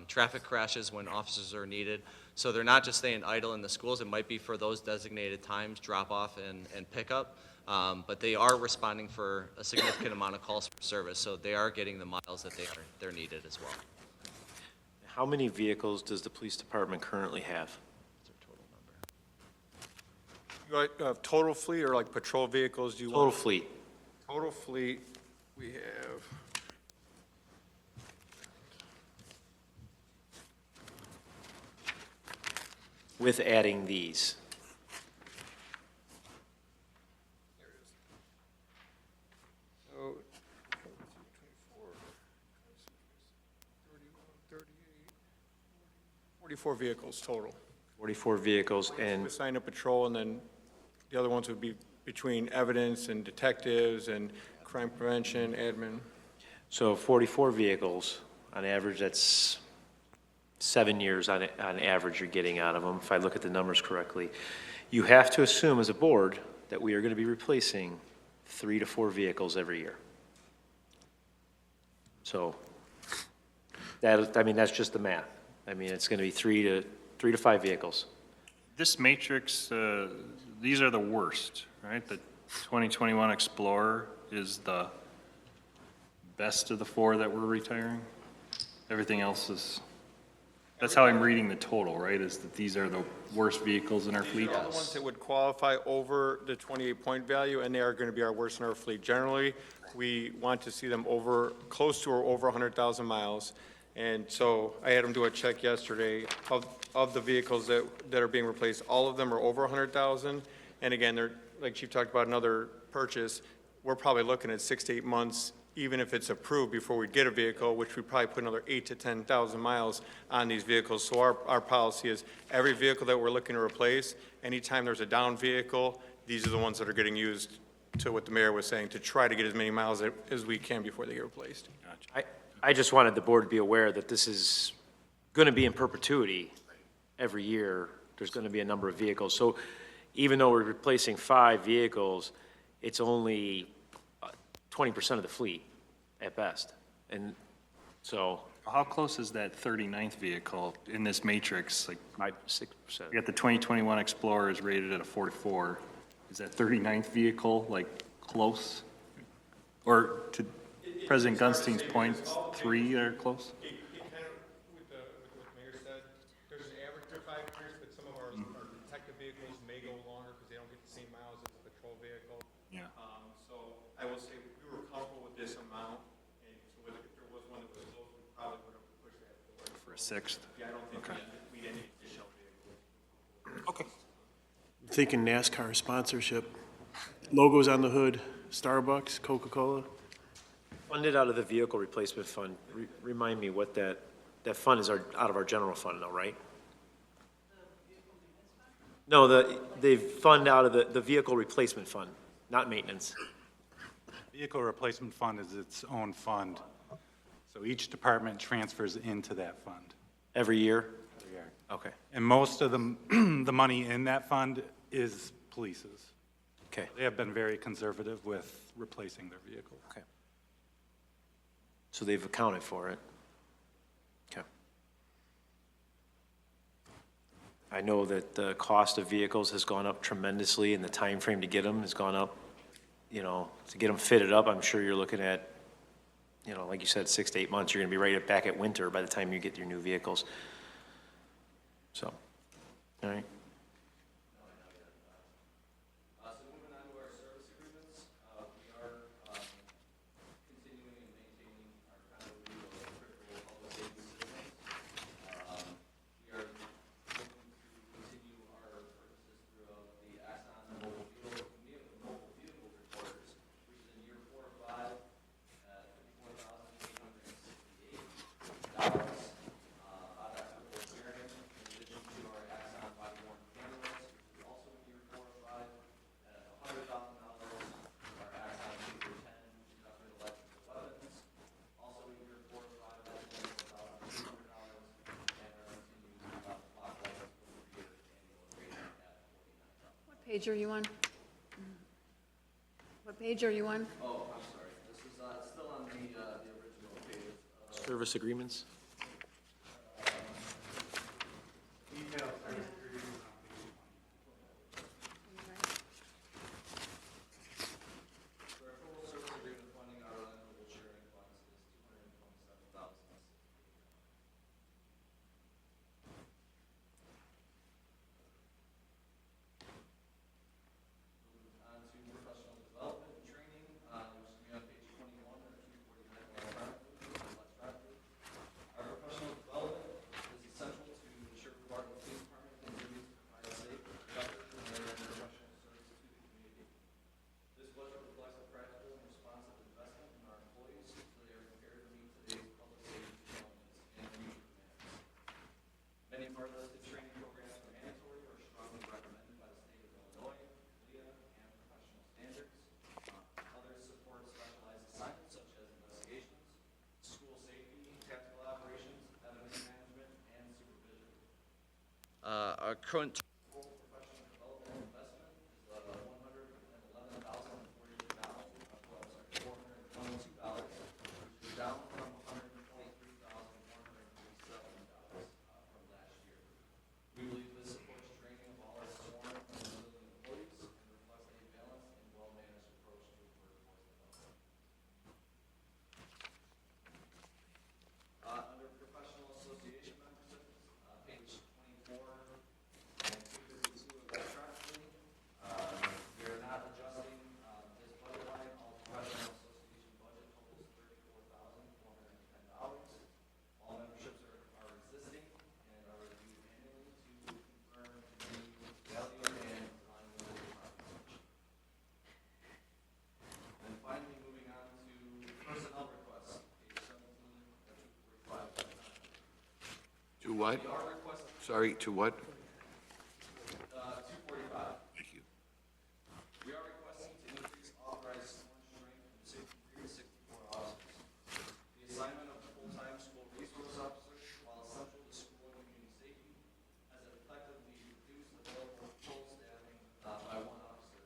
traffic crashes when officers are needed. So they're not just staying idle in the schools. It might be for those designated times, drop off and pickup. But they are responding for a significant amount of calls for service. So they are getting the miles that they're needed as well. How many vehicles does the police department currently have? You like total fleet or like patrol vehicles? Do you Total want? fleet. Total fleet, we have, With adding these. so, 44 vehicles total. 44 vehicles, and Assigned to patrol, and then the other ones would be between evidence and detectives and crime prevention, admin. so 44 vehicles, on average, that's 7 years on average you're getting out of them, if I look at the numbers correctly. You have to assume as a board that we are going to be replacing 3 to 4 vehicles every year. So, that's just the math. It's going to be 3 to 5 vehicles. This matrix, these are the worst, right? The 2021 Explorer is the best of the 4 that we're retiring. Everything else is, that's how I'm reading the total, right? Is that these are the worst vehicles in our fleet? These are the ones that would qualify over the 28-point value, and they are going to be our worst in our fleet. Generally, we want to see them close to or over 100,000 miles. And so I had them do a check yesterday of the vehicles that are being replaced. All of them are over 100,000. And again, they're, like Chief talked about, another purchase. We're probably looking at 6 to 8 months, even if it's approved, before we get a vehicle, which we probably put another 8 to 10,000 miles on these vehicles. So our policy is every vehicle that we're looking to replace, anytime there's a down vehicle, these are the ones that are getting used, to what the mayor was saying, to try to get as many miles as we can before they get replaced. I just wanted the board to be aware that this is going to be in perpetuity. Every year, there's going to be a number of vehicles. So even though we're replacing 5 vehicles, it's only 20% of the fleet at best. And so. How close is that 39th vehicle in this matrix? Like 5-6%. You got the 2021 Explorer is rated at a 44. Is that 39th vehicle like close? Or to President Gunstein's point, 3 are close? It kind of, with what the mayor said, there's an average of 5 years, but some of our detective vehicles may go longer because they don't get the same miles as a patrol vehicle. Yeah. So I will say, we were comfortable with this amount, and so if there was one that was close, we probably would have pushed that forward. For a 6th? Yeah, I don't think Okay. we'd any additional vehicle. Okay. Thinking NASCAR sponsorship, logos on the hood, Starbucks, Coca-Cola. Funded out of the vehicle replacement fund. Remind me what that fund is out of our general fund though, right? No, the fund out of the vehicle replacement fund, not maintenance. Vehicle replacement fund is its own fund. So each department transfers into that fund. Every year? Every year. Okay. And most of the money in that fund is police's. Okay. They have been very conservative with replacing their vehicles. Okay. So they've accounted for it. I know that the cost of vehicles has gone up tremendously, and the time frame to get them has gone up, you know, to get them fitted up. I'm sure you're looking at, you know, like you said, 6 to 8 months. You're gonna be right back at winter by the time you get your new vehicles. So, all right. So moving on to our service agreements, we are continuing and maintaining our continuity of critical public safety systems. We are looking to continue our purchases through the Axon mobile vehicle recorders, which is in year 4 or 5 at $54,868. Out of equitable clearing, in addition to our Axon body-worn cameras, which is also in year 4 or 5 at $100,000. Our Axon Super 10 conducted electrical weapons, also in year 4 or 5 at $24,200, and our continued clock weapons for the year annual rating at $49,000. What page are you on? What page are you on? Oh, I'm sorry. This is still on the original page. Service agreements? So our total service agreement funding out of equitable sharing funds is $227,000. Moving on to professional development and training, which is going to be on page 21 or 249 electronically. Our professional development is essential to ensure the Bartlett Police Department continues to provide safe, productive, and professional service to the community. This budget reflects a practical and responsive investment in our employees so they are prepared to meet today's public safety challenges and future demands. Many of our listed training programs are mandatory or strongly recommended by the state of Illinois, LEA, and professional standards. Others support specialized assignments such as investigations, school safety, tactical operations, evidence management, and supervision. Our current total professional development investment is $422, which is down from $123,137 from last year. We believe this supports training of all our sworn and civilian employees and reflects a balanced and well-managed approach to workforce development. Under professional association memberships, page 24 and 252 electronically, we are not adjusting this budget line. All professional association budget totals $34,410. All memberships are existing and are reviewed annually to confirm continued value and align with the department's mission. And finally, moving on to personnel requests, page 17 and 245. To what? We are requesting Sorry, to what? 245. Thank you. We are requesting to increase authorized sworn strength from 63 to 64 officers. The assignment of full-time school resource officers, while essential to school and community safety, has effectively reduced available patrol staffing by 1 officer.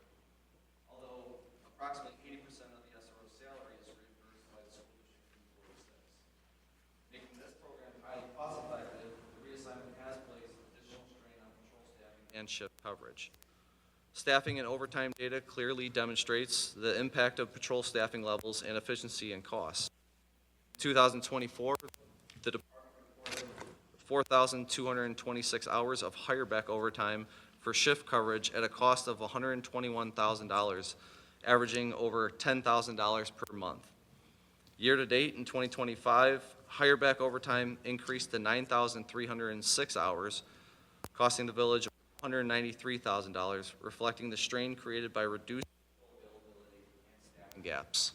Although approximately 80% of the SRO salary is reimbursed by the school district employee status. Making this program highly cost-effective, the reassignment has placed additional strain on patrol staffing and shift coverage. Staffing and overtime data clearly demonstrates the impact of patrol staffing levels and efficiency and costs. 2024, the department reported 4,226 hours of hire-back overtime for shift coverage at a cost of $121,000, averaging over $10,000 per month. Year-to-date in 2025, hire-back overtime increased to 9,306 hours, costing the village $193,000, reflecting the strain created by reduced availability and staffing gaps.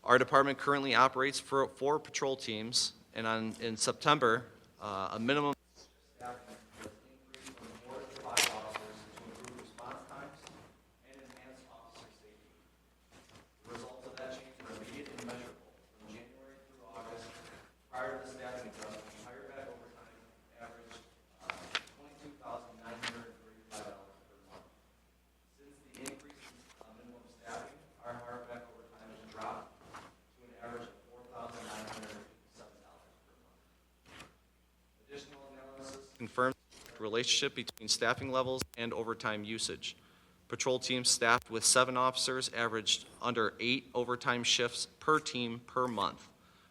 Our department currently operates 4 patrol teams, and in September, a minimum staffing was increased from 4 to 5 officers to improve response times and enhance officer safety. The results of that change were immediate and measurable. From January through August, prior to the staffing adjustment, hire-back overtime averaged $22,935 per month. Since the increase in minimum staffing, our hire-back overtime has dropped to an average of $4,957 per month. Additional analysis confirms relationship between staffing levels and overtime usage. Patrol teams staffed with 7 officers averaged under 8 overtime shifts per team per month,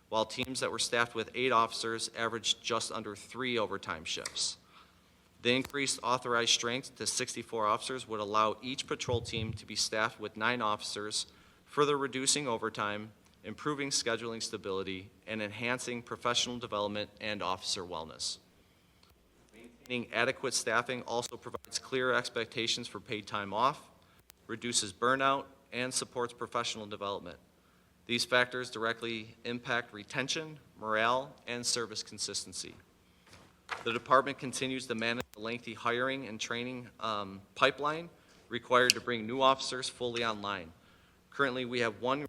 while teams that were staffed with 8 officers averaged just under 3 overtime shifts. The increased authorized strength to 64 officers would allow each patrol team to be staffed with 9 officers, further reducing overtime, improving scheduling stability, and enhancing professional development and officer wellness. Maintaining adequate staffing also provides clear expectations for paid time off, reduces burnout, and supports professional development. These factors directly impact retention, morale, and service consistency. The department continues to manage the lengthy hiring and training pipeline required to bring new officers fully online. Currently, we have 1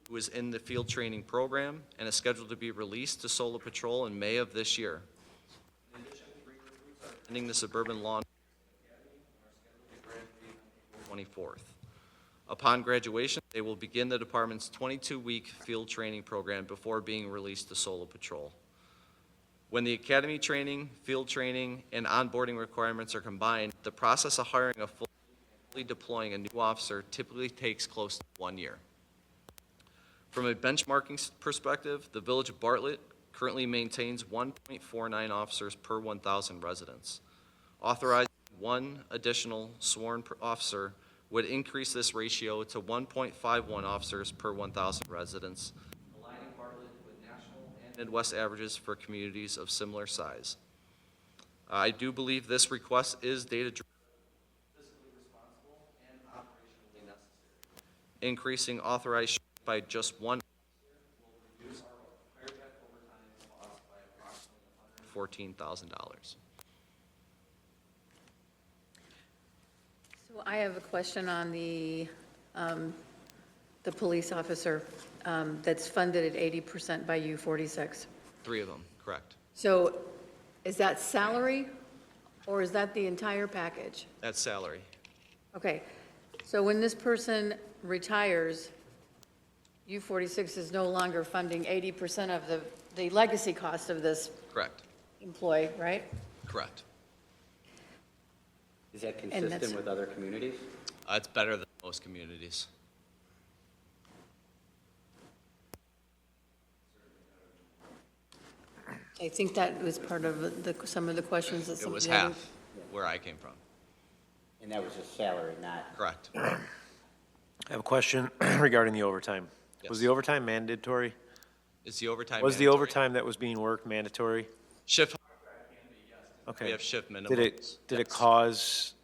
who is in the field training program and is scheduled to be released to solo patrol in May of this year. In addition, 3 recruits are attending the Suburban Law Academy and are scheduled to graduate on April 24th. Upon graduation, they will begin the department's 22-week field training program before being released to solo patrol. When the academy training, field training, and onboarding requirements are combined, the process of hiring a fully deploying a new officer typically takes close to 1 year. From a benchmarking perspective, the Village of Bartlett currently maintains 1.49 officers per 1,000 residents. Authorizing 1 additional sworn officer would increase this ratio to 1.51 officers per 1,000 residents, aligning Bartlett with national and Midwest averages for communities of similar size. I do believe this request is data-driven, fiscally responsible, and operationally necessary. Increasing authorized by just 1 officer will reduce our hired overtime cost by approximately $114,000. So I have a question on the police officer that's funded at 80% by U46. 3 of them, correct. So is that salary or is that the entire package? That's salary. Okay, so when this person retires, U46 is no longer funding 80% of the legacy cost of this Correct. employee, right? Correct. Is that And that's- consistent with other communities? It's better than most communities. I think that was part of some of the questions that It some of was the other. half where I came from. And that was just salary, not... Correct. I have a question regarding the overtime. Was Yes. the overtime mandatory? Is the overtime Was the mandatory? overtime that was being worked mandatory? Shift, Okay. we have shift minimums. Did it Yes. cause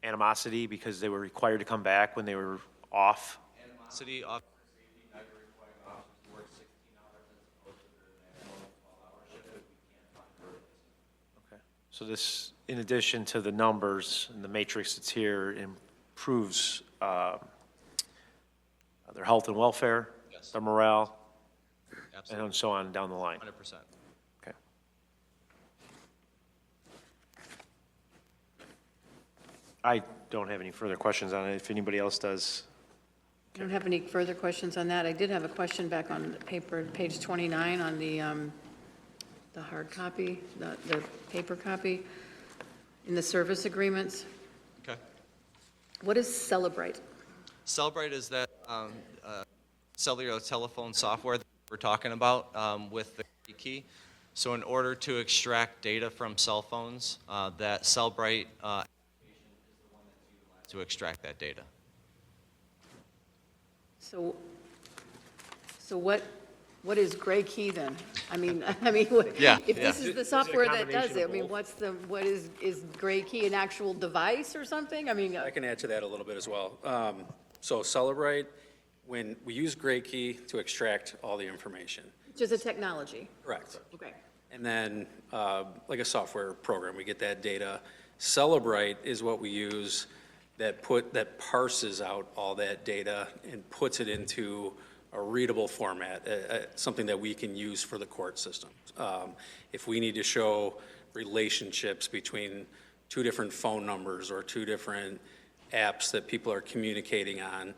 animosity because they were required to come back when they were off? Animosity, officer safety, never requiring officers to work 16 hours as opposed to their maximum 12-hour shift. We can't find a replacement. Okay. So this, in addition to the numbers and the matrix that's here, improves their health and welfare, Yes. their morale, Absolutely, and so on down the line. 100%. Okay. I don't have any further questions on it. If anybody else does, I don't have any further questions on that. I did have a question back on the paper, page 29 on the hard copy, the paper copy, in the service agreements. Okay. What is Celebrate? Celebrate is that cellular telephone software that we're talking about with the key. So in order to extract data from cell phones, that Celebrate application is the one that's utilized to extract that data. So what is Gray Key then? I mean, Yeah, if this yeah. is the software that combination does it, I of mean, both? what is Gray Key an actual device or something? I mean, I can add to that a little bit as well. So Celebrate, when we use Gray Key to extract all the information. just a technology. Correct. Okay. And then, like a software program, we get that data. Celebrate is what we use that parses out all that data and puts it into a readable format, something that we can use for the court system. If we need to show relationships between 2 different phone numbers or 2 different apps that people are communicating on,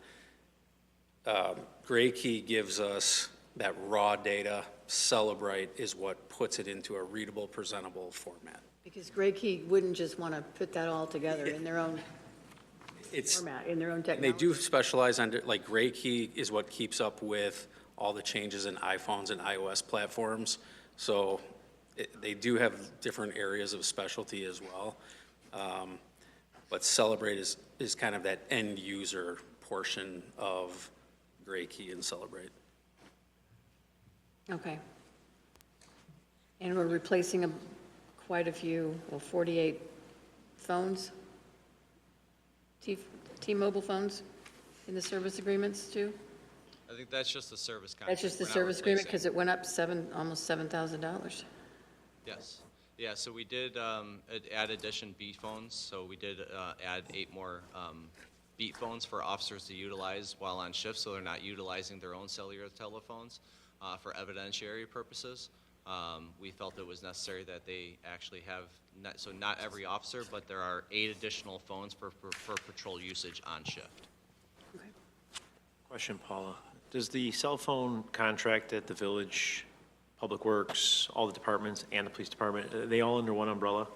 Gray Key gives us that raw data. Celebrate is what puts it into a readable, presentable format. Because Gray Key wouldn't just want to put that all together in their own It's, format, in their own and technology. they do specialize under, like Gray Key is what keeps up with all the changes in iPhones and iOS platforms. So they do have different areas of specialty as well. But Celebrate is kind of that end user portion of Gray Key and Celebrate. Okay. And we're replacing quite a few, 48 phones? T-Mobile phones in the service agreements too? I think that's just the service contract. That's just the We're not service agreement, replacing. because it went up almost $7,000. Yes. Yeah, so we did add addition beat phones, so we did add 8 more beat phones for officers to utilize while on shift, so they're not utilizing their own cellular telephones for evidentiary purposes. We felt it was necessary that they actually have, so not every officer, but there are 8 additional phones for patrol usage on shift. Question, Paula. Does the cell phone contract at the village, Public Works, all the departments, and the police department, are they all under one umbrella?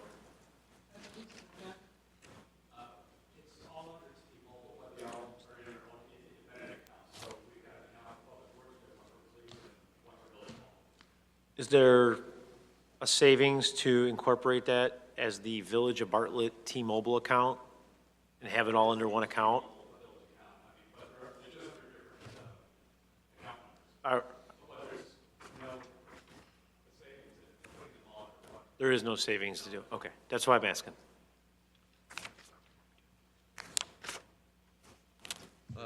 Is there a savings to incorporate that as the Village of Bartlett T-Mobile account and have it all under one account? There is no savings to do. Okay, that's why I'm asking.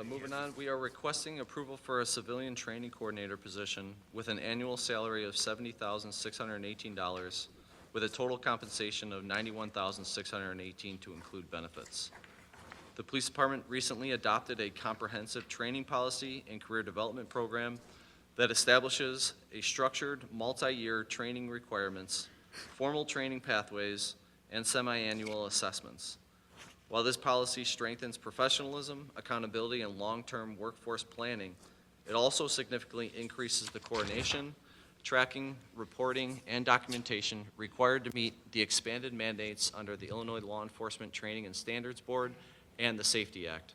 Moving on, we are requesting approval for a civilian training coordinator position with an annual salary of $70,618 with a total compensation of $91,618 to include benefits. The police department recently adopted a comprehensive training policy and career development program that establishes a structured multi-year training requirements, formal training pathways, and semi-annual assessments. While this policy strengthens professionalism, accountability, and long-term workforce planning, it also significantly increases the coordination, tracking, reporting, and documentation required to meet the expanded mandates under the Illinois Law Enforcement Training and Standards Board and the Safety Act.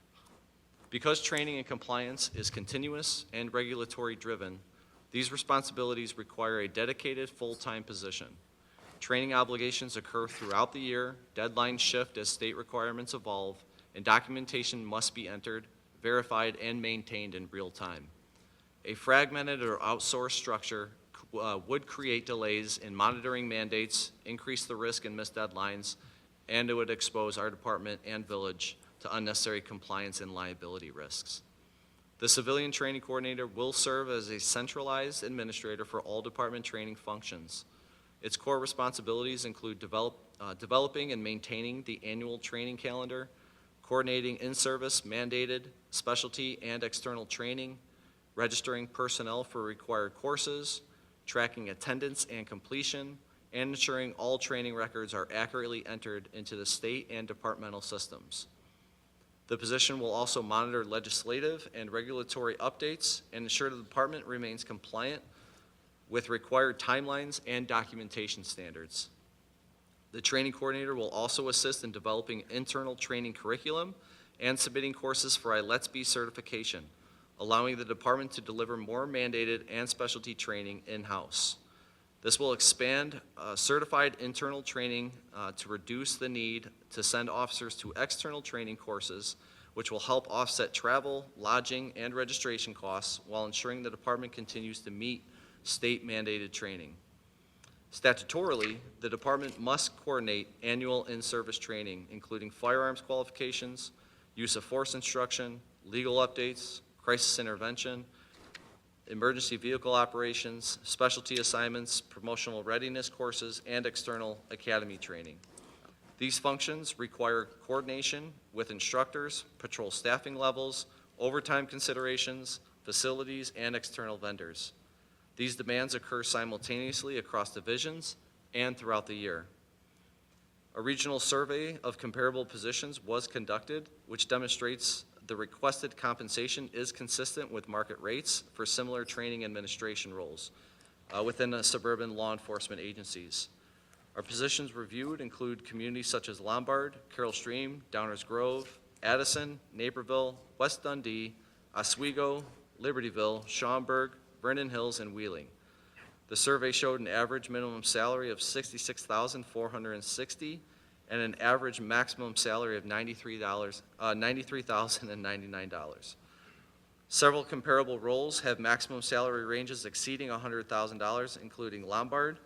Because training and compliance is continuous and regulatory-driven, these responsibilities require a dedicated full-time position. Training obligations occur throughout the year, deadlines shift as state requirements evolve, and documentation must be entered, verified, and maintained in real time. A fragmented or outsourced structure would create delays in monitoring mandates, increase the risk and missed deadlines, and it would expose our department and village to unnecessary compliance and liability risks. The civilian training coordinator will serve as a centralized administrator for all department training functions. Its core responsibilities include developing and maintaining the annual training calendar, coordinating in-service mandated, specialty, and external training, registering personnel for required courses, tracking attendance and completion, and ensuring all training records are accurately entered into the state and departmental systems. The position will also monitor legislative and regulatory updates and ensure the department remains compliant with required timelines and documentation standards. The training coordinator will also assist in developing internal training curriculum and submitting courses for a Let's Be certification, allowing the department to deliver more mandated and specialty training in-house. This will expand certified internal training to reduce the need to send officers to external training courses, which will help offset travel, lodging, and registration costs while ensuring the department continues to meet state-mandated training. Statutorily, the department must coordinate annual in-service training, including firearms qualifications, use of force instruction, legal updates, crisis intervention, emergency vehicle operations, specialty assignments, promotional readiness courses, and external academy training. These functions require coordination with instructors, patrol staffing levels, overtime considerations, facilities, and external vendors. These demands occur simultaneously across divisions and throughout the year. A regional survey of comparable positions was conducted, which demonstrates the requested compensation is consistent with market rates for similar training administration roles within the suburban law enforcement agencies. Our positions reviewed include communities such as Lombard, Carroll Stream, Downers Grove, Addison, Naperville, West Dundee, Oswego, Libertyville, Schaumburg, Vernon Hills, and Wheeling. The survey showed an average minimum salary of $66,460 and an average maximum salary of $93,099. Several comparable roles have maximum salary ranges exceeding $100,000, including Lombard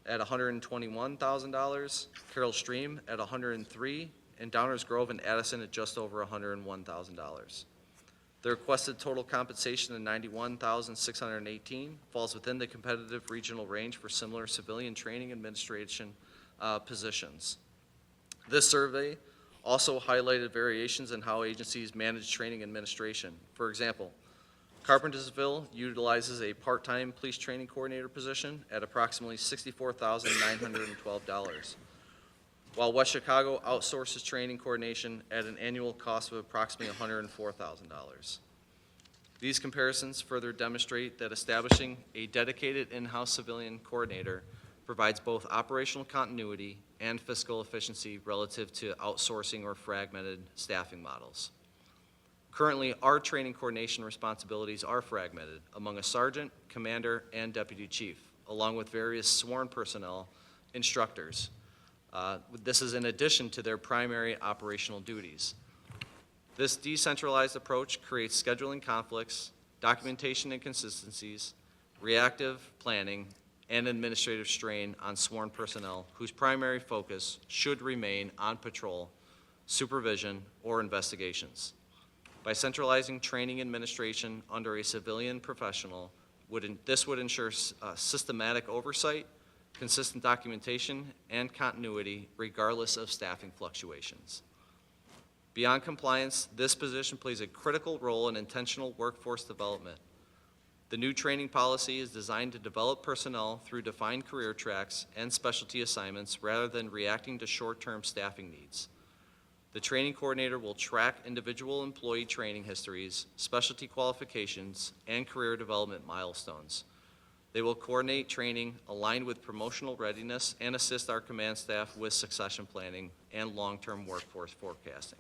at $121,000, Carroll Stream at $103,000, and Downers Grove and Addison at just over $101,000. The requested total compensation of $91,618 falls within the competitive regional range for similar civilian training administration positions. This survey also highlighted variations in how agencies manage training administration. For example, Carpentersville utilizes a part-time police training coordinator position at approximately $64,912, while West Chicago outsources training coordination at an annual cost of approximately $104,000. These comparisons further demonstrate that establishing a dedicated in-house civilian coordinator provides both operational continuity and fiscal efficiency relative to outsourcing or fragmented staffing models. Currently, our training coordination responsibilities are fragmented among a sergeant, commander, and deputy chief, along with various sworn personnel, instructors. This is in addition to their primary operational duties. This decentralized approach creates scheduling conflicts, documentation inconsistencies, reactive planning, and administrative strain on sworn personnel whose primary focus should remain on patrol, supervision, or investigations. By centralizing training administration under a civilian professional, this would ensure systematic oversight, consistent documentation, and continuity regardless of staffing fluctuations. Beyond compliance, this position plays a critical role in intentional workforce development. The new training policy is designed to develop personnel through defined career tracks and specialty assignments rather than reacting to short-term staffing needs. The training coordinator will track individual employee training histories, specialty qualifications, and career development milestones. They will coordinate training aligned with promotional readiness and assist our command staff with succession planning and long-term workforce forecasting.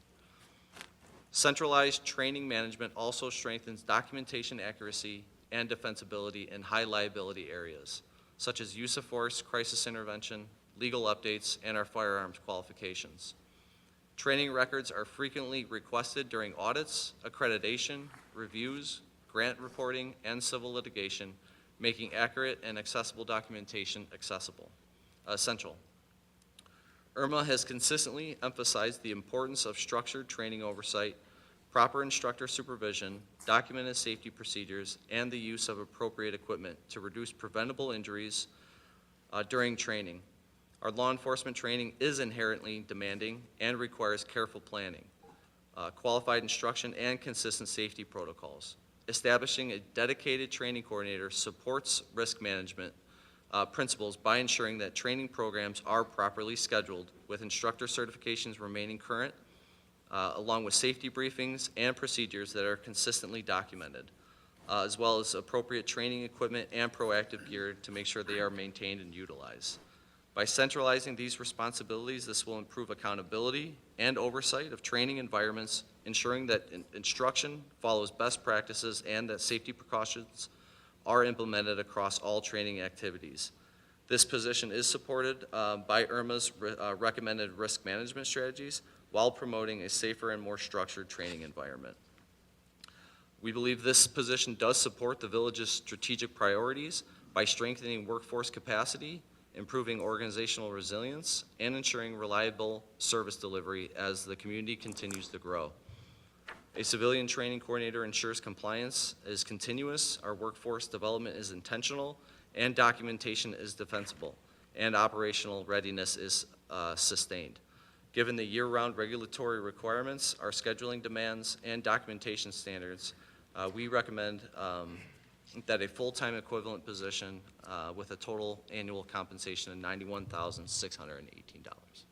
Centralized training management also strengthens documentation accuracy and defensibility in high liability areas, such as use of force, crisis intervention, legal updates, and our firearms qualifications. Training records are frequently requested during audits, accreditation, reviews, grant reporting, and civil litigation, making accurate and accessible documentation essential. IRMA has consistently emphasized the importance of structured training oversight, proper instructor supervision, documented safety procedures, and the use of appropriate equipment to reduce preventable injuries during training. Our law enforcement training is inherently demanding and requires careful planning, qualified instruction, and consistent safety protocols. Establishing a dedicated training coordinator supports risk management principles by ensuring that training programs are properly scheduled with instructor certifications remaining current, along with safety briefings and procedures that are consistently documented, as well as appropriate training equipment and proactive gear to make sure they are maintained and utilized. By centralizing these responsibilities, this will improve accountability and oversight of training environments, ensuring that instruction follows best practices and that safety precautions are implemented across all training activities. This position is supported by IRMA's recommended risk management strategies while promoting a safer and more structured training environment. We believe this position does support the village's strategic priorities by strengthening workforce capacity, improving organizational resilience, and ensuring reliable service delivery as the community continues to grow. A civilian training coordinator ensures compliance is continuous, our workforce development is intentional, and documentation is defensible, and operational readiness is sustained. Given the year-round regulatory requirements, our scheduling demands, and documentation standards, we recommend that a full-time equivalent position with a total annual compensation of $91,618. There's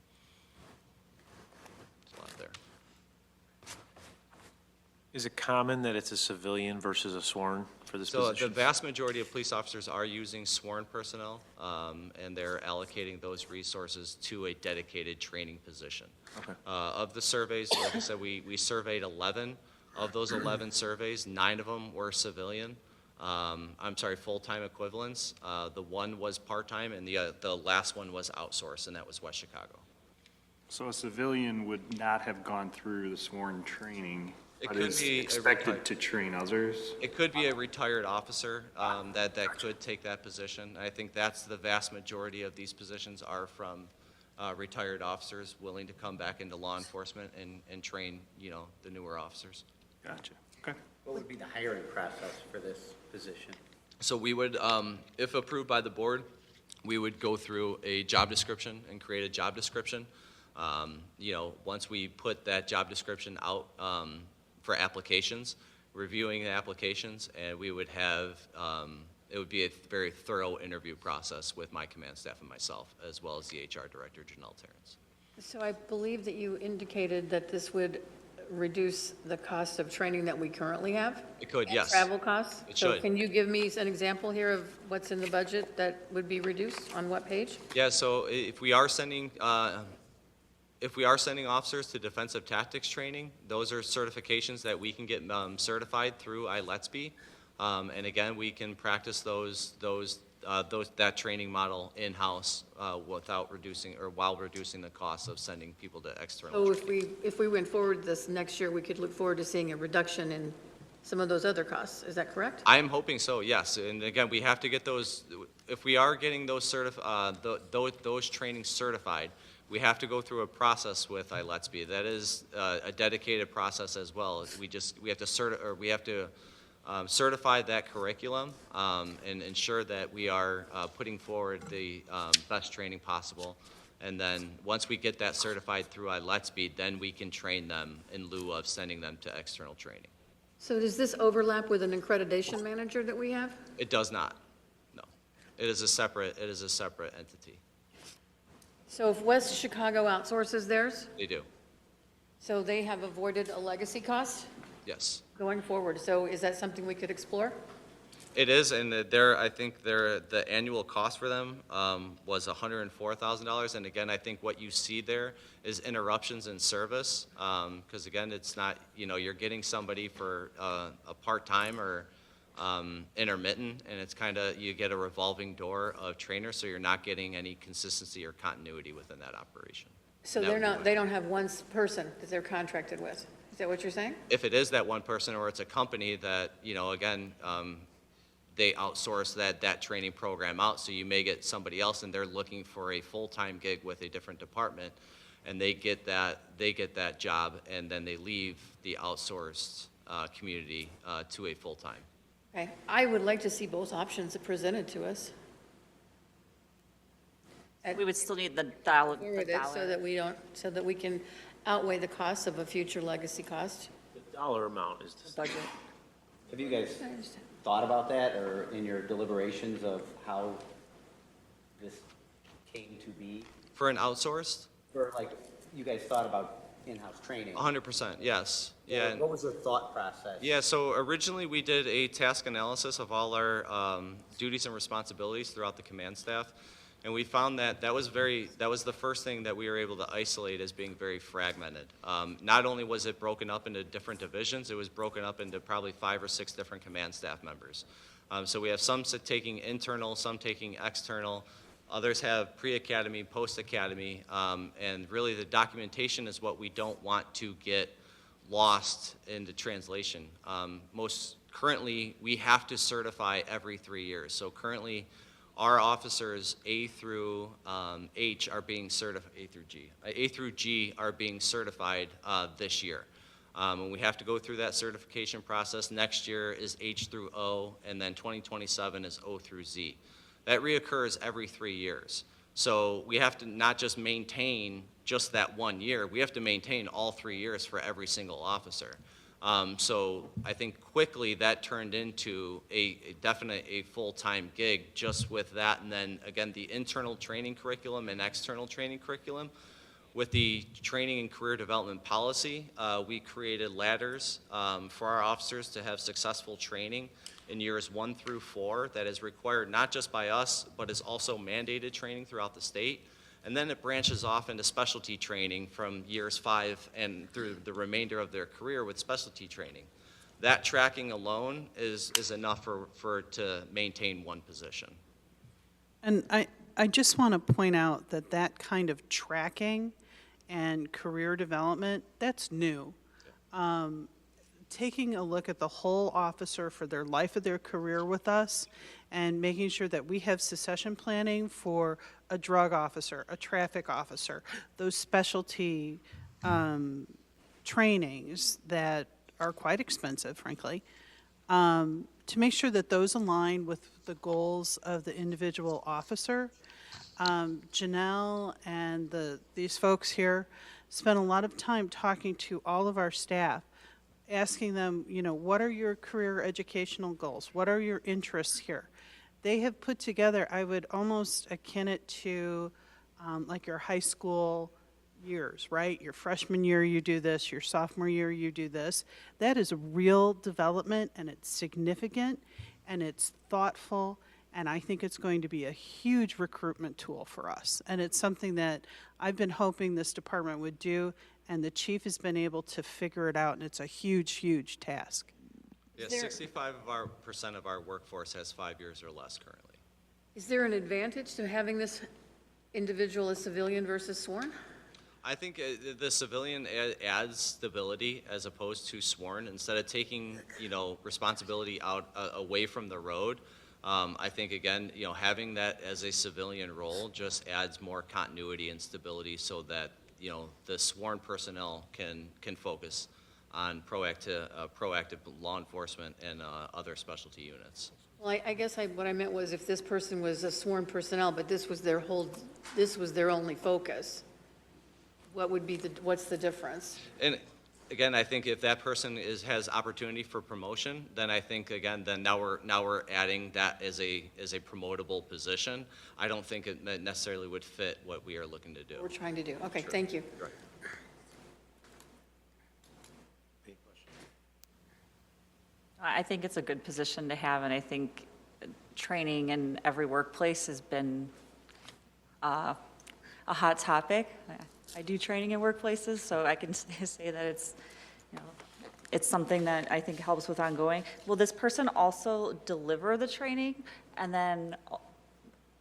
a lot there. Is it common that it's a civilian versus a sworn for this So position? the vast majority of police officers are using sworn personnel, and they're allocating those resources to a dedicated training position. Okay. Of the surveys, like I said, we surveyed 11. Of those 11 surveys, 9 of them were civilian. Full-time equivalents. The one was part-time, and the last one was outsourced, and that was West Chicago. So a civilian would not have gone through the sworn training, It but could is be a expected to train others? It could be a retired officer that could take that position. I think that's the vast majority of these positions are from retired officers willing to come back into law enforcement and train, the newer officers. Gotcha. Okay. What would be the hiring process for this position? So we would, if approved by the board, we would go through a job description and create a job description. Once we put that job description out for applications, reviewing the applications, and we would have, it would be a very thorough interview process with my command staff and myself, as well as the HR director, Janelle Terrence. So I believe that you indicated that this would reduce the cost of training that we currently have? It could, and yes. travel costs? It So should. can you give me an example here of what's in the budget that would be reduced, on what page? Yeah, so if we are sending officers to defensive tactics training, those are certifications that we can get certified through ILETSB. And again, we can practice that training model in-house without reducing, or while reducing the cost of sending people to external So training. if we went forward this next year, we could look forward to seeing a reduction in some of those other costs, is that correct? I am hoping so, yes. And again, we have to get those, if we are getting those those trainings certified, we have to go through a process with ILETSB. That is a dedicated process as well. We have to certify that curriculum and ensure that we are putting forward the best training possible. And then once we get that certified through ILETSB, then we can train them in lieu of sending them to external training. So does this overlap with an accreditation manager that we have? It does not, no. It is a separate entity. So if West Chicago outsources theirs, They do, so they have avoided a legacy cost yes. going forward. So is that something we could explore? It is, and I think the annual cost for them was $104,000. And again, I think what you see there is interruptions in service, because again, it's not, you're getting somebody for a part-time or intermittent, and it's kind of, you get a revolving door of trainers, so you're not getting any consistency or continuity within that operation. So And that would be they don't have one person that they're contracted with? Is that what you're saying? if it is that one person, or it's a company that, again, they outsource that training program out, so you may get somebody else and they're looking for a full-time gig with a different department, and they get that job, and then they leave the outsourced community to a full-time. Okay, I would like to see both options presented to us. We would still need the dollar. Forward it so that we can outweigh the costs of a future legacy cost. The dollar amount is the Budget. Have you guys I understand. thought about that, or in your deliberations of how this came to be? For an outsourced, Or you guys thought about in-house training? 100%, yes. Yeah. and- What was the thought process? Yeah, so originally we did a task analysis of all our duties and responsibilities throughout the command staff, and we found that that was the first thing that we were able to isolate as being very fragmented. Not only was it broken up into different divisions, it was broken up into probably 5 or 6 different command staff members. So we have some taking internal, some taking external. Others have pre-academy, post-academy, and really the documentation is what we don't want to get lost into translation. Currently, we have to certify every 3 years. So currently, our officers A through H are being certified, A through G are being certified this year. And we have to go through that certification process. Next year is H through O, and then 2027 is O through Z. That reoccurs every 3 years. So we have to not just maintain just that 1 year, we have to maintain all 3 years for every single officer. So I think quickly that turned into a full-time gig just with that. And then again, the internal training curriculum and external training curriculum With the training and career development policy, we created ladders for our officers to have successful training in years 1 through 4 that is required not just by us, but is also mandated training throughout the state. And then it branches off into specialty training from years 5 and through the remainder of their career with specialty training. That tracking alone is enough to maintain one position. And I just want to point out that that kind of tracking and career development, that's new. Taking a look at the whole officer for their life of their career with us and making sure that we have succession planning for a drug officer, a traffic officer, those specialty trainings that are quite expensive, frankly, to make sure that those align with the goals of the individual officer. Janelle and these folks here spent a lot of time talking to all of our staff, asking them, you know, what are your career educational goals? What are your interests here? They have put together, I would almost akin it to like your high school years, right? Your freshman year you do this, your sophomore year you do this. That is a real development, and it's significant, and it's thoughtful, and I think it's going to be a huge recruitment tool for us. And it's something that I've been hoping this department would do, and the chief has been able to figure it out, and it's a huge, huge task. Yeah, 65% of our workforce has 5 years or less currently. Is there an advantage to having this individual as civilian versus sworn? I think the civilian adds stability as opposed to sworn. Instead of taking, you know, responsibility out away from the road, I think, again, you know, having that as a civilian role just adds more continuity and stability so that, you know, the sworn personnel can focus on proactive law enforcement and other specialty units. Well, I guess what I meant was if this person was a sworn personnel, but this was their only focus, what's the difference? And again, I think if that person has opportunity for promotion, then I think, again, then now we're adding that as a promotable position. I don't think it necessarily would fit what we are looking to do. We're trying to do. Okay, Sure. thank you. Right. I think it's a good position to have, and I think training in every workplace has been a hot topic. I do training in workplaces, so I can say that it's, you know, it's something that I think helps with ongoing. Will this person also deliver the training and then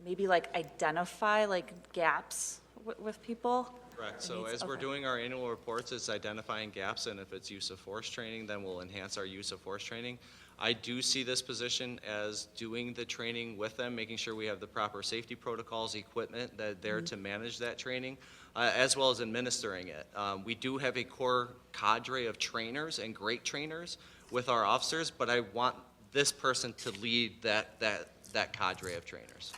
maybe like identify like gaps with people? Correct. So as we're doing our annual reports, it's identifying gaps, and if it's use of force training, then we'll enhance our use of force training. I do see this position as doing the training with them, making sure we have the proper safety protocols, equipment that are there to manage that training, as well as administering it. We do have a core cadre of trainers and great trainers with our officers, but I want this person to lead that cadre of trainers.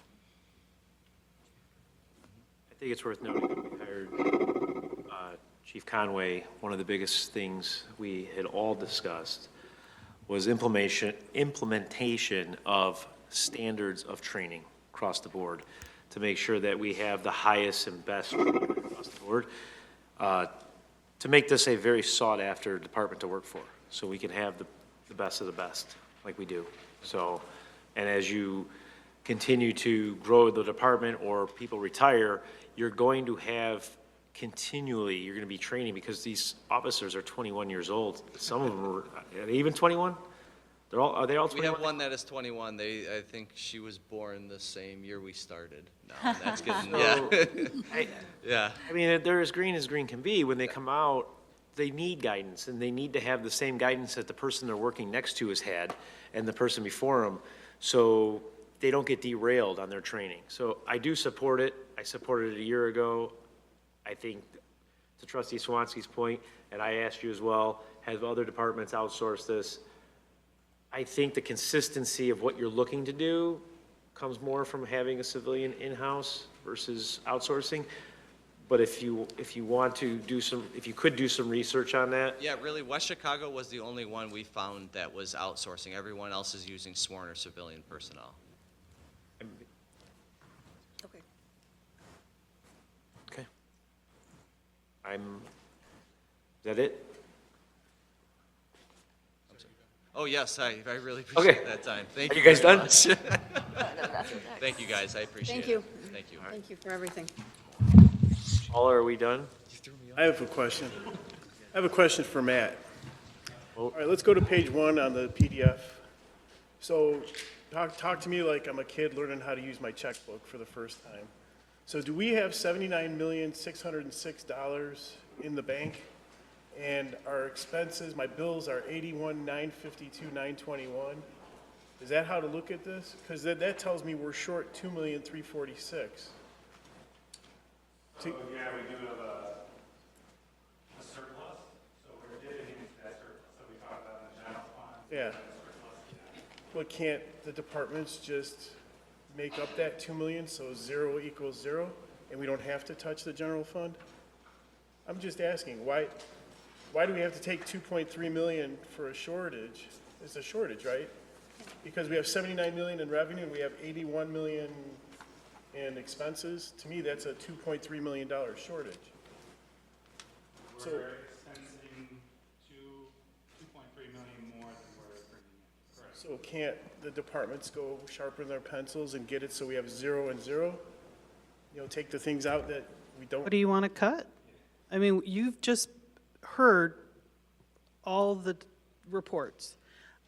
I think it's worth noting, when we hired Chief Conway, one of the biggest things we had all discussed was implementation of standards of training across the board to make sure that we have the highest and best across the board, to make this a very sought-after department to work for, so we can have the best of the best, like we do. So, and as you continue to grow the department or people retire, you're going to have continually, you're going to be training, because these officers are 21 years old. Some of them are they even 21? Are they all 21? We have one that is 21. I think she was born the same year we started. No, that's getting, yeah. I mean, they're as green can be. When they come out, they need guidance, and they need to have the same guidance that the person they're working next to has had and the person before them, so they don't get derailed on their training. So I do support it. I supported it a year ago. I think, to Trustee Swansky's point, and I asked you as well, have other departments outsource this? I think the consistency of what you're looking to do comes more from having a civilian in-house versus outsourcing. But if you want to do if you could do some research on that. Yeah, really, West Chicago was the only one we found that was outsourcing. Everyone else is using sworn or civilian personnel. Okay. Okay. Is that it? Oh, yes, I really Okay. appreciate that time. Thank Are you you guys very done? much. Thank you, guys, I appreciate it. Thank you. Thank you. Thank you for everything. Paula, are we done? I have a question. I have a question for Matt. All right, let's go to page 1 on the PDF. So talk to me like I'm a kid learning how to use my checkbook for the first time. So do we have $79,606 in the bank? And our expenses, my bills are $81,952,921. Is that how to look at this? Because that tells me we're short $2,346,000. Yeah, we do have a surplus, so we're dipping into that surplus that we talked about in the general fund. Yeah. Well, can't the departments just make up that 2 million, so 0 equals 0, and we don't have to touch the general fund? I'm just asking, why do we have to take 2.3 million for a shortage? It's a shortage, right? Because we have 79 million in revenue, and we have 81 million in expenses. To me, that's a $2.3 million shortage. So, We're expensing 2.3 million more than we're bringing in. Correct. so can't the departments go sharpen their pencils and get it so we have 0 and 0? You know, take the things out that we don't. What do you want to cut? I mean, you've just heard all the reports.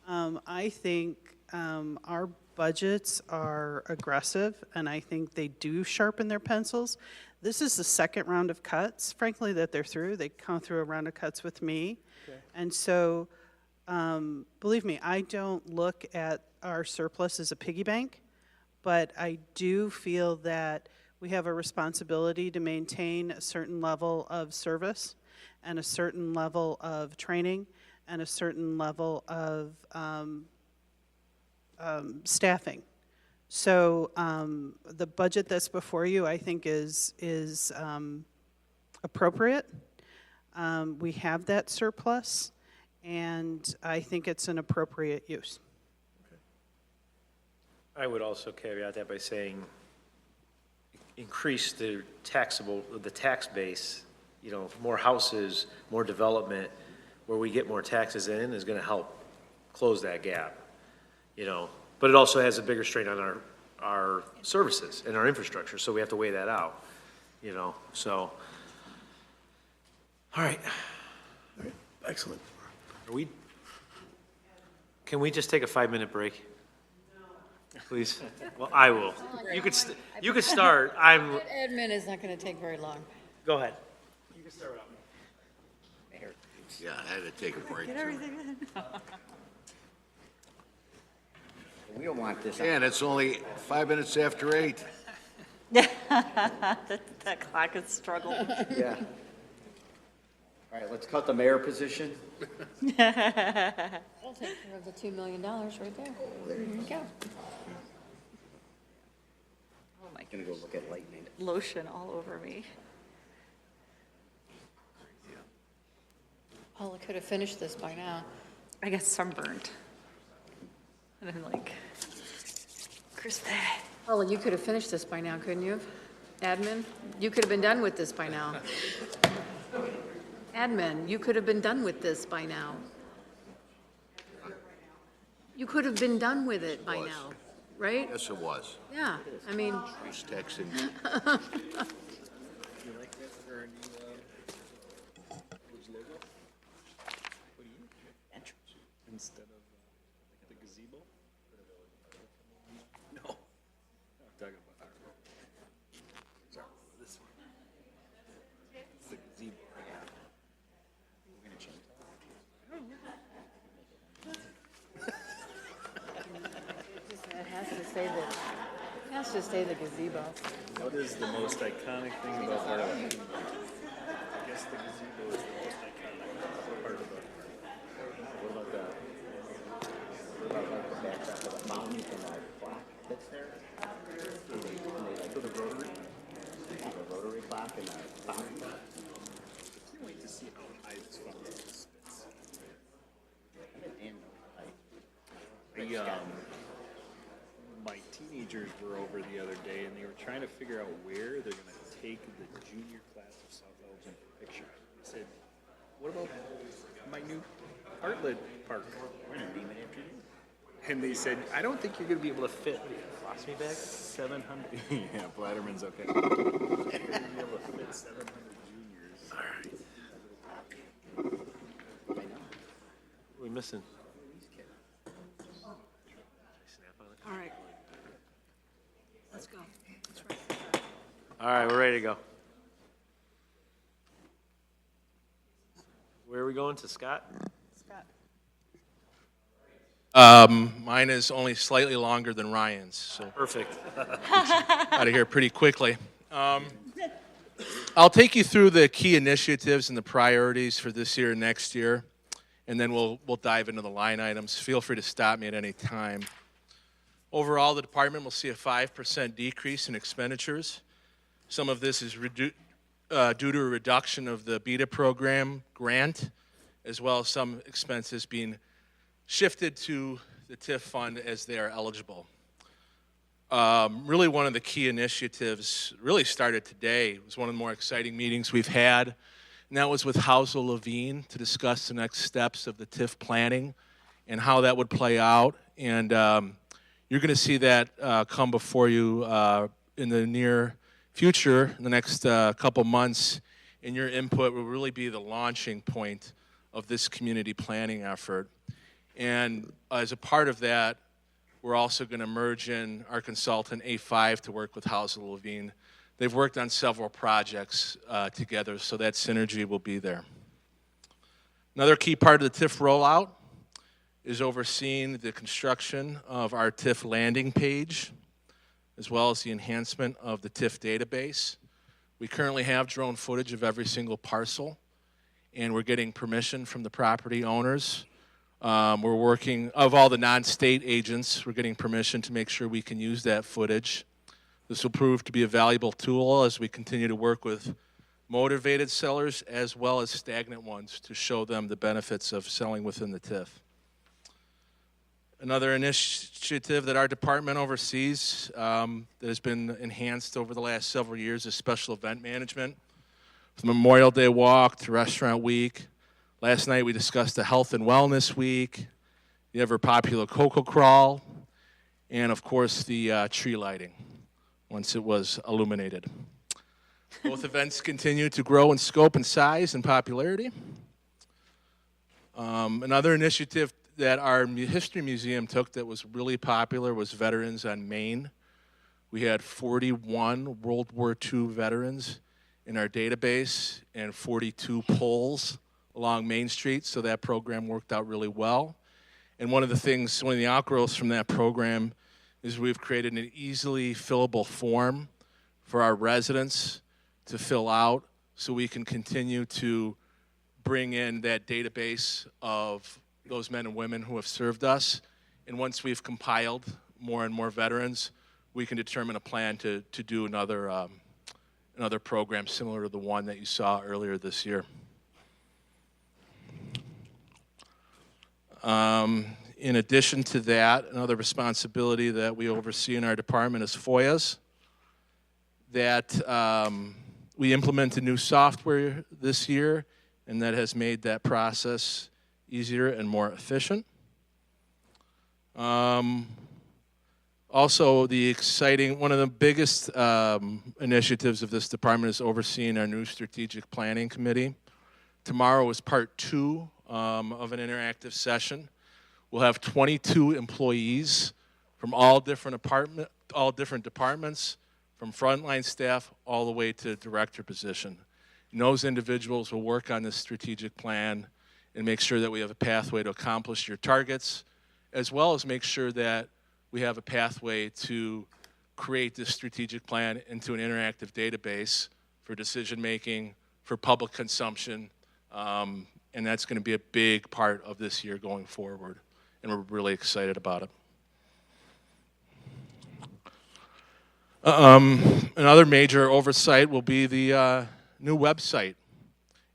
I think our budgets are aggressive, and I think they do sharpen their pencils. This is the second round of cuts, frankly, that they're through. They come through a round of cuts with me. Okay. And so, believe me, I don't look at our surplus as a piggy bank, but I do feel that we have a responsibility to maintain a certain level of service and a certain level of training and a certain level of staffing. So the budget that's before you, I think, is appropriate. We have that surplus, and I think it's an appropriate use. I would also caveat that by saying, increase the tax base, you know, more houses, more development, where we get more taxes in is gonna help close that gap, you know. But it also has a bigger strain on our services and our infrastructure, so we have to weigh that out, you know, so. All right. Excellent. Can we just take a 5-minute break? Please? Well, I will. You could start. Admin is not going to take very long. Go ahead. You can start without me. Yeah, I had to take a break. Get too. everything in. We don't want this. And it's only 5 minutes after 8. That clock is struggling. Yeah. All right, let's cut the mayor position. I'll take care of the $2 million right there. There you go. Oh my Gonna go look at lightning. lotion all over me. Paula could have finished this by now. I got sunburned. And I'm like, crispy. Paula, you could have finished this by now, couldn't you? Admin, you could have been done with this by now. Admin, you could have been done with this by now. You could have been done with it by Was. now, right? Yes, it was. Yeah, I mean, She's texting. Instead of the gazebo? No. I'm talking about our. Sorry, this one. It's the gazebo. We're gonna change it has to stay the gazebo. What is the most iconic thing about Bartlett? I guess the gazebo is the most iconic part of the. What about the backdrop of the mountain and the clock that's there? And they like the rotary? Yeah, the rotary clock and the fountain. I can't wait to see how high this fountain spits. My teenagers were over the other day and they were trying to figure out where they're gonna take the junior class of South Elgin picture. I said, what about my new Bartlett Park? We're gonna name it after you. And they said, I don't think you're gonna be able to fit, lost me back, 700. Yeah, Blatterman's okay. You're gonna be able to fit 700 juniors. All right. What are we missing? All right. Let's go. All right, we're ready to go. Where are we going, to Scott? Mine is only slightly longer than Ryan's, so. Perfect. Out of here pretty quickly. I'll take you through the key initiatives and the priorities for this year and next year, and then we'll dive into the line items. Feel free to stop me at any time. Overall, the department will see a 5% decrease in expenditures. Some of this is due to a reduction of the BETA program grant, as well as some expenses being shifted to the TIF fund as they are eligible. Really one of the key initiatives really started today. It was one of the more exciting meetings we've had, and that was with Housel Levine to discuss the next steps of the TIF planning and how that would play out. And you're going to see that come before you in the near future, in the next couple months, and your input will really be the launching point of this community planning effort. And as a part of that, we're also going to merge in our consultant A5 to work with Housel Levine. They've worked on several projects together, so that synergy will be there. Another key part of the TIF rollout is overseeing the construction of our TIF landing page, as well as the enhancement of the TIF database. We currently have drone footage of every single parcel, and we're getting permission from the property owners. We're working, of all the non-state agents, we're getting permission to make sure we can use that footage. This will prove to be a valuable tool as we continue to work with motivated sellers as well as stagnant ones to show them the benefits of selling within the TIF. Another initiative that our department oversees that has been enhanced over the last several years is special event management. From Memorial Day Walk to Restaurant Week. Last night we discussed the Health and Wellness Week, the ever popular Cocoa Crawl, and of course the tree lighting once it was illuminated. Both events continue to grow in scope and size and popularity. Another initiative that our History Museum took that was really popular was Veterans on Main. We had 41 World War II veterans in our database and 42 polls along Main Street, so that program worked out really well. And one of the outgrowths from that program is we've created an easily fillable form for our residents to fill out so we can continue to bring in that database of those men and women who have served us. And once we've compiled more and more veterans, we can determine a plan to do another program similar to the one that you saw earlier this year. In addition to that, another responsibility that we oversee in our department is FOIAs. That we implemented new software this year, and that has made that process easier and more efficient. Also, one of the biggest initiatives of this department is overseeing our new strategic planning committee. Tomorrow is part 2 of an interactive session. We'll have 22 employees from all different departments, from frontline staff all the way to director position. And those individuals will work on this strategic plan and make sure that we have a pathway to accomplish your targets, as well as make sure that we have a pathway to create this strategic plan into an interactive database for decision-making, for public consumption, and that's going to be a big part of this year going forward, and we're really excited about it. Another major oversight will be the new website,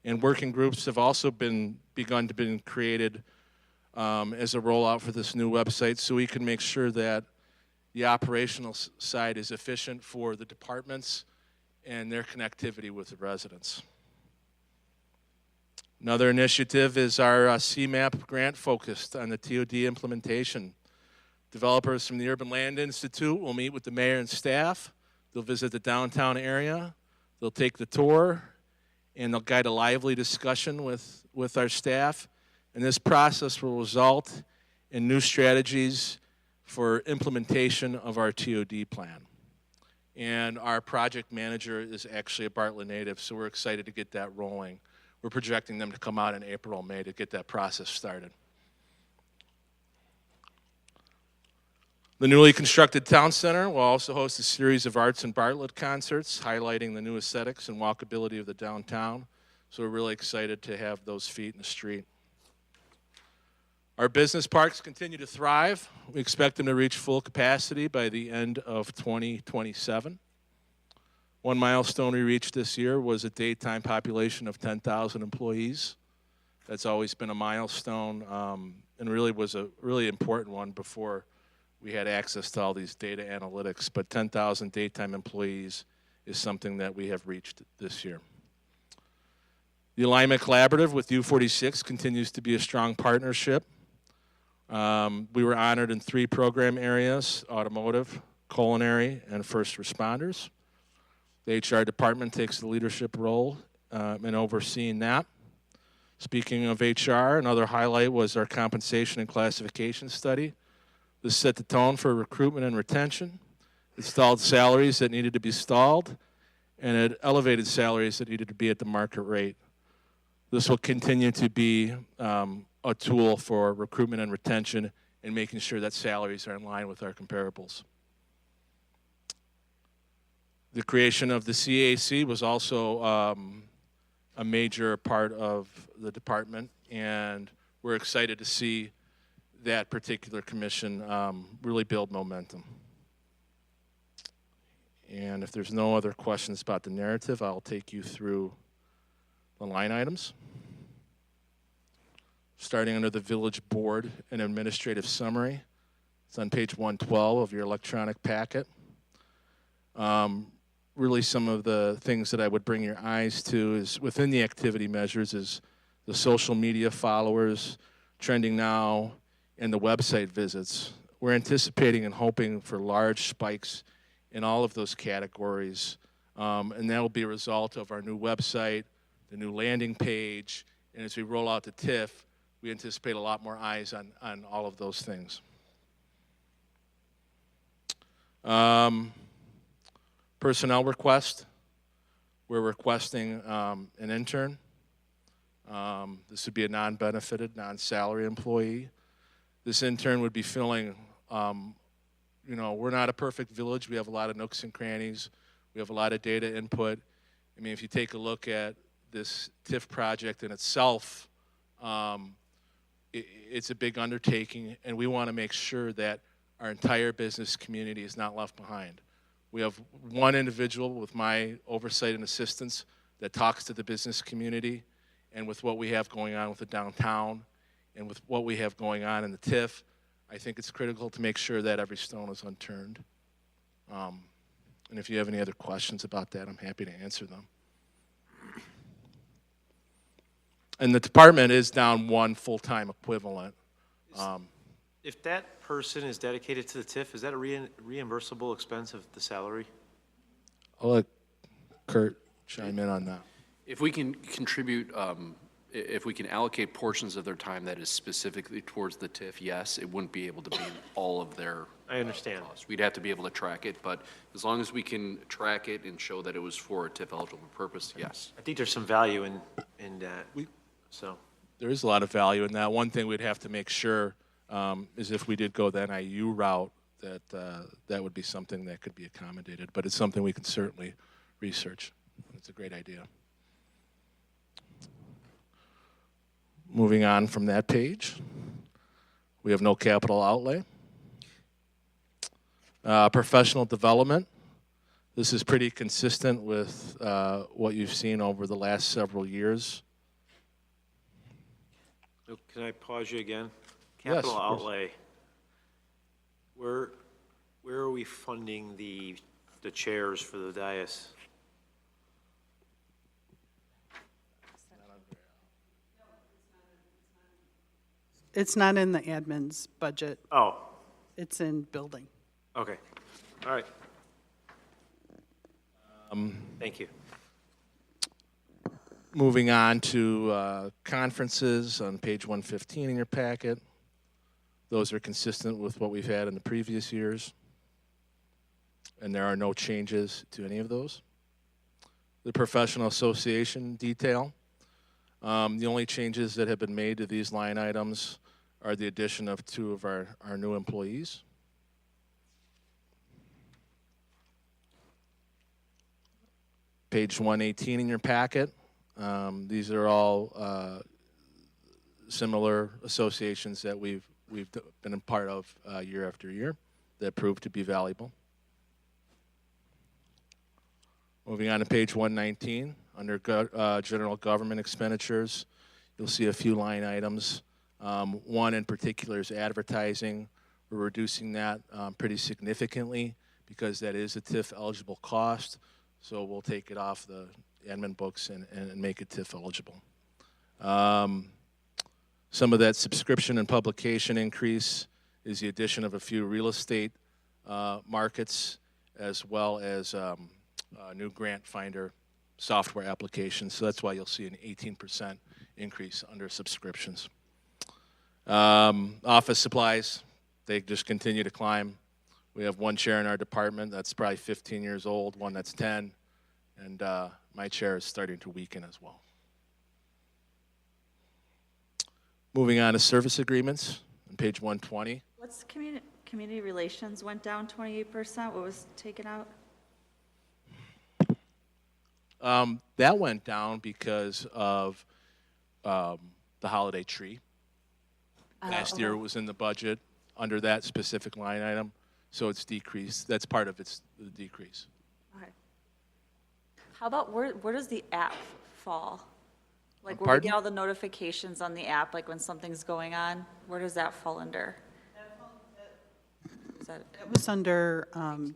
and working groups have also begun to be created as a rollout for this new website, so we can make sure that the operational side is efficient for the departments and their connectivity with the residents. Another initiative is our CMAP grant focused on the TOD implementation. Developers from the Urban Land Institute will meet with the mayor and staff. They'll visit the downtown area. They'll take the tour, and they'll guide a lively discussion with our staff. And this process will result in new strategies for implementation of our TOD plan. And our project manager is actually a Bartlett native, so we're excited to get that rolling. We're projecting them to come out in April or May to get that process started. The newly constructed town center will also host a series of Arts and Bartlett concerts highlighting the new aesthetics and walkability of the downtown. So we're really excited to have those feet in the street. Our business parks continue to thrive. We expect them to reach full capacity by the end of 2027. One milestone we reached this year was a daytime population of 10,000 employees. That's always been a milestone and really was a really important one before we had access to all these data analytics. But 10,000 daytime employees is something that we have reached this year. The Alignment Collaborative with U46 continues to be a strong partnership. We were honored in 3 program areas: automotive, culinary, and first responders. The HR department takes the leadership role in overseeing that. Speaking of HR, another highlight was our compensation and classification study. This set the tone for recruitment and retention. It stalled salaries that needed to be stalled, and it elevated salaries that needed to be at the market rate. This will continue to be a tool for recruitment and retention and making sure that salaries are in line with our comparables. The creation of the CAC was also a major part of the department, and we're excited to see that particular commission really build momentum. And if there's no other questions about the narrative, I'll take you through the line items. Starting under the village board and administrative summary. It's on page 112 of your electronic packet. Really some of the things that I would bring your eyes to is within the activity measures is the social media followers, trending now, and the website visits. We're anticipating and hoping for large spikes in all of those categories, and that will be a result of our new website, the new landing page, and as we roll out the TIF, we anticipate a lot more eyes on all of those things. Personnel request. We're requesting an intern. This would be a non-benefited, non-salary employee. This intern would be filling, we're not a perfect village. We have a lot of nooks and crannies. We have a lot of data input. I mean, if you take a look at this TIF project in itself, it's a big undertaking, and we want to make sure that our entire business community is not left behind. We have one individual with my oversight and assistance that talks to the business community, and with what we have going on with the downtown and with what we have going on in the TIF, I think it's critical to make sure that every stone is unturned. And if you have any other questions about that, I'm happy to answer them. And the department is down one full-time equivalent. If that person is dedicated to the TIF, is that a reimbursable expense of the salary? I'll let Kurt chime in on that. If we can contribute, if we can allocate portions of their time that is specifically towards the TIF, yes, it wouldn't be able to be all of their I understand. costs. We'd have to be able to track it, but as long as we can track it and show that it was for a TIF eligible purpose, yes. I think there's some value in that. There is a lot of value in that. One thing we'd have to make sure is if we did go the NIU route, that that would be something that could be accommodated. But it's something we can certainly research. It's a great idea. Moving on from that page, we have no capital outlay. Professional development. This is pretty consistent with what you've seen over the last several years. Can I pause you again? Yes, Capital of course. outlay. Where are we funding the chairs for the dais? It's not in the admin's budget. Oh, It's in building. okay. All right. Thank you. Moving on to conferences on page 115 in your packet. Those are consistent with what we've had in the previous years. And there are no changes to any of those. The professional association detail. The only changes that have been made to these line items are the addition of 2 of our new employees. Page 118 in your packet. These are all similar associations that we've been a part of year after year that prove to be valuable. Moving on to page 119, under general government expenditures, you'll see a few line items. One in particular is advertising. We're reducing that pretty significantly because that is a TIF eligible cost. So we'll take it off the admin books and make it TIF eligible. Some of that subscription and publication increase is the addition of a few real estate markets, as well as new grant finder software applications. So that's why you'll see an 18% increase under subscriptions. Office supplies, they just continue to climb. We have 1 chair in our department that's probably 15 years old, 1 that's 10, and my chair is starting to weaken as well. Moving on to service agreements on page 120. What's community relations went down 28%? What was taken out? That went down because of the holiday tree. Last year it was in the budget under that specific line item, so it's decreased. That's part of the decrease. Okay. How about where does the app fall? Like where we Pardon? get all the notifications on the app, like when something's going on, where does that fall under? Is that It was under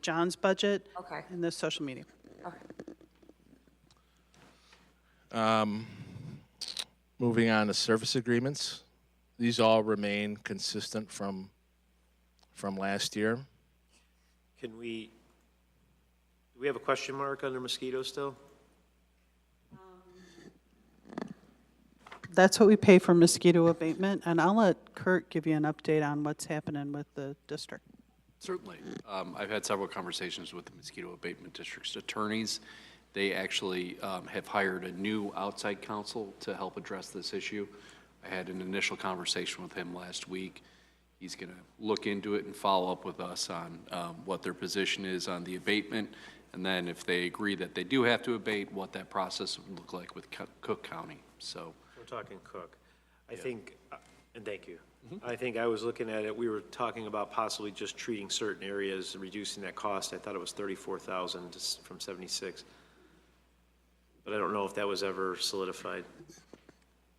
John's budget. Okay. And the social media. okay? Moving on to service agreements. These all remain consistent from last year. Do we have a question mark under mosquito still? That's what we pay for mosquito abatement, and I'll let Kurt give you an update on what's happening with the district. Certainly. I've had several conversations with the mosquito abatement district's attorneys. They actually have hired a new outside counsel to help address this issue. I had an initial conversation with him last week. He's going to look into it and follow up with us on what their position is on the abatement, and then if they agree that they do have to abate, what that process would look like with Cook County. So We're talking Cook. I think, and thank you. I think I was looking at it, we were talking about possibly just treating certain areas, reducing that cost. I thought it was 34,000 from 76. But I don't know if that was ever solidified.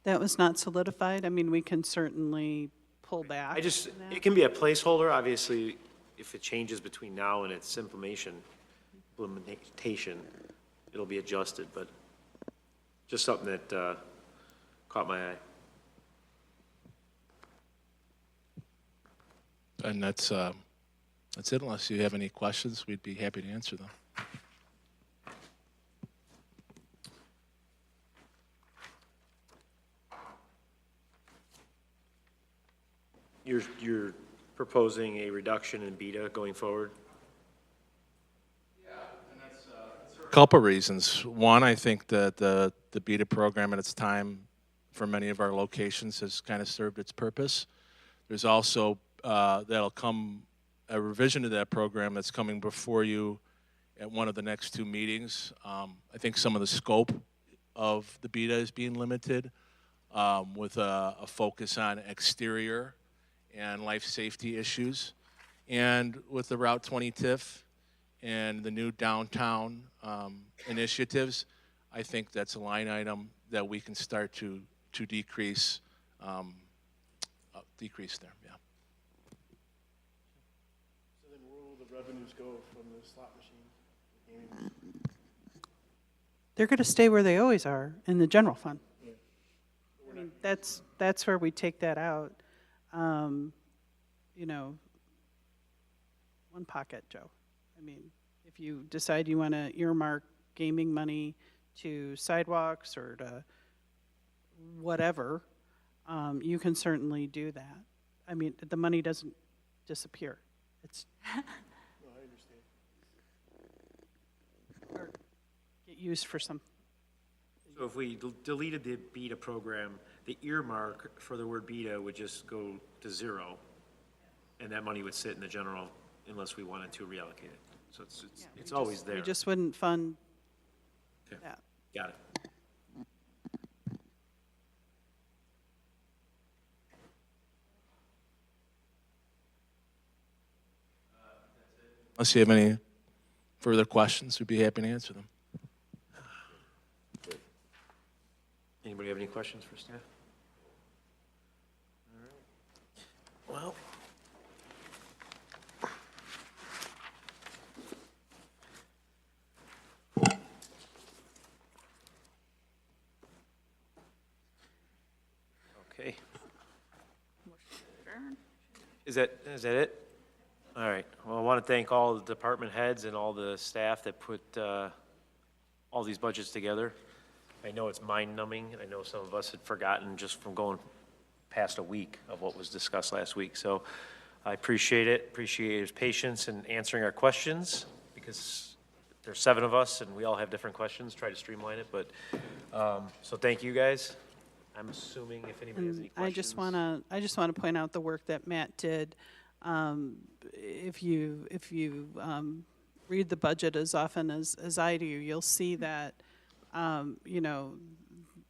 That was not solidified. I mean, we can certainly pull back. It can be a placeholder, obviously, if it changes between now and its implementation, it'll be adjusted, but just something that caught my eye. And that's it. Unless you have any questions, we'd be happy to answer them. You're proposing a reduction in beta going forward? Yeah, and that's a couple reasons. One, I think that the beta program at its time for many of our locations has kind of served its purpose. There's also that'll come a revision to that program that's coming before you at one of the next 2 meetings. I think some of the scope of the beta is being limited with a focus on exterior and life safety issues. And with the Route 20 TIF and the new downtown initiatives, I think that's a line item that we can start to decrease there, yeah. So then where will the revenues go from the slot machine? They're going to stay where they always are, in the general fund. I mean, that's where we take that out. you know, one pocket, Joe. I mean, if you decide you want to earmark gaming money to sidewalks or to whatever, you can certainly do that. I mean, the money doesn't disappear. It's or get used for some. So if we deleted the beta program, the earmark for the word beta would just go to zero, and that money would sit in the general unless we wanted to reallocate it. So it's always there. We just wouldn't fund Okay. that. Got it. Unless you have any further questions, we'd be happy to answer them. Anybody have any questions for staff? All right. Well. Okay. Is that it? All right. Well, I want to thank all the department heads and all the staff that put all these budgets together. I know it's mind-numbing. I know some of us had forgotten just from going past a week of what was discussed last week. So I appreciate it, appreciate his patience in answering our questions, because there's 7 of us and we all have different questions, try to streamline it. But, so thank you guys. I'm assuming if anybody has any questions. I just want to point out the work that Matt did. If you read the budget as often as I do, you'll see that, you know,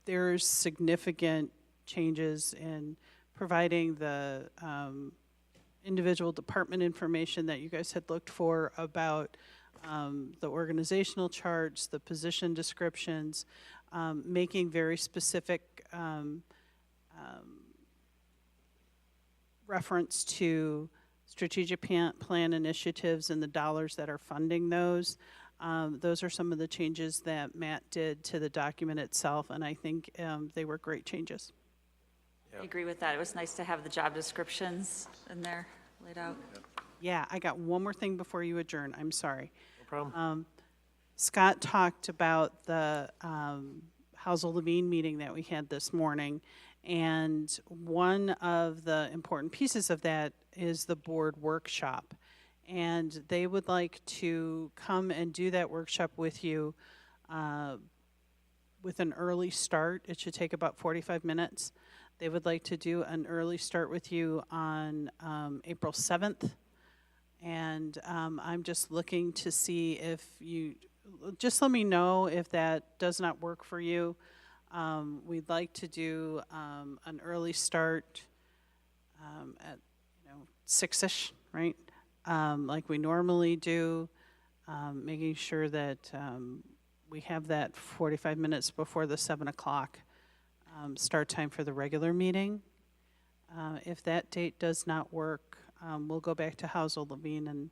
there's significant changes in providing the individual department information that you guys had looked for about the organizational charts, the position descriptions, making very specific reference to strategic plan initiatives and the dollars that are funding those. Those are some of the changes that Matt did to the document itself, and I think they were great changes. I agree with that. It was nice to have the job descriptions in there laid out. Yeah, I got one more thing before you adjourn. I'm sorry. No problem. Scott talked about the Housel-Levine meeting that we had this morning, and one of the important pieces of that is the board workshop. And they would like to come and do that workshop with you with an early start. It should take about 45 minutes. They would like to do an early start with you on April 7th. And I'm just looking to see if you, just let me know if that does not work for you. We'd like to do an early start at 6-ish, right? Like we normally do, making sure that we have that 45 minutes before the 7 o'clock start time for the regular meeting. If that date does not work, we'll go back to Housel-Levine, and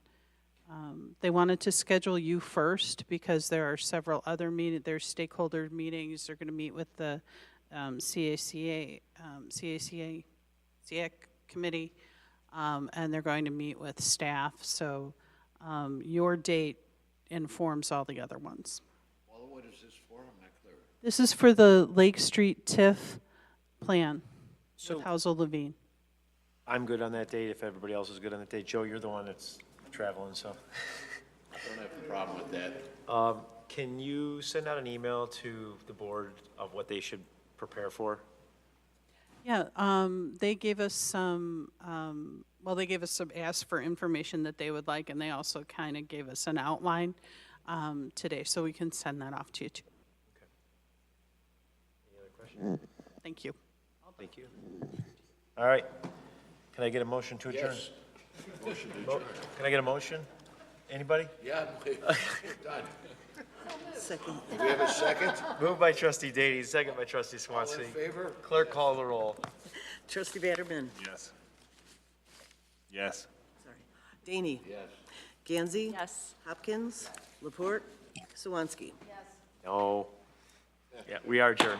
they wanted to schedule you first because there are several other there's stakeholder meetings. They're going to meet with the CAC committee, and they're going to meet with staff. So your date informs all the other ones. Well, what is this for? I'm not clear. This is for the Lake Street TIF plan So- with Housel-Levine. I'm good on that date if everybody else is good on that date. Joe, you're the one that's traveling, so. I don't have a problem with that. Can you send out an email to the board of what they should prepare for? Yeah, they gave us some, they gave us some ask for information that they would like, and they also kind of gave us an outline today, so we can send that off to you too. Okay. Any other questions? Thank you. Thank you. All right. Can I get a motion to adjourn? Yes. Motion to adjourn. Can I get a motion? Anybody? Yeah, done. Second. Do we have a second? Moved by trustee Dady, second by trustee All Swansea. in favor? Clerk, call the roll. Trustee Batterman. Yes. Yes. Sorry. DEYNE. Yes. Gansey. Yes. Hopkins. LaPorte. Swansky. No. Yeah, we are adjourned.